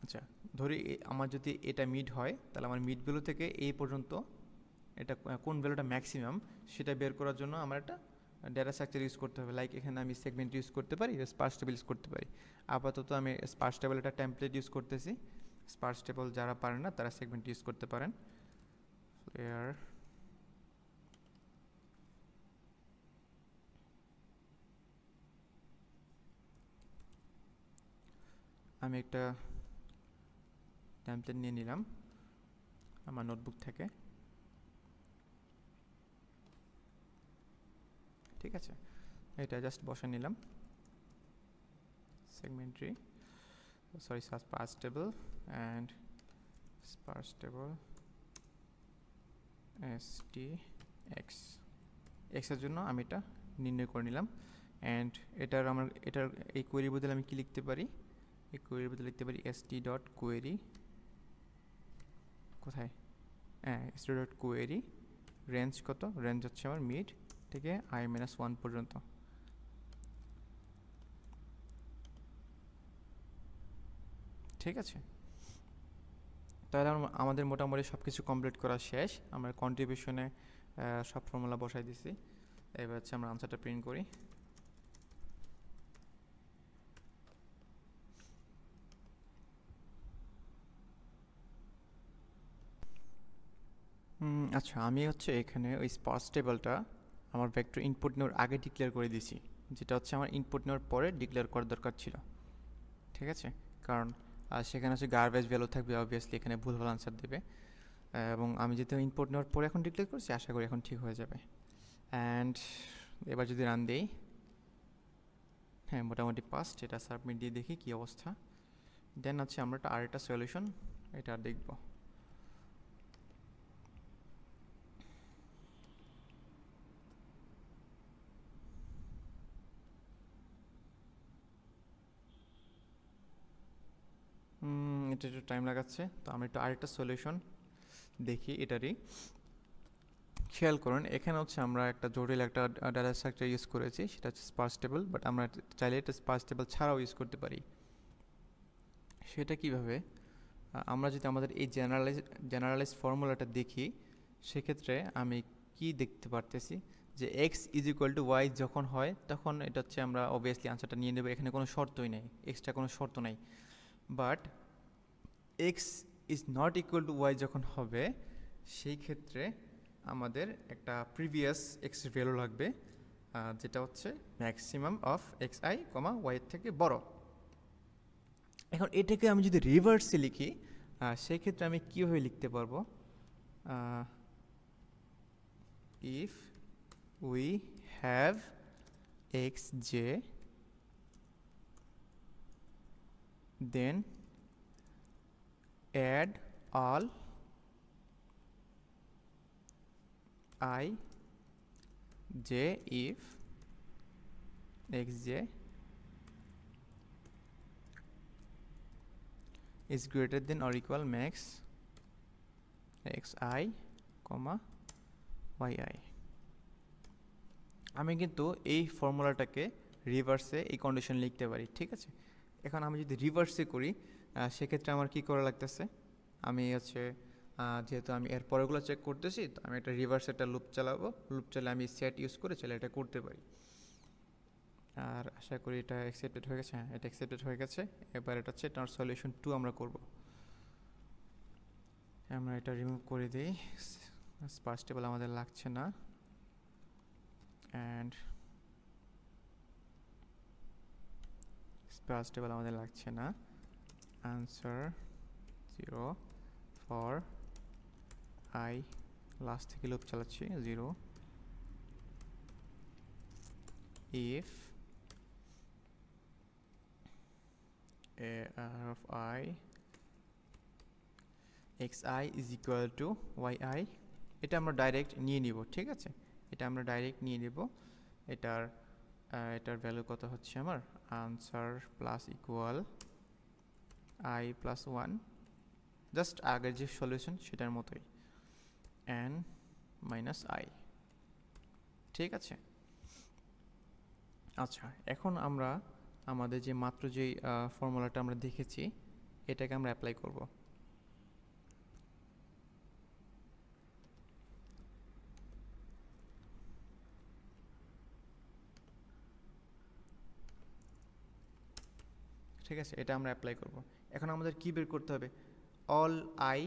আচ্ছা ধরি আমার যদি এটা মিড হয়, তাহলে আমার মিড ভ্যালু থেকে এই পর্যন্ত এটা কোন ভ্যালুটা ম্যাক্সিমাম সেটা বের করার জন্য আমার একটা ডেটা স্ট্রাকচার ইউজ করতে হবে। লাইক এখানে আমি সেগমেন্ট ইউজ করতে পারি, স্পার্স টেবল ইউজ করতে পারি। আপাতত আমি স্পার্স টেবল একটা টেমপ্লেট ইউজ করতেছি। স্পার্স টেবল যারা পারেন না তারা সেগমেন্ট ইউজ করতে পারেন। ফ্লেয়ার আমি একটা টেমপ্লেট নিয়ে নিলাম আমার নোটবুক থেকে, ঠিক আছে। এটা জাস্ট বসে নিলাম, segment tree sorry sparse table and sparse table stx এর জন্য আমি এটা নির্ণয় করে নিলাম। অ্যান্ড এটার এই কোয়েরির বদলে আমি কি লিখতে পারি, এই কোয়েরির বদলে লিখতে পারি st.query, কোথায়, হ্যাঁ st.query রেঞ্জ কত, রেঞ্জ হচ্ছে আমার মিড থেকে i-1 পর্যন্ত, ঠিক আছে। তাহলে আমাদের মোটামুটি সব কিছু কমপ্লিট করা শেষ। আমরা কন্ট্রিবিউশনে সব ফর্মুলা বসাই দিছি। এবার হচ্ছে আমরা আনসারটা প্রিন্ট করি। আচ্ছা, আমি হচ্ছে এখানে ওই স্পার্স টেবলটা আমার ভেক্টর ইনপুট নেওয়ার আগে ডিক্লেয়ার করে দিছি, যেটা হচ্ছে আমার ইনপুট নেওয়ার পরে ডিক্লেয়ার করার দরকার ছিল। ঠিক আছে, কারণ সেখানে হচ্ছে গার্বেজ ভ্যালু থাকবে, অবভিয়াসলি এখানে ভুলভাল আনসার দেবে। এবং আমি যেহেতু ইনপুট নেওয়ার পরে এখন ডিক্লেয়ার করছি, আশা করি এখন ঠিক হয়ে যাবে। অ্যান্ড এবার যদি রান দেই, হ্যাঁ মোটামুটি পাস্ট। এটা সাবমিট দিয়ে দেখি কী অবস্থা। দেন আছে আমরা আরেকটা সলিউশন, এটা দেখব। এটা একটু টাইম লাগাচ্ছে, তো আমরা একটু আরেকটা সলিউশন দেখি এটারই। খেয়াল করুন, এখানে হচ্ছে আমরা একটা জটিল একটা ডাটা স্ট্রাকচার ইউজ করেছি, সেটা হচ্ছে স্পার্স টেবল, বাট আমরা চাইলে এটা স্পার্স টেবল ছাড়াও ইউজ করতে পারি। সেটা কিভাবে? আমরা যদি আমাদের এই জেনারেলাইজ ফর্মুলাটা দেখি, সেক্ষেত্রে আমি কি দেখতে পারতেছি যে X is equal to Y যখন হয়, তখন এটা হচ্ছে আমরা অবভিয়াসলি আনসারটা নিয়ে নেব, এখানে কোনো শর্তই নেই, এক্সট্রা কোনো শর্ত নাই। But X is not equal to Y যখন হবে, সেই ক্ষেত্রে আমাদের একটা প্রিভিয়াস এক্স ভ্যালু লাগবে, যেটা হচ্ছে maximum of X I comma Y থেকে বড়। এখন এটাকে আমি যদি রিভার্সে লিখি, সেই ক্ষেত্রে আমি কীভাবে লিখতে পারবো? If we have X J, then add all I j if xj is greater than or equal max xi comma yi। আমি কিন্তু এই ফর্মুলাটাকে রিভার্সে এই কন্ডিশন লিখতে পারি। ঠিক আছে, এখন আমি যদি রিভার্সে করি, সেক্ষেত্রে আমার কি করা লাগতেছে? আমি হচ্ছে যেহেতু আমি এর পরেগুলো চেক করতেছি, তো আমি একটা রিভার্স একটা লুপ চালাবো। লুপ চালে আমি সেট ইউজ করে চাইলে এটা করতে পারি। আর আশা করি এটা অ্যাকসেপ্টেড হয়ে গেছে। হ্যাঁ, এটা অ্যাকসেপ্টেড হয়ে গেছে। এবার এটা হচ্ছে এটার সলিউশন 2 আমরা করব। আমরা এটা রিমুভ করে দিই, স্পার্স টেবল আমাদের লাগছে না। অ্যান্ড স্পার্স টেবল আমাদের লাগছে না। আনসার 0 ফর আই, লাস্ট থেকে লুপ চালাচ্ছি 0 if r of I xi is equal to yi। এটা আমরা ডাইরেক্ট নিয়ে নিব। ঠিক আছে, এটা আমরা ডাইরেক্ট নিয়ে নিব। এটার ভ্যালু কত হচ্ছে আমার? Answer plus equal i plus 1, just আগের যে সলিউশন সেটার মতোই, n মাইনাস i। ঠিক আছে, আচ্ছা এখন আমরা আমাদের যে মাত্র যেই ফর্মুলাটা আমরা দেখেছি, এটাকে আমরা অ্যাপ্লাই করব। ঠিক আছে, এটা আমরা অ্যাপ্লাই করব। এখন আমাদের কি বের করতে হবে? All I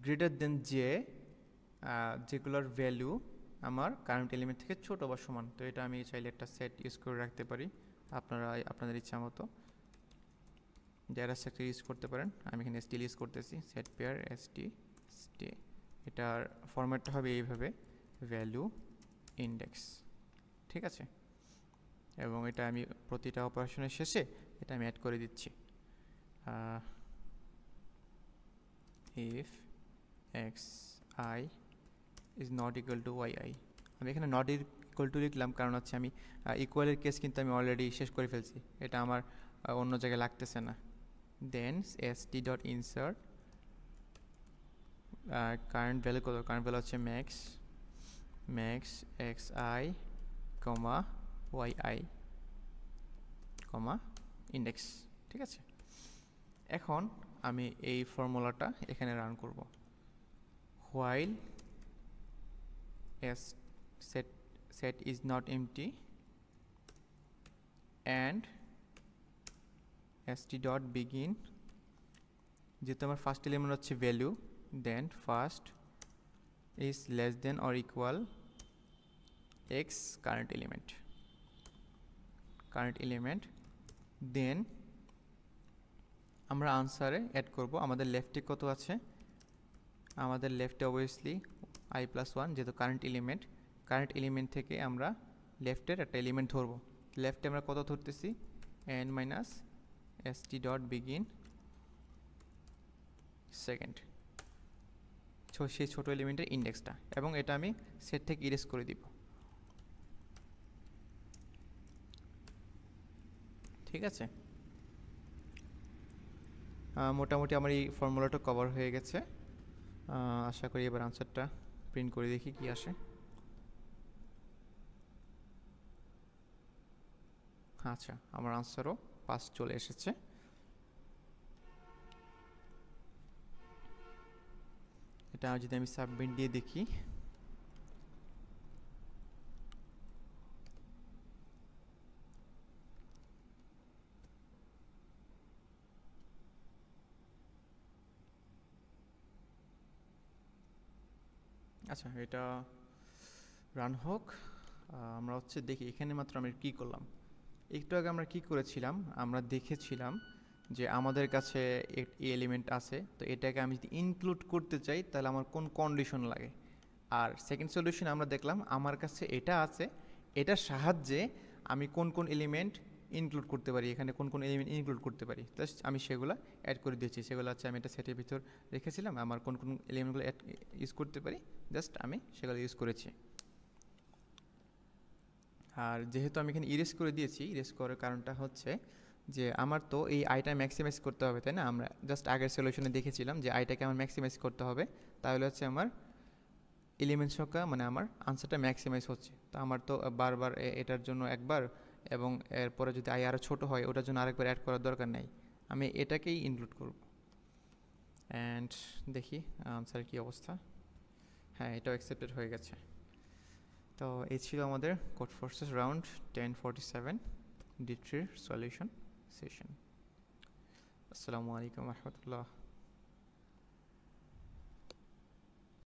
greater than J, যেগুলোর ভ্যালু আমার কারেন্ট এলিমেন্ট থেকে ছোট বা সমান। তো এটা আমি চাইলে একটা সেট ইউজ করে রাখতে পারি, আপনারা আপনাদের ইচ্ছা মতো ডেটা স্ট্রাকচার ইউজ করতে পারেন। আমি এখানে স্টিল ইউজ করতেছি, সেট পেয়ার এসটি স্টে। এটার ফরম্যাটটা হবে এইভাবে, ভ্যালু ইন্ডেক্স। ঠিক আছে, এবং এটা আমি প্রতিটা অপারেশনের শেষে এটা আমি অ্যাড করে দিচ্ছি। If X I is not equal to Y I, আমি এখানে নট ইকুয়াল টু লিখলাম কারণ হচ্ছে আমি ইকুয়ালের কেস কিন্তু আমি অলরেডি শেষ করে ফেলছি, এটা আমার অন্য জায়গায় লাগতেছে না। Then st dot insert current value কত? কারেন্ট ভ্যালু হচ্ছে max X I comma Y I comma index. ঠিক আছে, এখন আমি এই ফর্মুলাটা এখানে রান করব। while set is not empty and st dot begin, যেহেতু আমার ফার্স্ট এলিমেন্ট হচ্ছে value, then first is less than or equal x current element, then আমরা আনসারে অ্যাড করব আমাদের লেফটে কত আছে, আমাদের লেফটে অবভিয়াসলি i+1 যেহেতু কারেন্ট এলিমেন্ট থেকে আমরা লেফটের একটা এলিমেন্ট ধরবো। লেফটে আমরা কত ধরতেছি, n minus st dot begin second, সেই ছোটো এলিমেন্টের ইন্ডেক্সটা, এবং এটা আমি সেট থেকে ইরেজ করে দিব। ঠিক আছে, মোটামুটি আমার এই ফর্মুলাটা কভার হয়ে গেছে। আশা করি এবার আনসারটা প্রিন্ট করে দেখি কি আসে। আচ্ছা, আমার আনসারও 5 চলে এসেছে। এটা যদি আমি সাবমিট দিয়ে দেখি, আচ্ছা এটা রান হোক। আমরা হচ্ছে দেখি এখানে মাত্র আমরা কী করলাম। একটু আগে আমরা কী করেছিলাম, আমরা দেখেছিলাম যে আমাদের কাছে এই এলিমেন্ট আছে, তো এটাকে আমি যদি ইনক্লুড করতে চাই তাহলে আমার কোন কন্ডিশন লাগে। আর সেকেন্ড সলিউশন আমরা দেখলাম আমার কাছে এটা আছে, এটার সাহায্যে আমি কোন কোন এলিমেন্ট ইনক্লুড করতে পারি, এখানে কোন কোন এলিমেন্ট ইনক্লুড করতে পারি, জাস্ট আমি সেগুলো অ্যাড করে দিয়েছি। সেগুলো হচ্ছে আমি এটা সেটের ভিতর রেখেছিলাম, আমার কোন কোন এলিমেন্টগুলো অ্যাড ইউজ করতে পারি জাস্ট আমি সেগুলো ইউজ করেছি। আর যেহেতু আমি এখানে ইরেজ করে দিয়েছি, ইরেজ করার কারণটা হচ্ছে যে আমার তো এই আইটা ম্যাক্সিমাইজ করতে হবে, তাই না? আমরা জাস্ট আগের সলিউশনে দেখেছিলাম যে আইটাকে আমার ম্যাক্সিমাইজ করতে হবে, তাহলে হচ্ছে আমার এলিমেন্ট সংখ্যা মানে আমার আনসারটা ম্যাক্সিমাইজ হচ্ছে। তো আমার তো বারবার এটার জন্য একবার, এবং এরপরে যদি আই আরও ছোটো হয় ওটার জন্য আরেকবার অ্যাড করার দরকার নেই, আমি এটাকেই ইনক্লুড করব। অ্যান্ড দেখি আনসার কী অবস্থা। হ্যাঁ, এটাও অ্যাকসেপ্টেড হয়ে গেছে। তো এই ছিল আমাদের কোডফোর্সেস রাউন্ড 1047 D3 সলিউশন সেশন। আসসালামু আলাইকুম রহমতুল্লাহ।